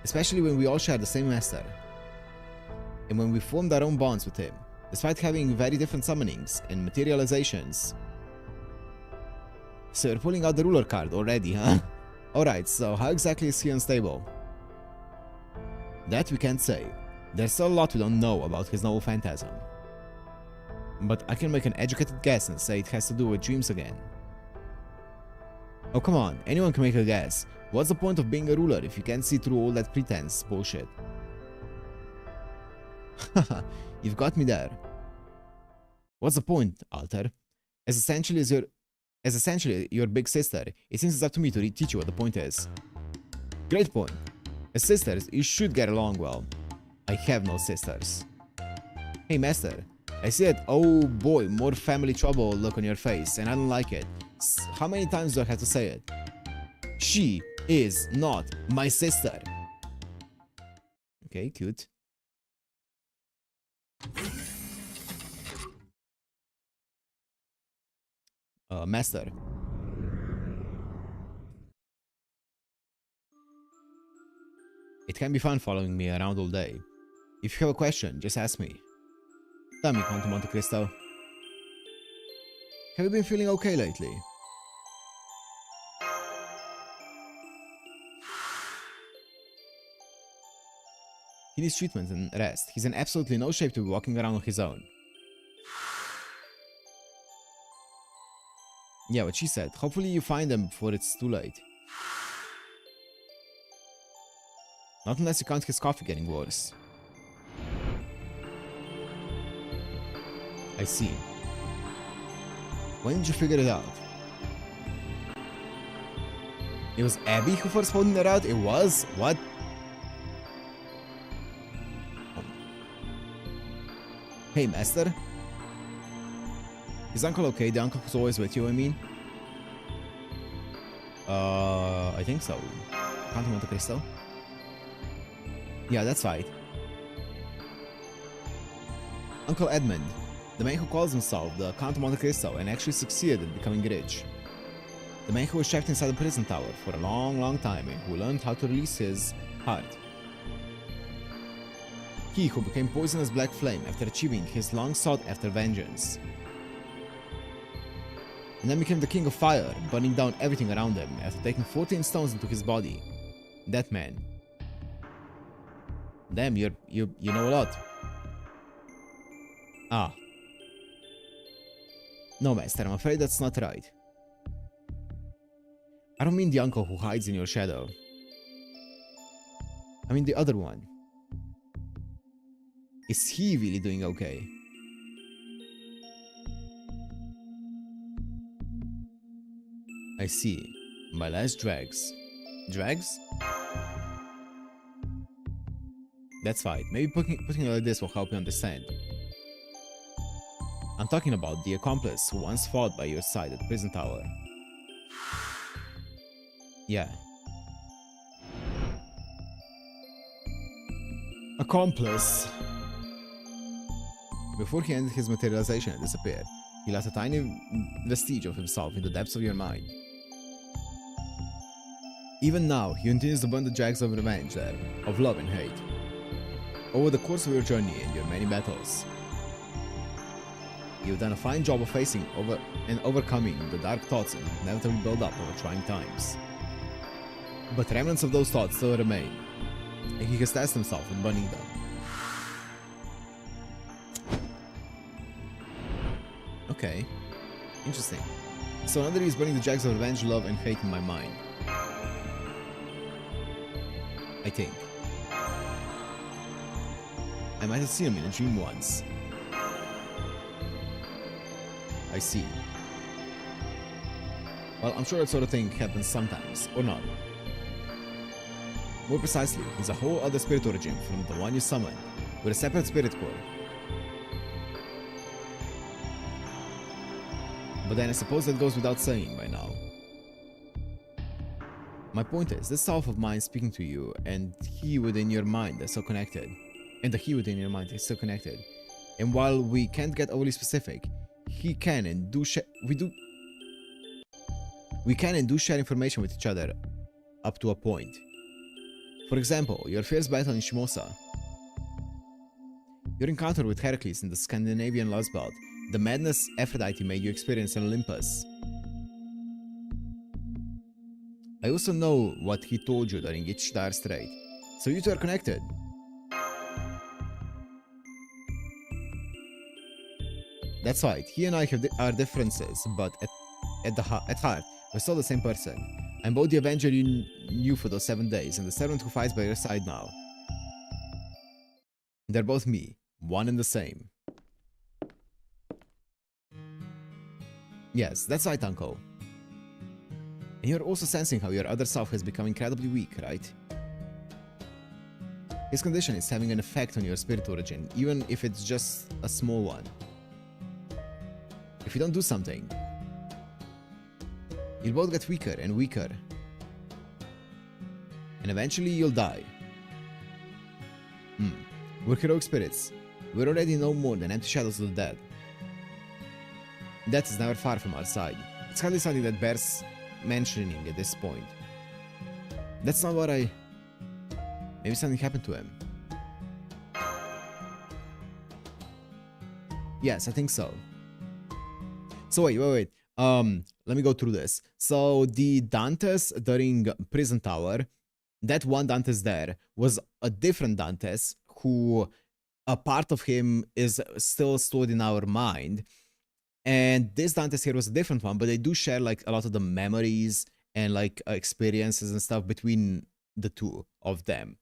Especially when we all share the same master. And when we formed our own bonds with him, despite having very different summonings and materializations. So you're pulling out the ruler card already, huh? Alright, so how exactly is he unstable? That we can't say. There's still a lot we don't know about his novel phantasm. But I can make an educated guess and say it has to do with dreams again. Oh come on, anyone can make a guess. What's the point of being a ruler if you can't see through all that pretense bullshit? Haha, you've got me there. What's the point, Alter? As essentially your big sister, it seems it's up to me to teach you what the point is. Great point. As sisters, you should get along well. I have no sisters. Hey master, I see that oh boy, more family trouble look on your face, and I don't like it. How many times do I have to say it? She is not my sister. Okay, cute. Master. It can be fun following me around all day. If you have a question, just ask me. Tell me, Count of Monte Cristo. Have you been feeling okay lately? He needs treatment and rest. He's in absolutely no shape to be walking around on his own. Yeah, what she said. Hopefully you find them before it's too late. Not unless you count his coffee getting worse. I see. When did you figure it out? It was Abby who first found it out? It was? What? Hey, master? Is uncle okay? The uncle who's always with you, I mean? I think so. Count of Monte Cristo? Yeah, that's right. Uncle Edmund, the man who calls himself the Count of Monte Cristo and actually succeeded in becoming rich. The man who was trapped inside the prison tower for a long time and who learned how to release his heart. He who became poisonous black flame after achieving his long sought after vengeance. And then became the king of fire, burning down everything around him after taking 14 stones into his body. That man. Damn, you know a lot. Ah. No, master, I'm afraid that's not right. I don't mean the uncle who hides in your shadow. I mean the other one. Is he really doing okay? I see. My last drags. Drags? That's fine. Maybe putting it like this will help you understand. I'm talking about the accomplice who once fought by your side at the prison tower. Yeah. Accomplice. Before he ended his materialization and disappeared, he left a tiny vestige of himself in the depths of your mind. Even now, he continues to burn the dregs of revenge there, of love and hate. Over the course of your journey and your many battles, you've done a fine job of facing and overcoming the dark thoughts that inevitably build up over trying times. But remnants of those thoughts still remain, and he has tasked himself with burning them. Okay, interesting. So another is burning the dregs of revenge, love, and hate in my mind. I think. I might have seen him in a dream once. I see. Well, I'm sure that sort of thing happens sometimes, or not. More precisely, he's a whole other spirit origin from the one you summoned, with a separate spirit core. But then I suppose that goes without saying by now. My point is, this self of mine speaking to you, and he within your mind are so connected. And the he within your mind is so connected. And while we can't get overly specific, he can and do we can and do share information with each other up to a point. For example, your first battle in Shimosa, your encounter with Heracles in the Scandinavian Lost Belt, the madness Aphrodite made you experience in Olympus. I also know what he told you during each dire strait, so you two are connected. That's right, he and I have our differences, but at heart, we're still the same person. I'm both the Avenger you knew for those 7 days, and the servant who fights by your side now. They're both me, one and the same. Yes, that's right, Uncle. And you're also sensing how your other self has become incredibly weak, right? His condition is having an effect on your spirit origin, even if it's just a small one. If you don't do something, you'll both get weaker and weaker. And eventually you'll die. We're heroic spirits. We're already no more than empty shadows of the dead. Death is never far from our side. It's hardly something that bears mentioning at this point. That's not what Maybe something happened to him. Yes, I think so. So wait. Let me go through this. So the Dantes during Prison Tower, that one Dantes there was a different Dantes who a part of him is still stored in our mind. And this Dantes here was a different one, but they do share like a lot of the memories and like experiences and stuff between the two of them.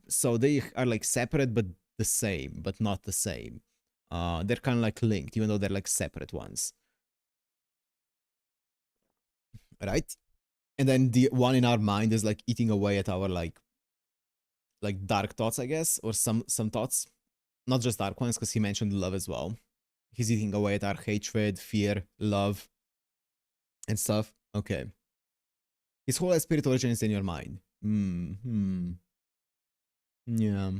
So they are like separate but the same, but not the same. They're kind of like linked, even though they're like separate ones. Right? And then the one in our mind is like eating away at our like dark thoughts, I guess, or some thoughts. Not just dark ones, because he mentioned love as well. He's eating away at our hatred, fear, love, and stuff. Okay. His whole spirit origin is in your mind. Yeah.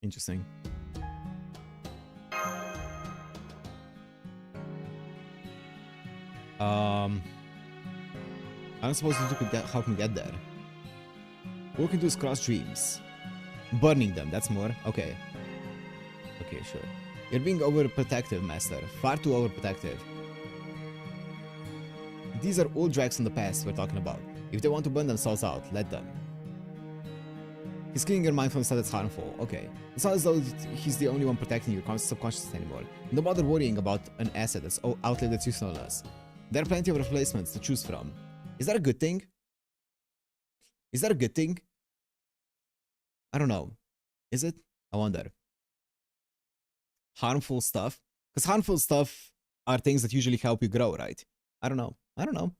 Interesting. I don't suppose you could help me get there. All we can do is cross dreams. Burning them, that's more. Okay. Okay, sure. You're being overprotective, Master. Far too overprotective. These are all drags from the past we're talking about. If they want to burn themselves out, let them. He's cleaning your mind from stuff that's harmful. Okay. It's not as though he's the only one protecting your subconscious anymore. No bother worrying about an asset that's outlived its usefulness. There are plenty of replacements to choose from. Is that a good thing? Is that a good thing? I don't know. Is it? I wonder. Harmful stuff? Because harmful stuff are things that usually help you grow, right? I don't know. I don't know.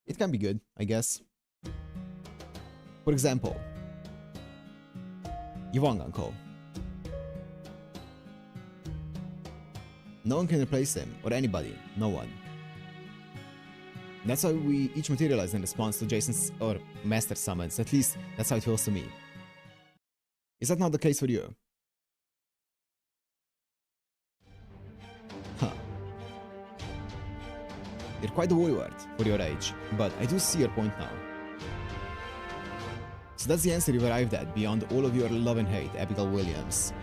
It can be good, I guess. For example, Yvonne Uncle. No one can replace him, or anybody, no one. That's why we each materialize in response to Jason's or Master's summons, at least that's how it feels to me. Is that not the case for you? Huh. You're quite a wayward for your age, but I do see your point now. So that's the answer you've arrived at beyond all of your love and hate, Abigail Williams.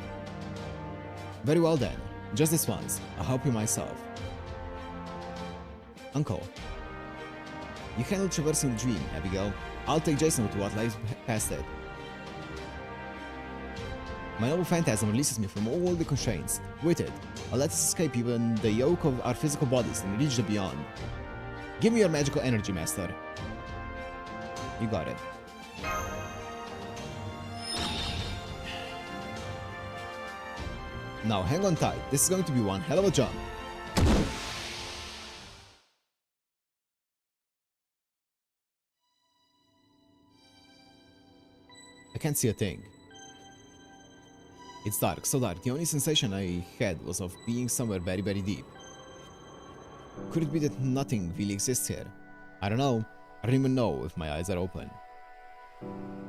Very well then, just this once, I'll help you myself. Uncle. You handle traversing the dream, Abigail. I'll take Jason to what lies past it. My noble phantasm releases me from all worldly constraints. With it, I'll let us escape even the yoke of our physical bodies and reach the beyond. Give me your magical energy, Master. You got it. Now hang on tight, this is going to be one hell of a jump. I can't see a thing. It's dark, so dark. The only sensation I had was of being somewhere very, very deep. Could it be that nothing really exists here? I don't know. I don't even know if my eyes are open.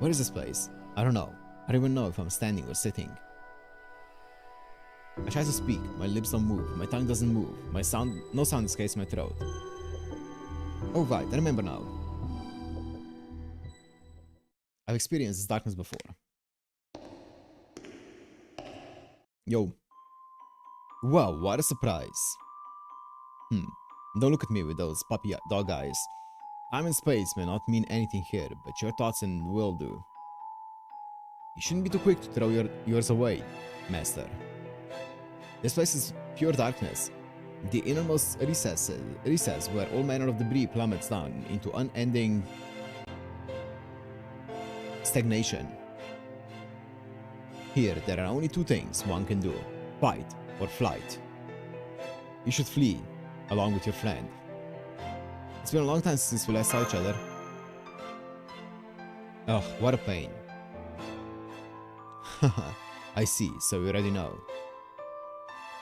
Where is this place? I don't know. I don't even know if I'm standing or sitting. I try to speak, my lips don't move, my tongue doesn't move, no sound escapes my throat. Oh right, I remember now. I've experienced this darkness before. Yo. Wow, what a surprise. Don't look at me with those puppy dog eyes. Time and space may not mean anything here, but your thoughts and will do. You shouldn't be too quick to throw yours away, Master. This place is pure darkness. The innermost recess where all manner of debris plummets down into unending stagnation. Here, there are only two things one can do: fight or flight. You should flee, along with your friend. It's been a long time since we last saw each other. Ugh, what a pain. Haha, I see, so you already know.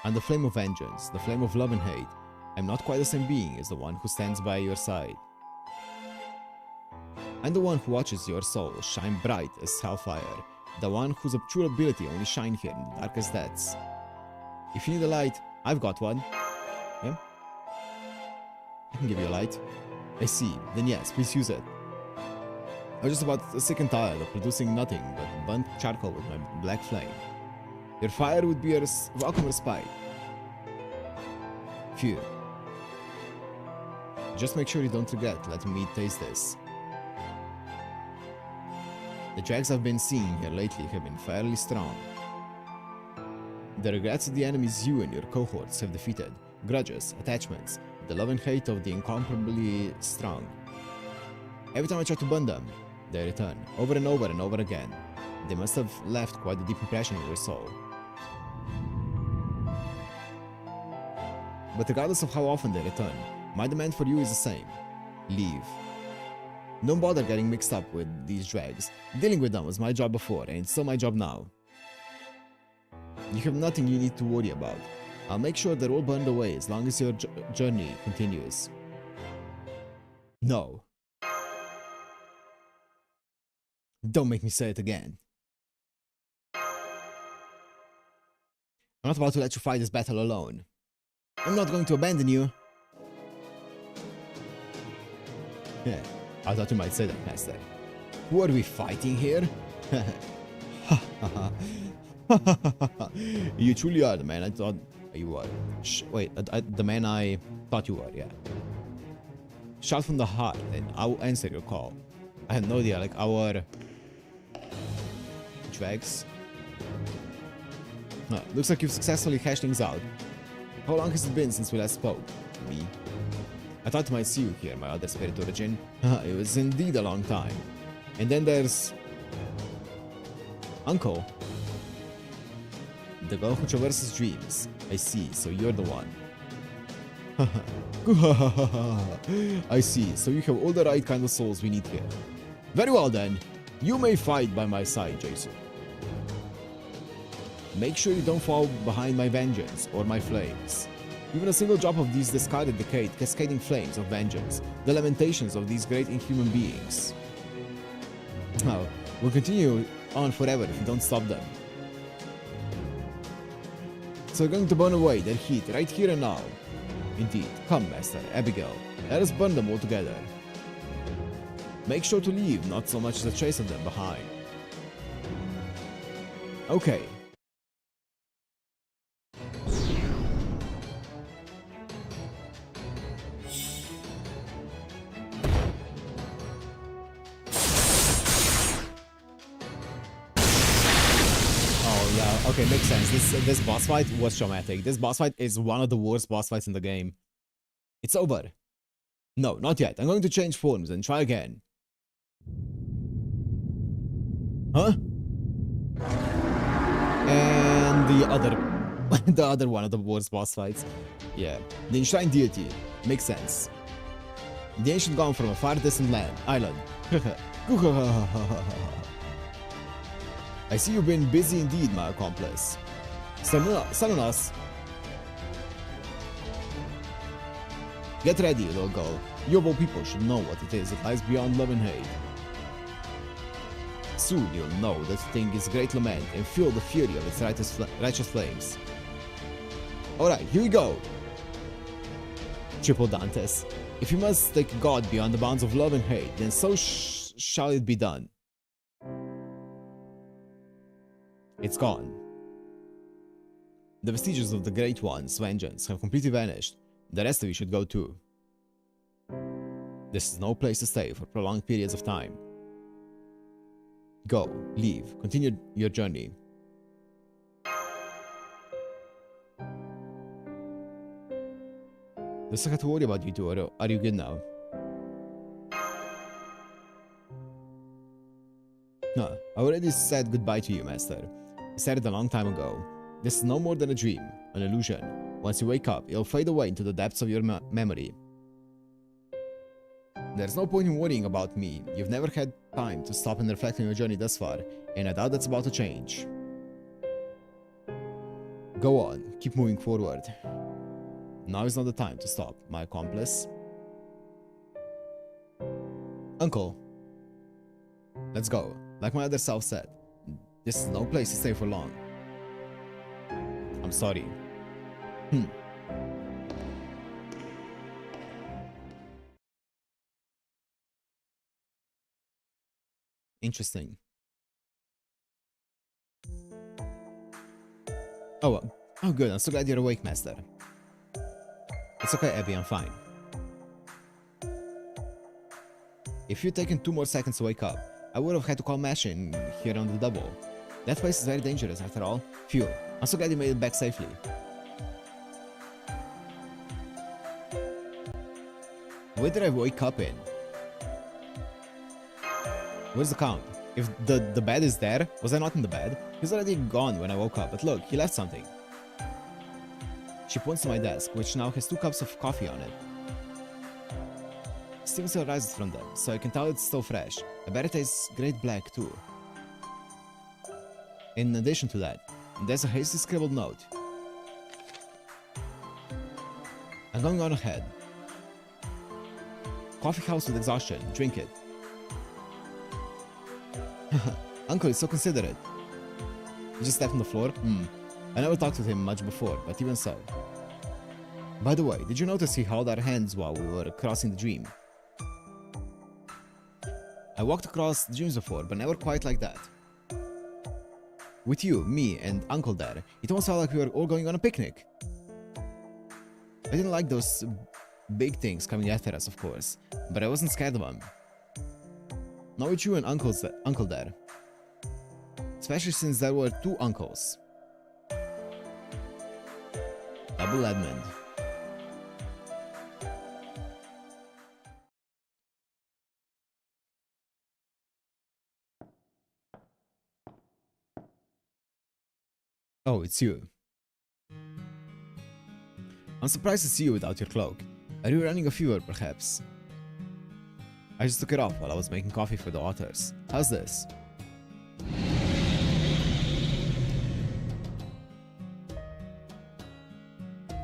I'm the flame of vengeance, the flame of love and hate. I'm not quite the same being as the one who stands by your side. I'm the one who watches your soul shine bright as hellfire, the one whose true ability only shine here in the darkest depths. If you need a light, I've got one. Yeah? I can give you a light. I see, then yes, please use it. I was just about sick and tired of producing nothing but burnt charcoal with my black flame. Your fire would be a welcome respite. Phew. Just make sure you don't regret letting me taste this. The drags I've been seeing here lately have been fairly strong. The regrets of the enemies you and your cohorts have defeated, grudges, attachments, the love and hate of the incomparably strong. Every time I try to burn them, they return, over and over and over again. They must have left quite a deep impression in your soul. But regardless of how often they return, my demand for you is the same. Leave. Don't bother getting mixed up with these drags. Dealing with them was my job before, and it's still my job now. You have nothing you need to worry about. I'll make sure they're all burned away as long as your journey continues. No. Don't make me say it again. I'm not about to let you fight this battle alone. I'm not going to abandon you. Yeah, I thought you might say that, Master. Who are we fighting here? You truly are the man I thought you were. Wait, the man I thought you were, yeah. Shout from the heart, and I will answer your call. I have no idea, like our drags. No, looks like you've successfully hashed things out. How long has it been since we last spoke? Me? I thought I might see you here, my other spirit origin. It was indeed a long time. And then there's... Uncle. The girl who traverses dreams. I see, so you're the one. I see, so you have all the right kind of souls we need here. Very well then, you may fight by my side, Jason. Make sure you don't fall behind my vengeance or my flames. Even a single drop of these discarded decayed, cascading flames of vengeance, the lamentations of these great inhuman beings. Now, we'll continue on forever if we don't stop them. So we're going to burn away their heat right here and now. Indeed. Come, Master, Abigail. Let us burn them all together. Make sure to leave not so much as a trace of them behind. Okay. Okay, makes sense. This boss fight was traumatic. This boss fight is one of the worst boss fights in the game. It's over. No, not yet. I'm going to change forms and try again. Huh? And the other one of the worst boss fights. Yeah, the enshrined deity. Makes sense. The ancient gone from a far distant island. I see you've been busy indeed, my accomplice. Son on us. Get ready, little girl. You of all people should know what it is that lies beyond love and hate. Soon you'll know that thing is great lament and feel the fury of its righteous flames. Alright, here we go. Triple Dantes. If you must take God beyond the bounds of love and hate, then so shall it be done. It's gone. The vestiges of the Great One's vengeance have completely vanished. The rest of you should go too. This is no place to stay for prolonged periods of time. Go, leave, continue your journey. Does I have to worry about you two, or are you good now? No, I already said goodbye to you, Master. I said it a long time ago. This is no more than a dream, an illusion. Once you wake up, it'll fade away into the depths of your memory. There's no point in worrying about me. You've never had time to stop and reflect on your journey thus far, and I doubt that's about to change. Go on, keep moving forward. Now is not the time to stop, my accomplice. Uncle. Let's go. Like my other self said, this is no place to stay for long. I'm sorry. Interesting. Oh, good. I'm so glad you're awake, Master. It's okay, Abby. I'm fine. If you'd taken 2 more seconds to wake up, I would have had to call Mash in here on the double. That place is very dangerous after all. Phew. I'm so glad you made it back safely. Where did I wake up in? Where's the Count? If the bed is there, was I not in the bed? He's already gone when I woke up, but look, he left something. She points to my desk, which now has 2 cups of coffee on it. Steam still rises from them, so I can tell it's still fresh. I bet it tastes great black too. In addition to that, there's a hasty scribbled note. I'm going on ahead. Coffee helps with exhaustion. Drink it. Uncle is so considerate. You just stepped on the floor? I never talked with him much before, but even so. By the way, did you notice he held our hands while we were crossing the dream? I walked across dreams before, but never quite like that. With you, me, and Uncle there, it almost felt like we were all going on a picnic. I didn't like those big things coming after us, of course, but I wasn't scared of them. Not with you and Uncle there. Especially since there were 2 uncles. Double Edmund. Oh, it's you. I'm surprised to see you without your cloak. Are you running a fever, perhaps? I just took it off while I was making coffee for the otters. How's this?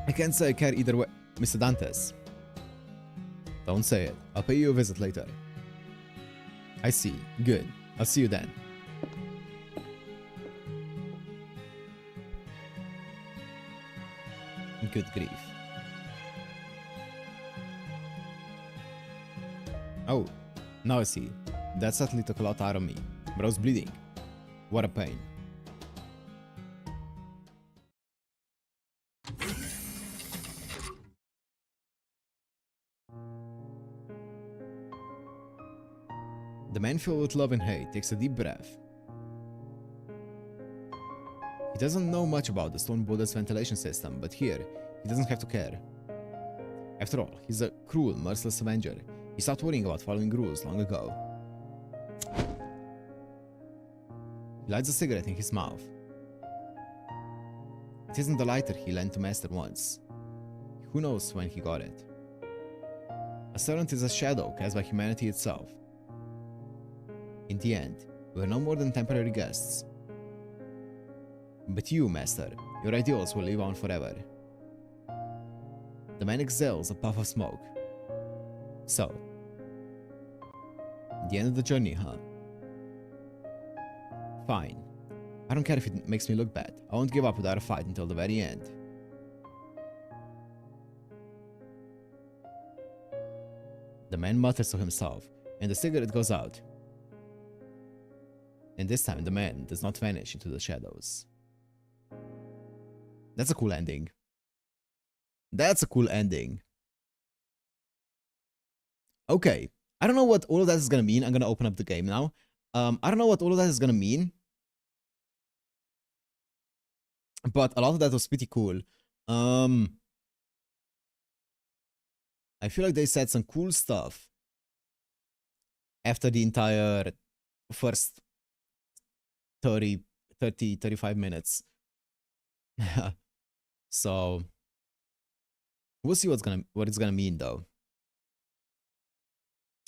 I can't say I care either way, Mr. Dantes. Don't say it. I'll pay you a visit later. I see. Good. I'll see you then. Good grief. Oh, now I see. That certainly took a lot out of me. But I was bleeding. What a pain. The man filled with love and hate takes a deep breath. He doesn't know much about the stone Buddha's ventilation system, but here, he doesn't have to care. After all, he's a cruel, merciless avenger. He stopped worrying about following rules long ago. He lights a cigarette in his mouth. It isn't the lighter he lent to Master once. Who knows when he got it? A servant is a shadow cast by humanity itself. In the end, we're no more than temporary guests. But you, Master, your ideals will live on forever. The man exhales a puff of smoke. So, the end of the journey, huh? Fine. I don't care if it makes me look bad. I won't give up without a fight until the very end. The man mutters to himself, and the cigarette goes out. And this time the man does not vanish into the shadows. That's a cool ending. That's a cool ending. Okay. I don't know what all of that is gonna mean. I'm gonna open up the game now. I don't know what all of that is gonna mean. But a lot of that was pretty cool. I feel like they said some cool stuff after the entire first 35 minutes. So we'll see what it's gonna mean though.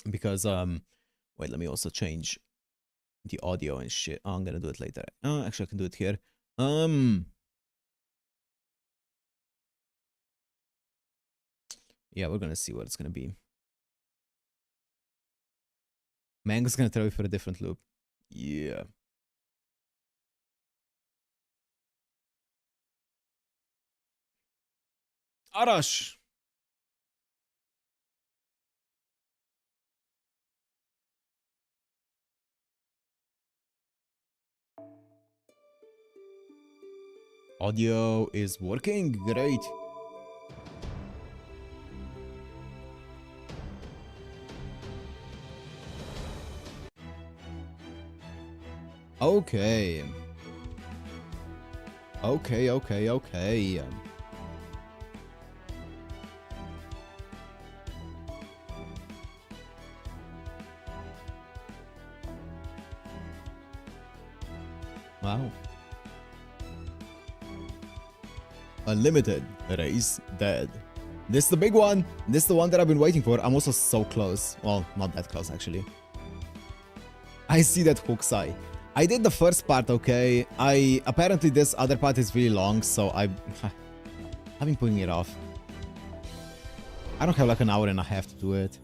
Because wait, let me also change the audio and shit. Oh, I'm gonna do it later. Actually I can do it here. Yeah, we're gonna see what it's gonna be. Mango's gonna throw you for a different loop. Yeah. Arash! Audio is working. Great. Okay. Okay. Wow. Unlimited race dead. This is the big one. This is the one that I've been waiting for. I'm also so close. Well, not that close actually. I see that hook's eye. I did the first part, okay. Apparently this other part is really long, so I've been putting it off. I don't have like an hour and a half to do it.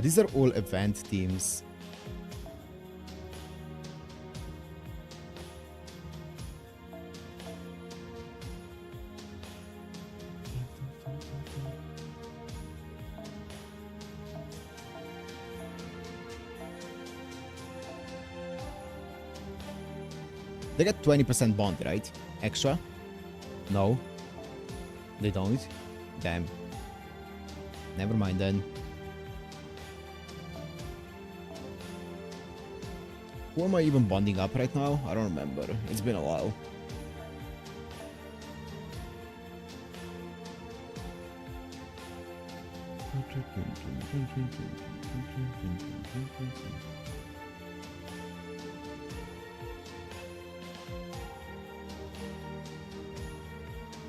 These are all event teams. They get 20% bond, right? Extra? No. They don't? Damn. Never mind then. Who am I even bonding up right now? I don't remember. It's been a while.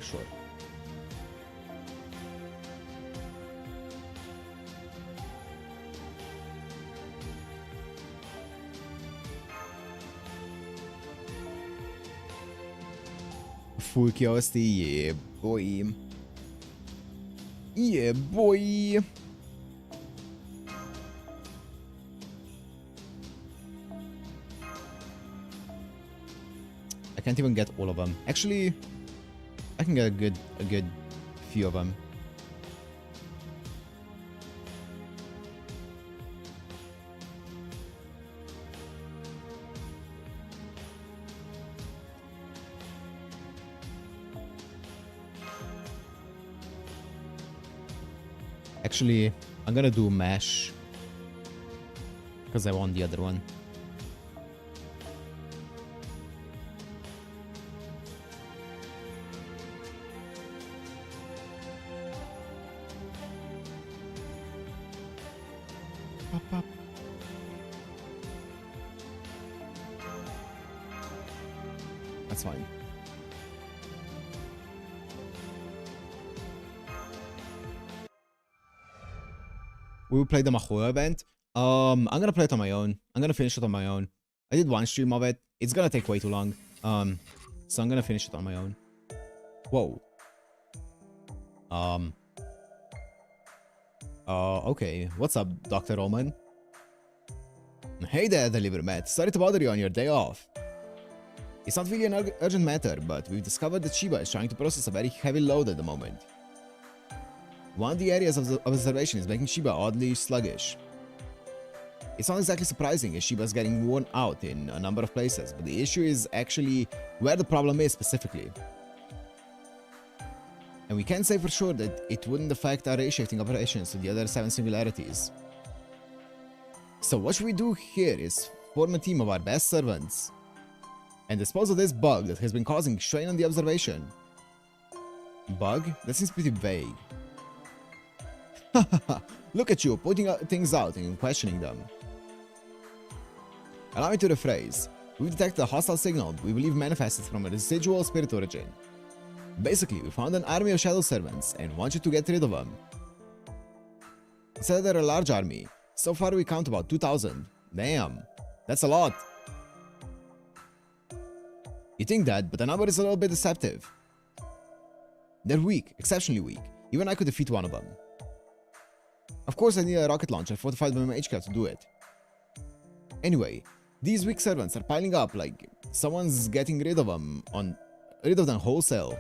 Sure. Full OST, yeah boy. Yeah boy. I can't even get all of them. Actually, I can get a good few of them. Actually, I'm gonna do Mesh because I want the other one. Pop. That's fine. We will play the Mahou event. I'm gonna play it on my own. I'm gonna finish it on my own. I did one stream of it. It's gonna take way too long. So I'm gonna finish it on my own. Whoa. Okay. What's up, Dr. Roman? Hey there, Deliver Matt. Sorry to bother you on your day off. It's not really an urgent matter, but we've discovered that Shiba is trying to process a very heavy load at the moment. One of the areas of observation is making Shiba oddly sluggish. It's not exactly surprising as Shiba's getting worn out in a number of places, but the issue is actually where the problem is specifically. And we can't say for sure that it wouldn't affect our shifting operations to the other 7 singularities. So what we do here is form a team of our best servants and dispose of this bug that has been causing strain on the observation. Bug? That seems pretty vague. Look at you, putting things out and questioning them. Allow me to rephrase. We've detected a hostile signal we believe manifested from a residual spirit origin. Basically, we found an army of shadow servants and want you to get rid of them. Said they're a large army. So far we count about 2,000. Damn, that's a lot. You think that, but the number is a little bit deceptive. They're weak, exceptionally weak. Even I could defeat one of them. Of course I need a rocket launcher fortified by my HQ to do it. Anyway, these weak servants are piling up like someone's getting rid of them wholesale.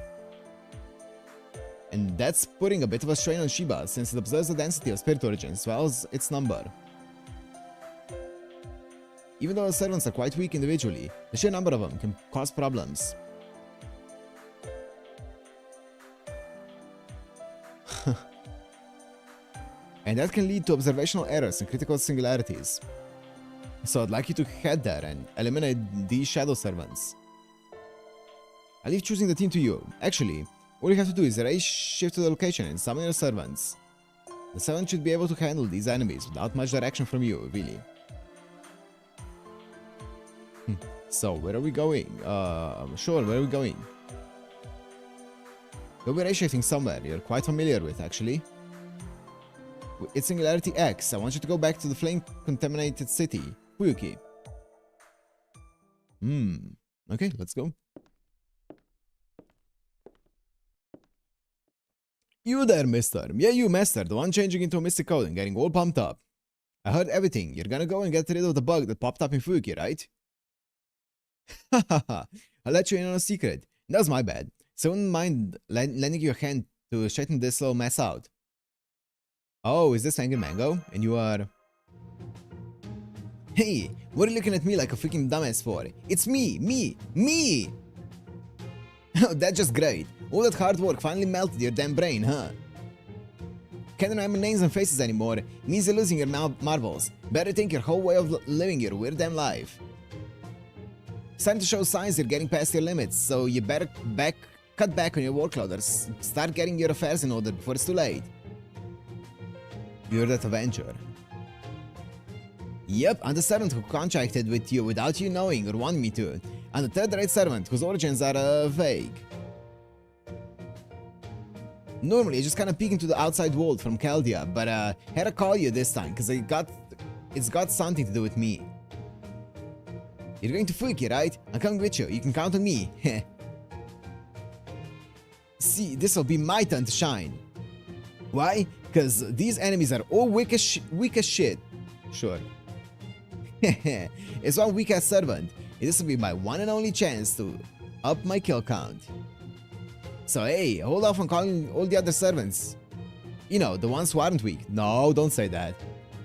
And that's putting a bit of a strain on Shiba since it observes the density of spirit origins as well as its number. Even though the servants are quite weak individually, the sheer number of them can cause problems. And that can lead to observational errors and critical singularities. So I'd like you to head there and eliminate these shadow servants. I'll leave choosing the team to you. Actually, all you have to do is raise shift to the location and summon your servants. The servants should be able to handle these enemies without much direction from you, really. So, where are we going? Sure, where are we going? We'll be raise shifting somewhere you're quite familiar with, actually. It's Singularity X. I want you to go back to the flame-contaminated city, Fuyuki. Okay, let's go. You there, mister. Yeah, you, master. The one changing into a mystic code and getting all pumped up. I heard everything. You're gonna go and get rid of the bug that popped up in Fuyuki, right? Hahaha. I'll let you in on a secret. That's my bad. So I wouldn't mind lending you a hand to straighten this little mess out. Oh, is this Angra Mainyu? And you are... Hey, what are you looking at me like a freaking dumbass for? It's me! Oh, that's just great. All that hard work finally melted your damn brain, huh? Can't remember names and faces anymore. Means you're losing your marbles. Better think your whole way of living your weird damn life. Starting to show signs you're getting past your limits, so you better cut back on your workload or start getting your affairs in order before it's too late. You're that Avenger. Yep, I'm the servant who contracted with you without you knowing or wanting me to. I'm the third-rate servant whose origins are vague. Normally, I just kind of peek into the outside world from Chaldea, but had to call you this time because it's got something to do with me. You're going to Fuiki, right? I'm coming with you. You can count on me. See, this will be my turn to shine. Why? Because these enemies are all weak as shit. Sure. It's one weak-ass servant. This will be my one and only chance to up my kill count. So hey, hold off on calling all the other servants. You know, the ones who aren't weak. No, don't say that.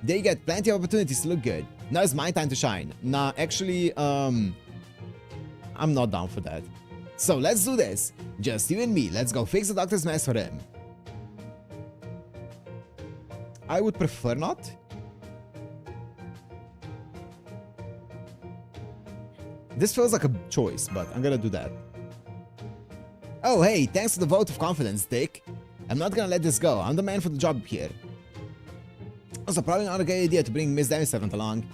They get plenty of opportunities to look good. Now it's my time to shine. Nah, actually, I'm not down for that. So let's do this. Just you and me. Let's go fix the doctor's mess for him. I would prefer not. This feels like a choice, but I'm gonna do that. Oh hey, thanks for the vote of confidence, Dick. I'm not gonna let this go. I'm the man for the job here. Also, probably not a good idea to bring Miss Demi-Servant along.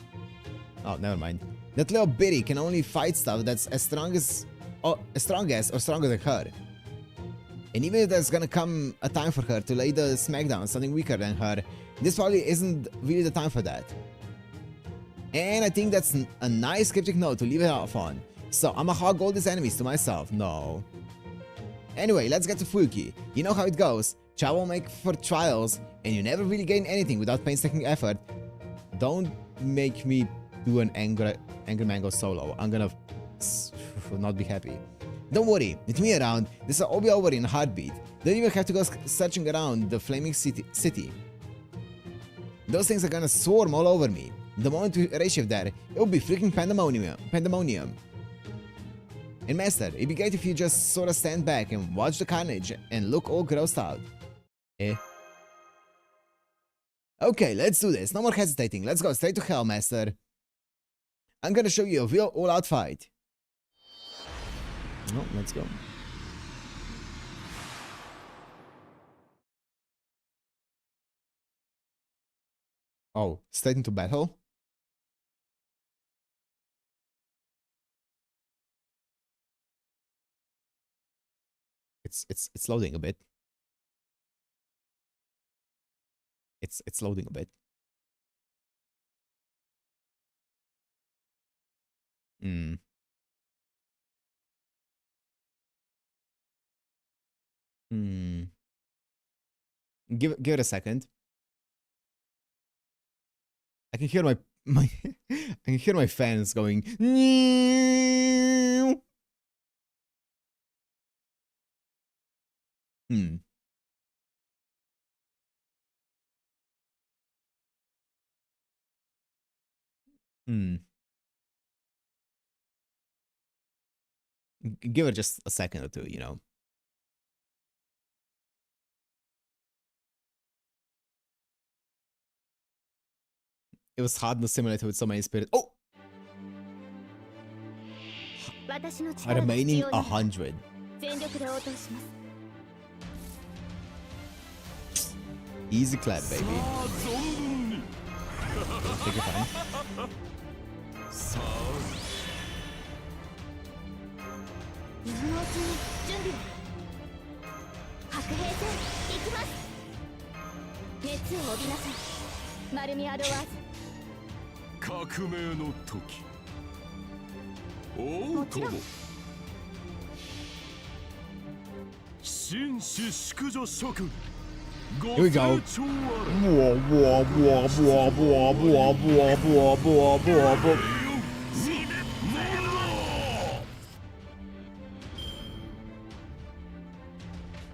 Oh, never mind. That little bitty can only fight stuff that's as strong as or stronger than her. And even if there's gonna come a time for her to lay the smackdown on something weaker than her, this probably isn't really the time for that. And I think that's a nice cryptic note to leave it off on. So I'ma hog all these enemies to myself. No. Anyway, let's get to Fuiki. You know how it goes. Travel make for trials, and you never really gain anything without painstaking effort. Don't make me do an Angra Mango solo. I'm gonna not be happy. Don't worry, with me around, this will all be over in a heartbeat. Don't even have to go searching around the flaming city. Those things are gonna swarm all over me. The moment we reshift there, it will be freaking pandemonium. And Master, it'd be great if you just sort of stand back and watch the carnage and look all grossed out. Okay, let's do this. No more hesitating. Let's go straight to hell, Master. I'm gonna show you a real all-out fight. Oh, let's go. Oh, straight into battle? It's loading a bit. It's loading a bit. Give it a second. I can hear my I can hear my fans going. Give it just a second or two, you know. It was hard in the simulator with so many spirits. Oh! Remaining 100. Easy clap, baby. Take your time. Here we go.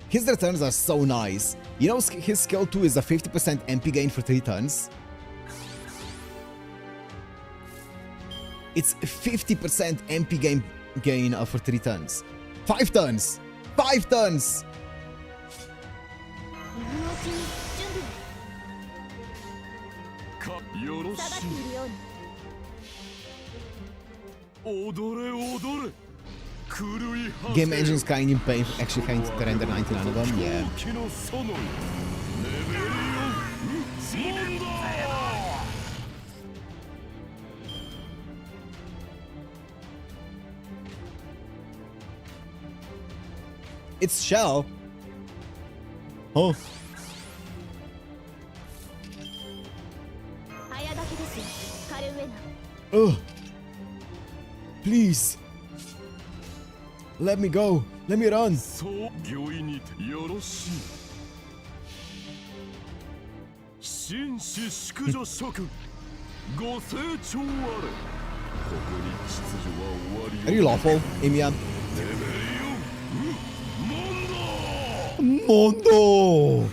His returns are so nice. You know his skill 2 is a 50% MP gain for 3 turns? It's 50% MP gain for 3 turns. 5 turns! 5 turns! Game engine is kind in pain actually having to render 99 of them, yeah. It's Shell. Oh. Oh. Please. Let me go. Let me run. Are you lawful, Emiya? Mondo! Oh.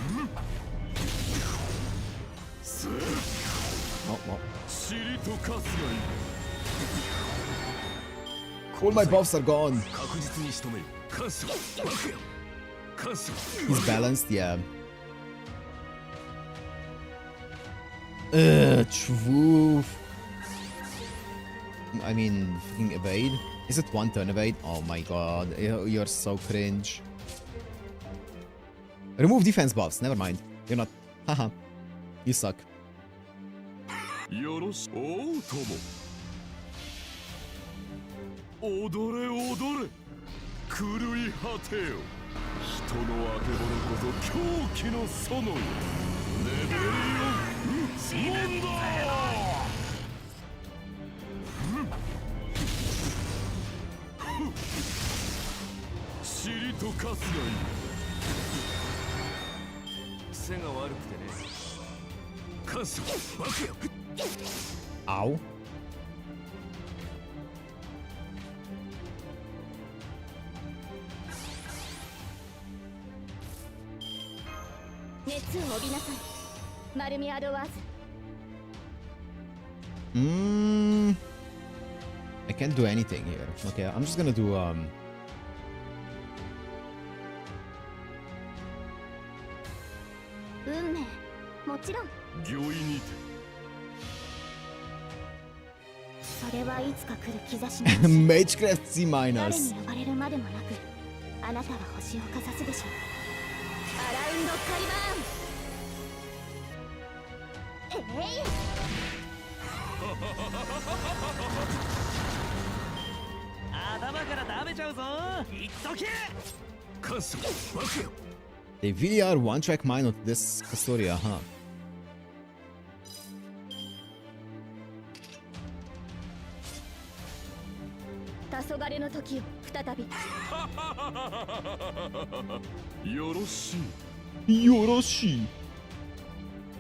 All my buffs are gone. He's balanced, yeah. True. I mean, fucking evade. Is it one turn evade? Oh my god, you're so cringe. Remove defense buffs, never mind. You're not. Haha. You suck. Ow. I can't do anything here. Okay, I'm just gonna do Magecraft C minus. They really are one-track mind with this Castoria, huh? Yoroshi.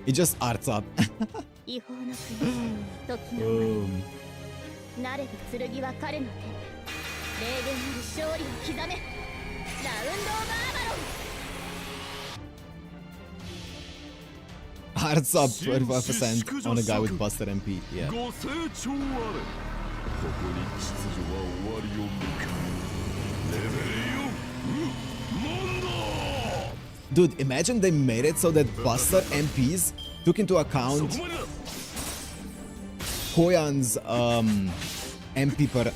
It just arts up. Hearts up 25% on a guy with Buster MP, yeah. Dude, imagine they made it so that Buster MPs took into account Koyan's MP per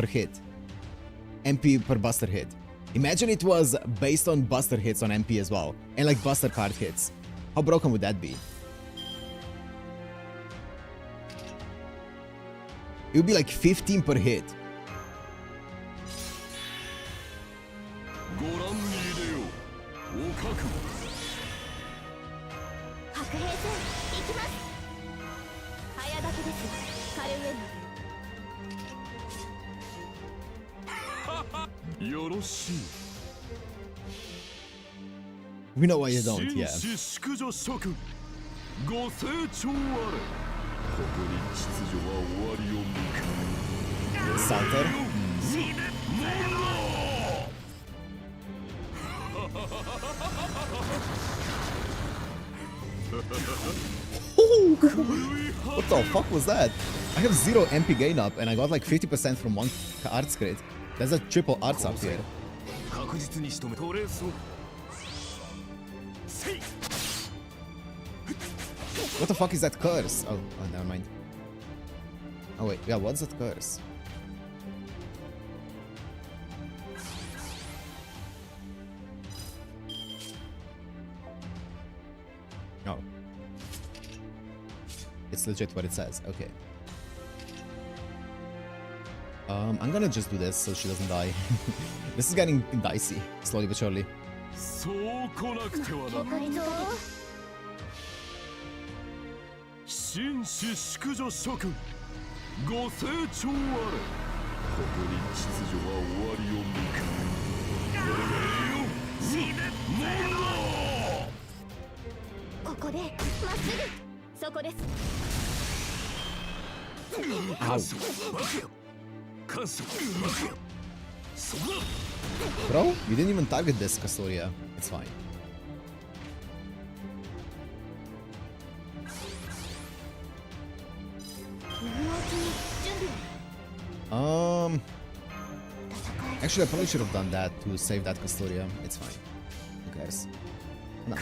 hit. MP per Buster hit. Imagine it was based on Buster hits on MP as well, and like Buster card hits. How broken would that be? It would be like 15 per hit. We know why you don't, yeah. Salter? What the fuck was that? I have 0 MP gain up and I got like 50% from one arts crit. There's a triple arts up here. What the fuck is that curse? Oh, never mind. Oh wait, yeah, what's that curse? Oh. It's legit what it says. Okay. I'm gonna just do this so she doesn't die. This is getting dicey, slowly but surely. そうこなくてはな。紳士淑女諸君、ご清聴あれ。ここに秩序は終わりを見く。死ぬここでまっすぐ。そこです。Bro, you didn't even target this, Castoria. It's fine. Actually, I probably should have done that to save that Castoria. It's fine. Who cares? No.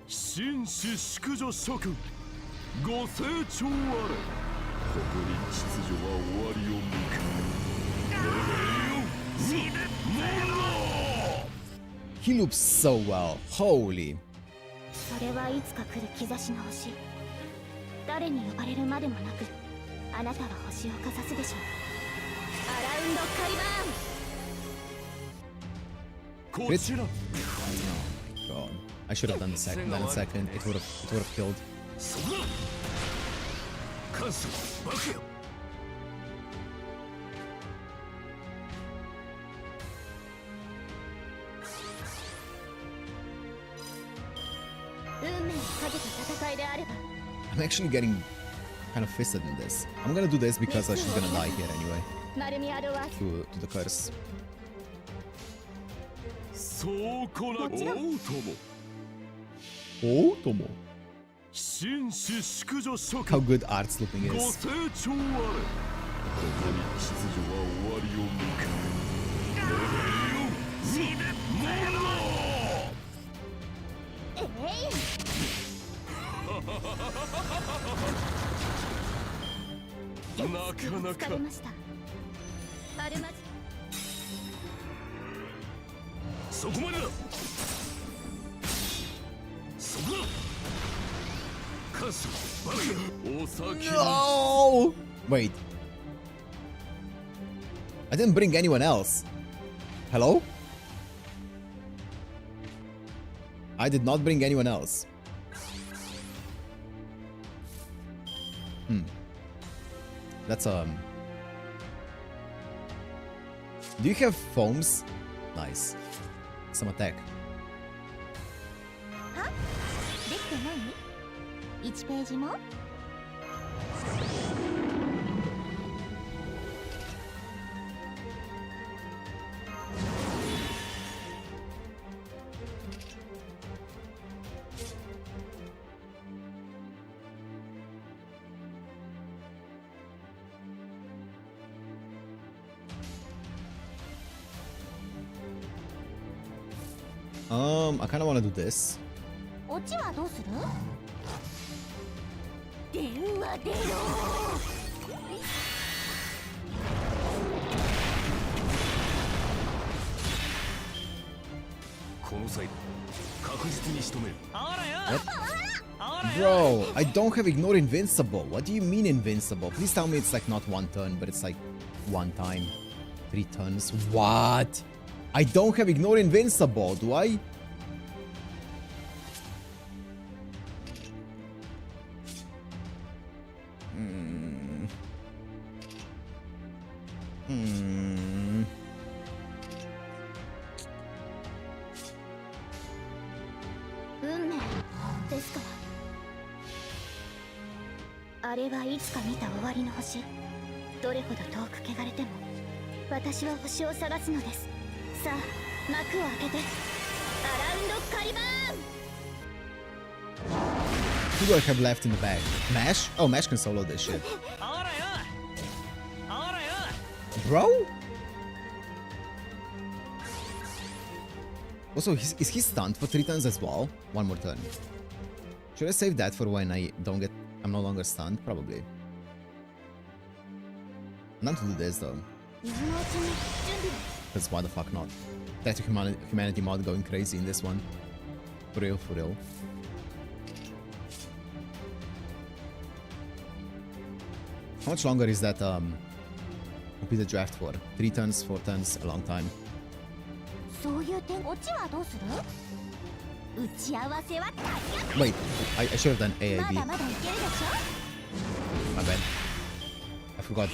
紳士淑女諸君、ご清聴あれ。ここに秩序は終わりを見く。He loops so well. Holy. それはいつか来る兆しの星。誰に呼ばれるまでもなく、あなたは星をかざすでしょう。アラウンドカリバーン。こちら。Oh my god. I should have done the second. Then a second, it would have killed. I'm actually getting kind of fisted in this. I'm gonna do this because she's gonna die here anyway. To the curse. Oh, Tomo. How good art looping is. No! Wait. I didn't bring anyone else. Hello? I did not bring anyone else. That's Do you have foams? Nice. Some attack. Huh? 1ページも? I kind of want to do this. オチはどうする? 電話出ろ. Bro, I don't have ignore invincible. What do you mean invincible? Please tell me it's like not one turn, but it's like one time. 3 turns. What? I don't have ignore invincible, do I? This あれはいつか見た終わりの星。どれほど遠く汚れても私は星を探すのです。さあ、幕を開けて。アラウンドカリバーン。 Who do I have left in the bag? Mash? Oh, Mash can solo this shit. Bro? Also, is he stunned for 3 turns as well? 1 more turn. Should I save that for when I'm no longer stunned? Probably. Not to do this though. Because why the fuck not? Death to Humanity mod going crazy in this one. For real, for real. How much longer is that repeated draft for? 3 turns, 4 turns, a long time. Wait, I should have done AAB. My bad. I forgot.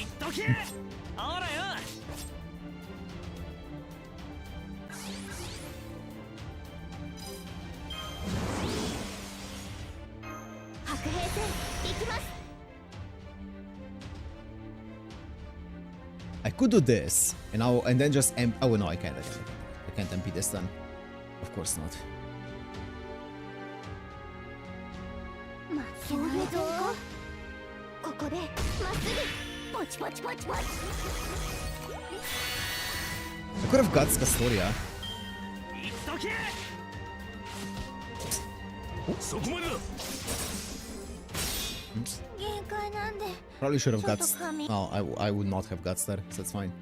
I could do this, and then just oh no, I can't. I can't MP this then. Of course not. I could have guts Castoria. Probably should have guts. No, I would not have guts there, so that's fine.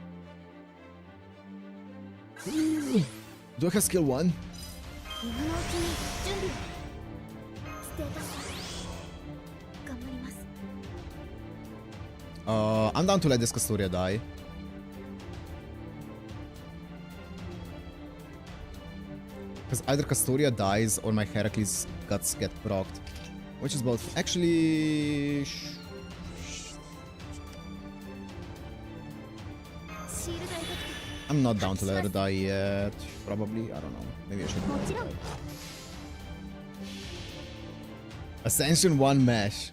Do I have skill 1? I'm down to let this Castoria die. Because either Castoria dies or my Heracles guts get procced. Which is both. Actually... I'm not down to let her die yet. Probably. I don't know. Maybe I should. Ascension 1 mesh.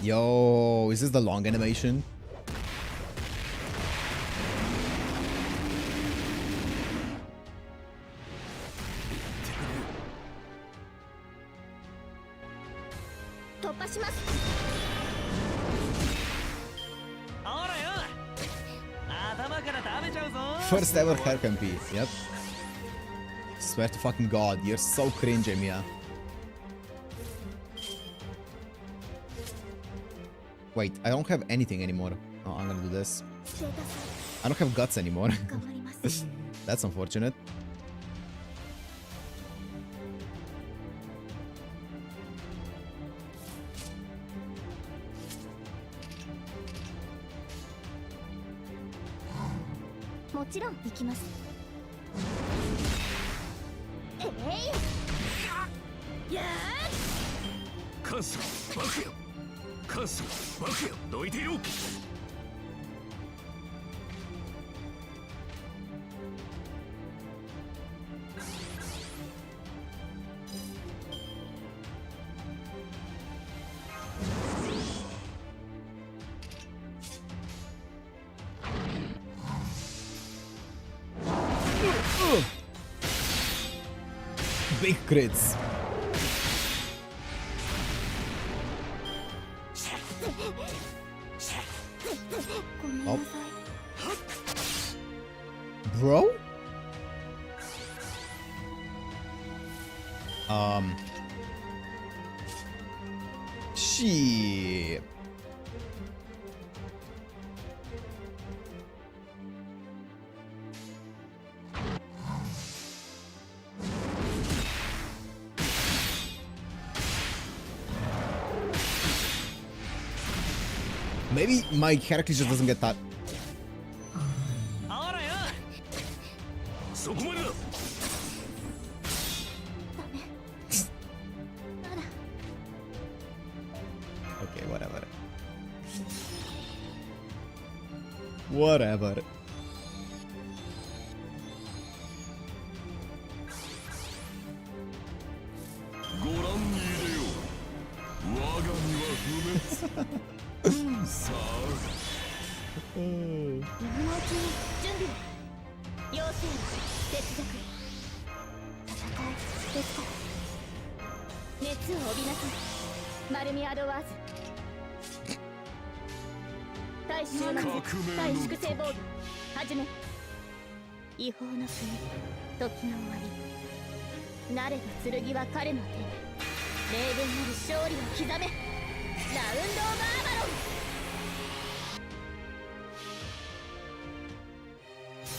Yo, is this the long animation? First ever hair MP, yep. Swear to fucking god, you're so cringe, Emiya. Wait, I don't have anything anymore. Oh, I'm gonna do this. I don't have guts anymore. That's unfortunate. Big crits. Oh. Bro? Shit. Maybe my character just doesn't get that. Okay, whatever. Whatever.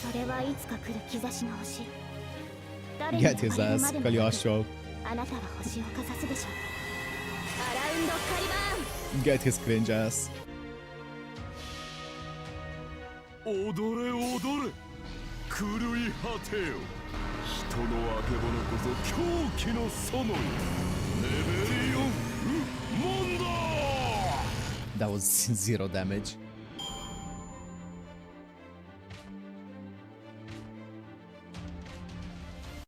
それはいつか来る兆しの星。誰に Get 生 his まれる ass, までも Cagliostro. あなたは星をかざすでしょう。アラウンドカリバーン。 Get his cringe ass. 踊れ踊れ狂い果てよ。人のあけぼのこそ狂気の園よ。レベリオンモンド。 That was 0 damage.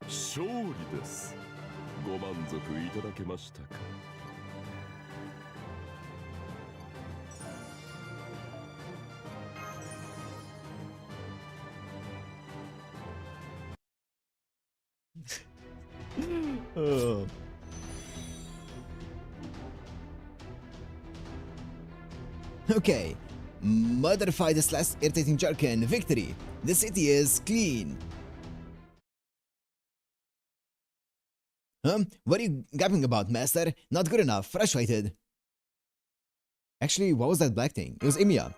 勝利です。ご満足いただけましたか。Oh. Okay. Modify this last irritating jerkin. Victory. The city is clean. Huh? What are you gapping about, master? Not good enough. Frustrated. Actually, what was that black thing? It was Emiya.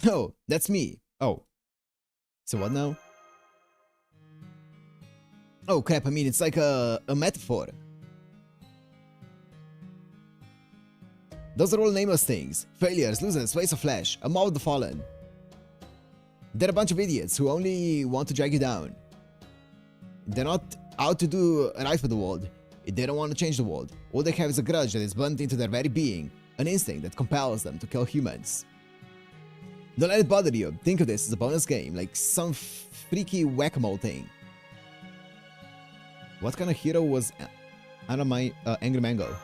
Oh, that's me. Oh. So what now? Oh crap, I mean, it's like a metaphor. Those are all nameless things. Failures, losers, waste of flesh, a mob of the fallen. They're a bunch of idiots who only want to drag you down. They're not out to do right for the world. They don't want to change the world. All they have is a grudge that is burnt into their very being, an instinct that compels them to kill humans. Don't let it bother you. Think of this as a bonus game, like some freaky whack-a-mole thing. What kind of hero was Angra Mainyu?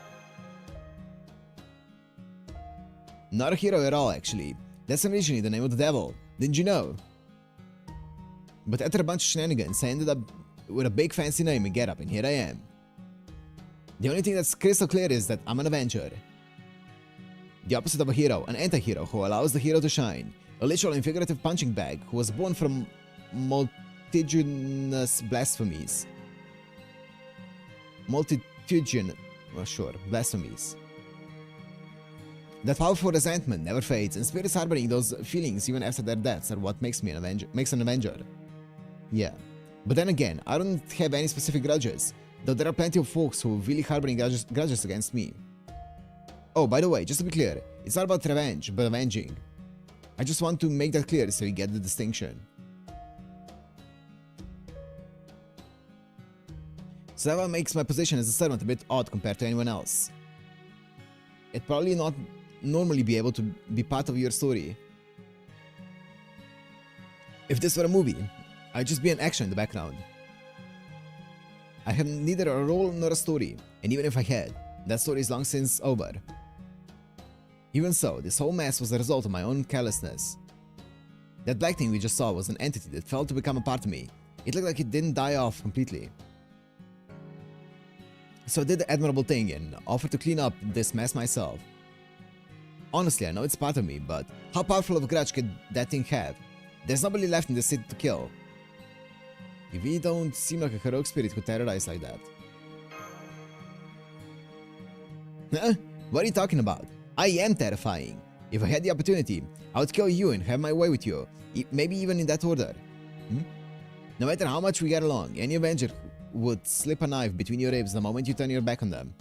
Not a hero at all, actually. That's originally the name of the devil. Didn't you know? But after a bunch of shenanigans, I ended up with a big fancy name and getup, and here I am. The only thing that's crystal clear is that I'm an Avenger. The opposite of a hero, an anti-hero who allows the hero to shine. A literal and figurative punching bag who was born from multitudinous blasphemies. Blasphemies. That powerful resentment never fades, and spirits harboring those feelings even after their deaths are what makes me an Avenger. Yeah. But then again, I don't have any specific grudges, though there are plenty of folks who really harboring grudges against me. Oh, by the way, just to be clear, it's not about revenge, but avenging. I just want to make that clear so you get the distinction. So that makes my position as a servant a bit odd compared to anyone else. I'd probably not normally be able to be part of your story. If this were a movie, I'd just be an action in the background. I have neither a role nor a story, and even if I had, that story is long since over. Even so, this whole mess was a result of my own carelessness. That black thing we just saw was an entity that failed to become a part of me. It looked like it didn't die off completely. So I did the admirable thing and offered to clean up this mess myself. Honestly, I know it's part of me, but how powerful of a grudge could that thing have? There's nobody left in the city to kill. You really don't seem like a heroic spirit who terrorize like that. Huh? What are you talking about? I am terrifying. If I had the opportunity, I would kill you and have my way with you, maybe even in that order. No matter how much we get along, any Avenger would slip a knife between your ribs the moment you turn your back on them.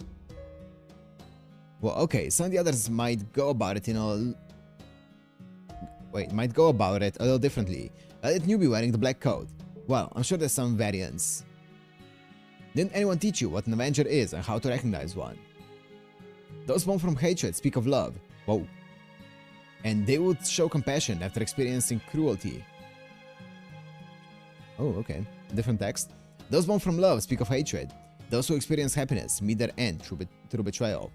Well, okay, some of the others might go about it a little differently. That newbie wearing the black coat. Well, I'm sure there's some variants. Didn't anyone teach you what an Avenger is and how to recognize one? Those born from hatred speak of love. Whoa. And they would show compassion after experiencing cruelty. Oh, okay. Different text. Those born from love speak of hatred. Those who experience happiness meet their end through betrayal.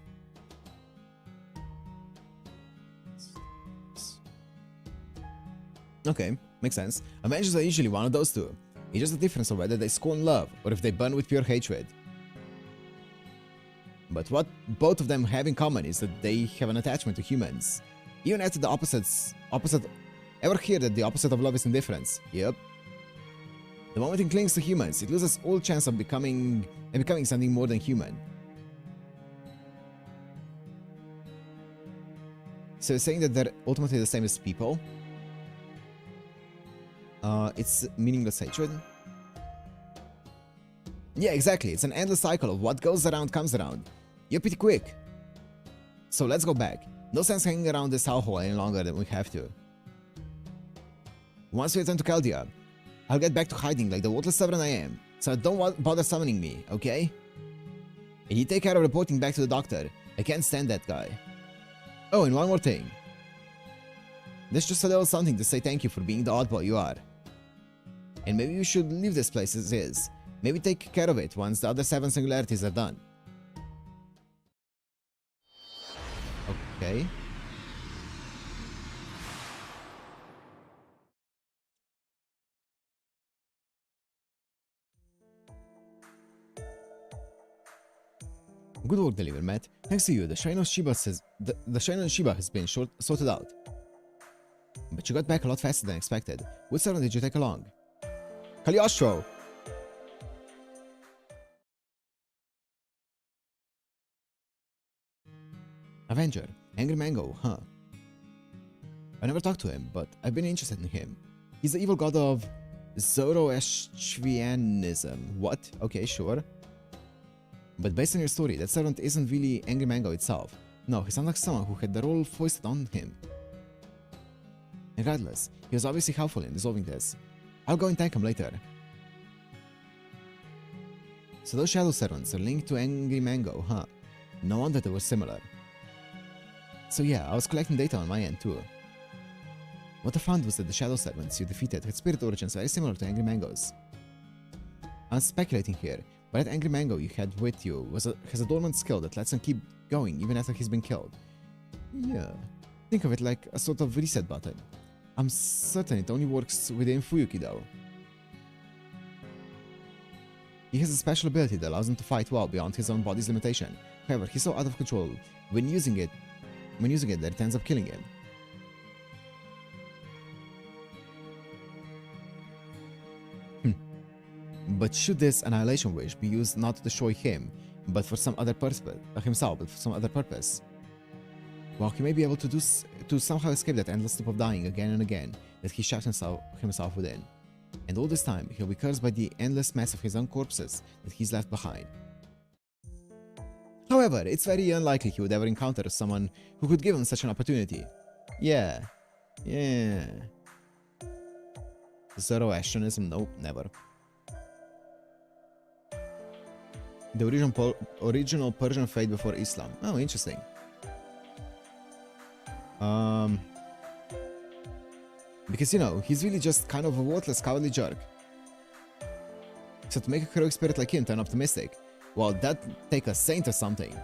Okay, makes sense. Avengers are usually one of those two. It's just the difference of whether they scorn love or if they burn with pure hatred. But what both of them have in common is that they have an attachment to humans. Even after the opposite. Ever hear that the opposite of love is indifference? Yep. The moment it clings to humans, it loses all chance of becoming something more than human. So you're saying that they're ultimately the same as people? It's meaningless hatred. Yeah, exactly. It's an endless cycle of what goes around comes around. You're pretty quick. So let's go back. No sense hanging around this hellhole any longer than we have to. Once we return to Chaldea, I'll get back to hiding like the worthless stubborn I am, so don't bother summoning me, okay? And you take care of reporting back to the doctor. I can't stand that guy. Oh, and one more thing. There's just a little something to say thank you for being the oddball you are. And maybe you should leave this place as is. Maybe take care of it once the other 7 singularities are done. Okay. Good work delivered, Matt. Thanks to you, the Shrine of Shiba has been sorted out. But you got back a lot faster than expected. Which servant did you take along? Cagliostro! Avenger. Angra Mainyu, huh? I never talked to him, but I've been interested in him. He's the evil god of Zoroastrianism. What? Okay, sure. But based on your story, that servant isn't really Angra Mainyu itself. No, he sounds like someone who had the role foisted on him. Regardless, he was obviously helpful in resolving this. I'll go and thank him later. So those shadow servants are linked to Angra Mainyu, huh? No wonder they were similar. So yeah, I was collecting data on my end too. What I found was that the shadow servants you defeated had spirit origins very similar to Angra Mainyu's. I'm speculating here, but that Angra Mainyu you had with you has a dormant skill that lets him keep going even after he's been killed. Yeah, think of it like a sort of reset button. I'm certain it only works within Fuyuki though. He has a special ability that allows him to fight well beyond his own body's limitation. However, he's so out of control when using it that it ends up killing him. But should this annihilation wish be used not to destroy him, but for some other purpose, well, he may be able to somehow escape that endless loop of dying again and again that he shut himself within. And all this time, he'll be cursed by the endless mess of his own corpses that he's left behind. However, it's very unlikely he would ever encounter someone who could give him such an opportunity. Yeah. Zoroastrianism, nope, never. The original Persian faith before Islam. Oh, interesting. Because, you know, he's really just kind of a worthless, cowardly jerk. So to make a heroic spirit like him turn optimistic, well, that'd take a saint or something.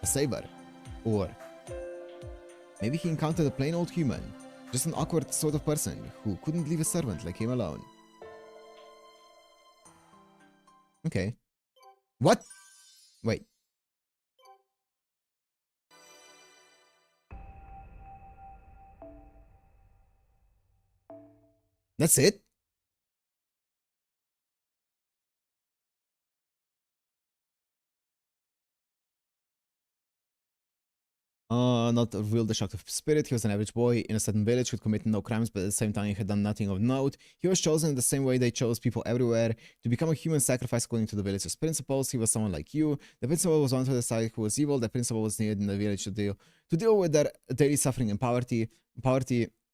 A saber. Or maybe he encountered a plain old human, just an awkward sort of person who couldn't leave a servant like him alone. Okay. What? Wait. That's it? Not revealed the shock of spirit. He was an average boy in a certain village who had committed no crimes, but at the same time he had done nothing of note. He was chosen in the same way they chose people everywhere, to become a human sacrifice according to the village's principles. He was someone like you. The principal was one to decide who was evil. The principal was needed in the village to deal with their daily suffering and poverty.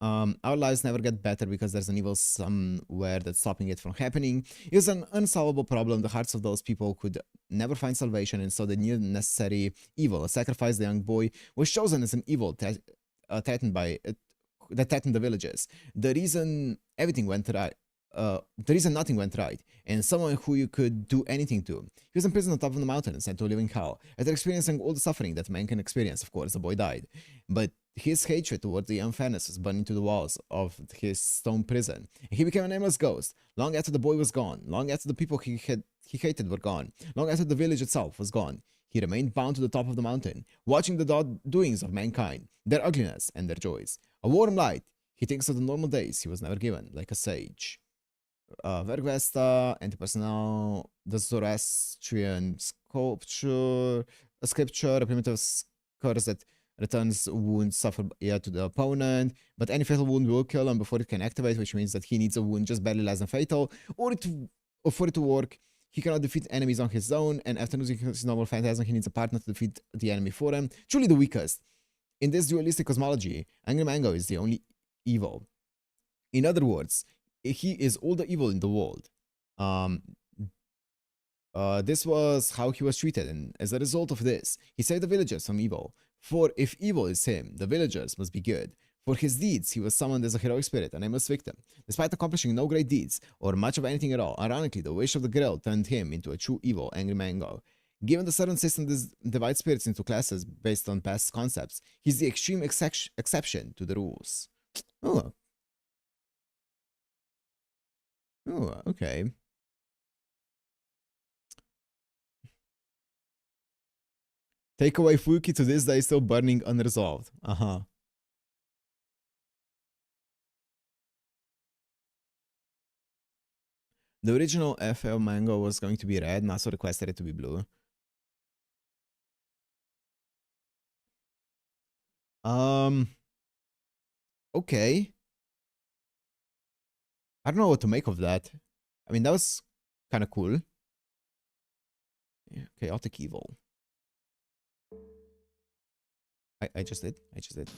Our lives never get better because there's an evil somewhere that's stopping it from happening. It was an unsolvable problem. The hearts of those people could never find salvation, and so the needed necessary evil. A sacrifice, the young boy was chosen as an evil that threatened the villages. The reason everything went right. The reason nothing went right, and someone who you could do anything to. He was imprisoned on top of the mountain and sent to a living hell. After experiencing all the suffering that man can experience, of course, the boy died. But his hatred toward the unfairness was burned into the walls of his stone prison. And he became a nameless ghost, long after the boy was gone, long after the people he hated were gone, long after the village itself was gone. He remained bound to the top of the mountain, watching the doings of mankind, their ugliness and their joys. A warm light, he thinks of the normal days he was never given, like a sage. Vergvesta, antipersonal, the Zoroastrian scripture, a primitive curse that Returns wounds suffered to the opponent, but any fatal wound will kill him before it can activate, which means that he needs a wound just barely less than fatal, or for it to work, he cannot defeat enemies on his own, and after losing his normal phantasm, he needs a partner to defeat the enemy for him. Truly the weakest. In this dualistic cosmology, Angra Mainyu is the only evil. In other words, he is all the evil in the world. This was how he was treated, and as a result of this, he saved the villagers from evil. For if evil is him, the villagers must be good. For his deeds, he was summoned as a heroic spirit, a nameless victim. Despite accomplishing no great deeds, or much of anything at all, ironically, the wish of the girl turned him into a true evil, Angra Mainyu. Given the certain system divides spirits into classes based on past concepts, he's the extreme exception to the rules. Oh. Oh, okay. Take away Fuki to this day still burning unresolved. Uh-huh. The original FL mango was going to be red, Naso requested it to be blue. Okay. I don't know what to make of that. I mean, that was kind of cool. Yeah, chaotic evil. I just did. I just did.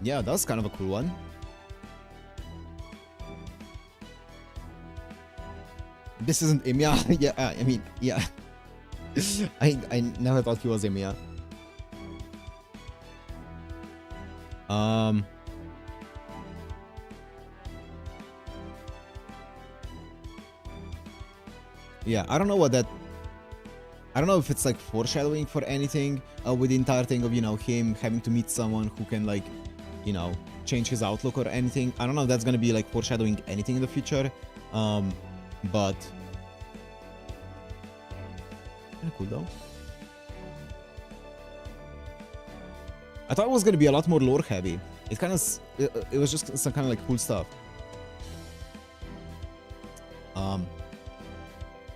Yeah, that's kind of a cool one. This isn't Emiya. Yeah, I mean, yeah. I never thought he was Emiya. Yeah, I don't know what that... I don't know if it's like foreshadowing for anything with the entire thing of, you know, him having to meet someone who can, like, you know, change his outlook or anything. I don't know if that's gonna be like foreshadowing anything in the future. But kind of cool though. I thought it was gonna be a lot more lore heavy. It kind of, it was just some kind of like cool stuff.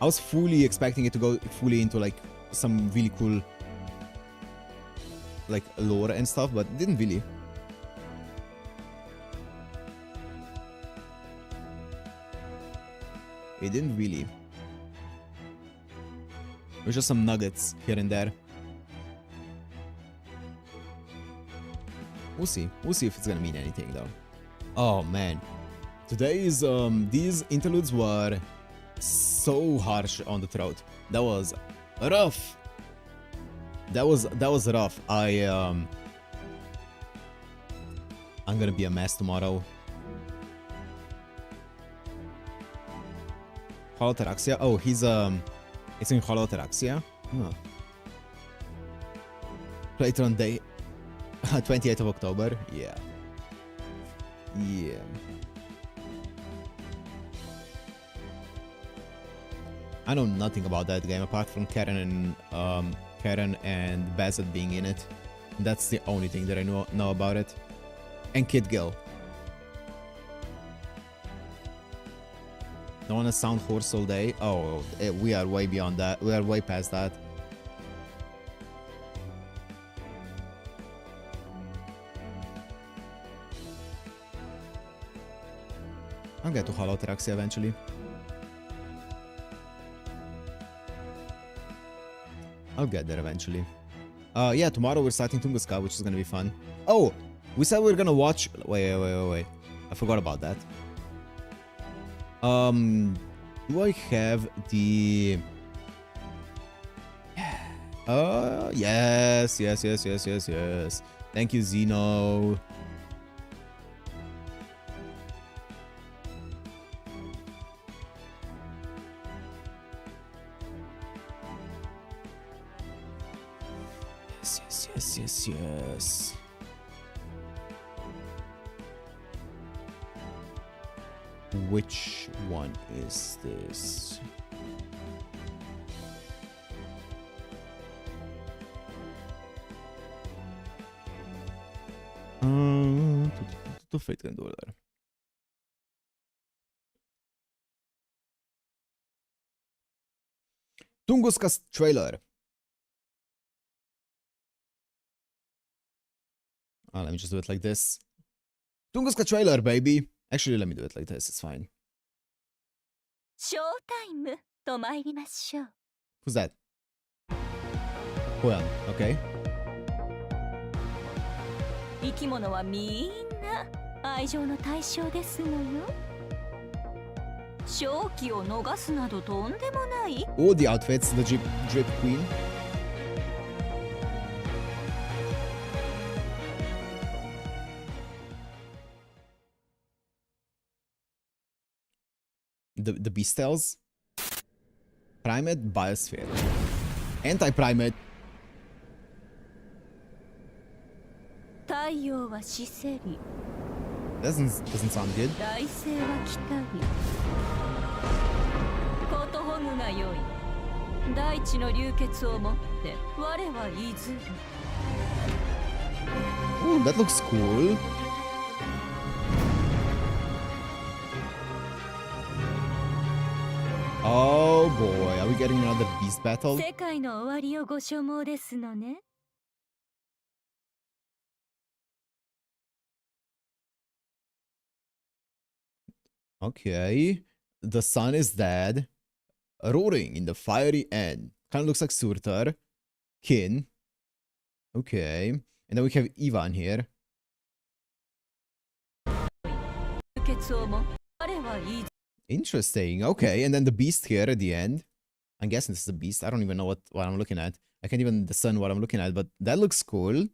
I was fully expecting it to go fully into like some really cool like lore and stuff, but it didn't really. It didn't really. It was just some nuggets here and there. We'll see. We'll see if it's gonna mean anything though. Oh man. Today's these interludes were so harsh on the throat. That was rough. That was rough. I'm gonna be a mess tomorrow. Holotaraxia? Oh, he's it's in Holotaraxia? Huh. Later on day 28th of October? Yeah. Yeah. I know nothing about that game apart from Karen and Bassett being in it. That's the only thing that I know about it. And Kid Gill. Don't wanna sound hoarse all day. Oh, we are way beyond that. We are way past that. I'll get to Holotaraxia eventually. I'll get there eventually. Yeah, tomorrow we're starting Tunguska, which is gonna be fun. Oh, we said we were gonna watch... Wait. I forgot about that. Do I have the... Yes. Thank you, Zeno. Yes. Which one is this? Tutto fate kan dollar. Tunguska's trailer. Let me just do it like this. Tunguska trailer, baby. Actually, let me do it like this. It's fine. ショータイムと参りましょう。 Who's that? Koyan. Okay. 生き物はみんな愛情の対象ですのよ。正気を逃すなどとんでもない。 All the outfits, the drip queen. The beastels. Primate, biosphere. Anti-primate. 太陽は死せり。 Doesn't sound good. 来世は来たり。ことほぐがよい。大地の流血をもって我は譲る。 Ooh, that looks cool. Oh boy, are we getting another beast battle? 世界の終わりをご所望ですのね。 Okay. The sun is dead. Roaring in the fiery end. Kind of looks like Surtur. Kin. Okay. And then we have Ivan here. 流血をも我は譲る。 Interesting. Okay. And then the beast here at the end. I'm guessing this is a beast. I don't even know what I'm looking at. I can't even discern what I'm looking at, but that looks cool.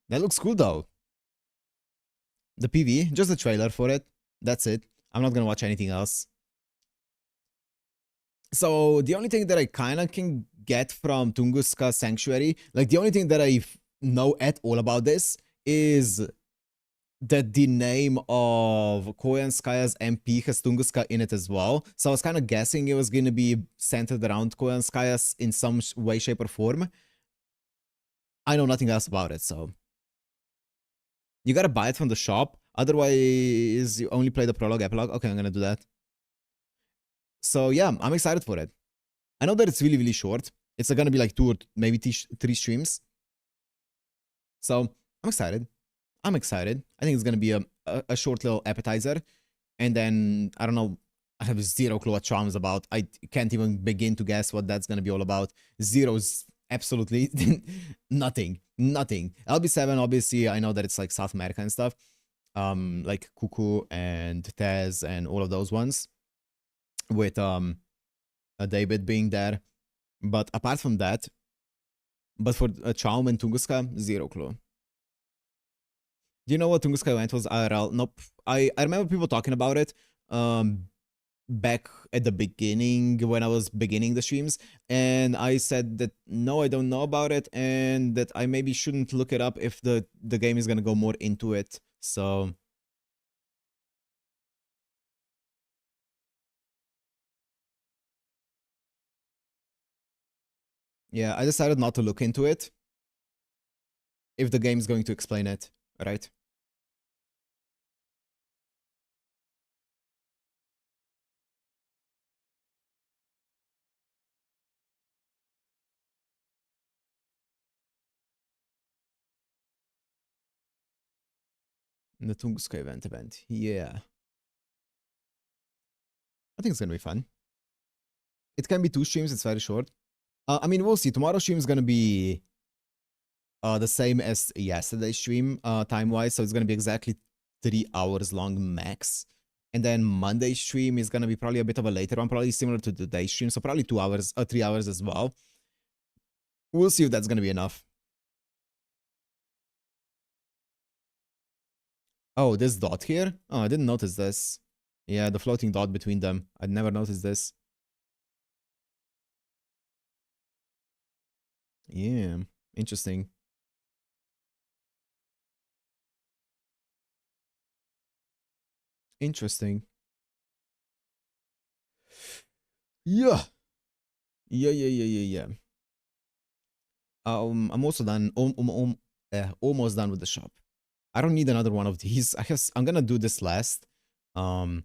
That looks cool though. The PV, just the trailer for it. That's it. I'm not gonna watch anything else. So the only thing that I kind of can get from Tunguska Sanctuary, like the only thing that I know at all about this is that the name of Koyanskaya's MP has Tunguska in it as well. So I was kind of guessing it was going to be centered around Koyanskaya's in some way, shape, or form. I know nothing else about it, so... You gotta buy it from the shop. Otherwise, you only play the prologue, epilogue. Okay, I'm gonna do that. So yeah, I'm excited for it. I know that it's really, really short. It's gonna be like 2 or maybe 3 streams. So I'm excited. I'm excited. I think it's gonna be a short little appetizer. And then, I don't know, I have zero clue what Charm's about. I can't even begin to guess what that's gonna be all about. Zero's absolutely nothing. Nothing. LB7, obviously, I know that it's like South America and stuff. Like Cuckoo and Tez and all of those ones. With David being there. But apart from that, but for Chaum and Tunguska, zero clue. Do you know what Tunguska event was IRL? Nope. I remember people talking about it back at the beginning when I was beginning the streams, and I said that no, I don't know about it, and that I maybe shouldn't look it up if the game is gonna go more into it. So yeah, I decided not to look into it if the game's going to explain it, right? The Tunguska event. Yeah. I think it's gonna be fun. It can be 2 streams, it's very short. I mean, we'll see. Tomorrow's stream is gonna be the same as yesterday's stream, time-wise, so it's gonna be exactly 3 hours long max. And then Monday's stream is gonna be probably a bit of a later one, probably similar to today's stream, so probably 2 hours, 3 hours as well. We'll see if that's gonna be enough. Oh, this dot here? Oh, I didn't notice this. Yeah, the floating dot between them. I'd never noticed this. Yeah, interesting. Interesting. Yeah. Yeah. I'm also done. Almost done with the shop. I don't need another one of these. I'm gonna do this last. But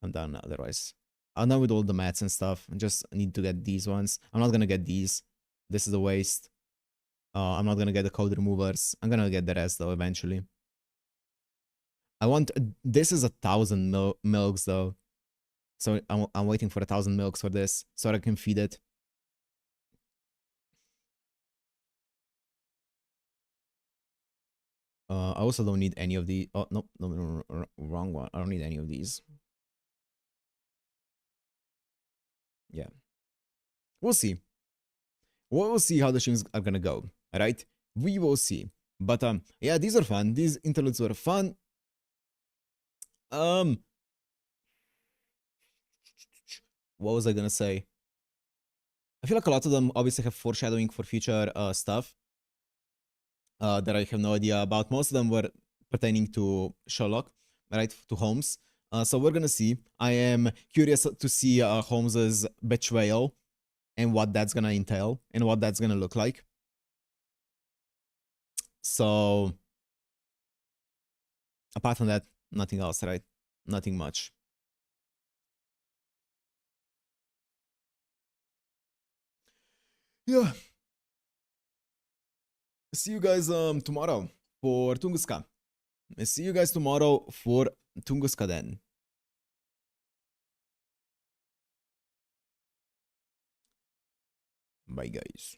I'm done otherwise. I'm done with all the mats and stuff. I just need to get these ones. I'm not gonna get these. This is a waste. I'm not gonna get the code removers. I'm gonna get the rest though eventually. I want this is 1,000 milks though, so I'm waiting for 1,000 milks for this so I can feed it. I also don't need any of the. Oh no, wrong one. I don't need any of these. Yeah, we'll see. We'll see how the streams are gonna go. All right, we will see. But yeah, these are fun. These interludes were fun. What was I gonna say? I feel like a lot of them obviously have foreshadowing for future stuff that I have no idea about. Most of them were pertaining to Sherlock, right? To Holmes. So we're gonna see. I am curious to see Holmes's betrayal and what that's gonna entail and what that's gonna look like. So apart from that, nothing else, right? Nothing much. Yeah. See you guys tomorrow for Tunguska. See you guys tomorrow for Tunguska then. Bye guys.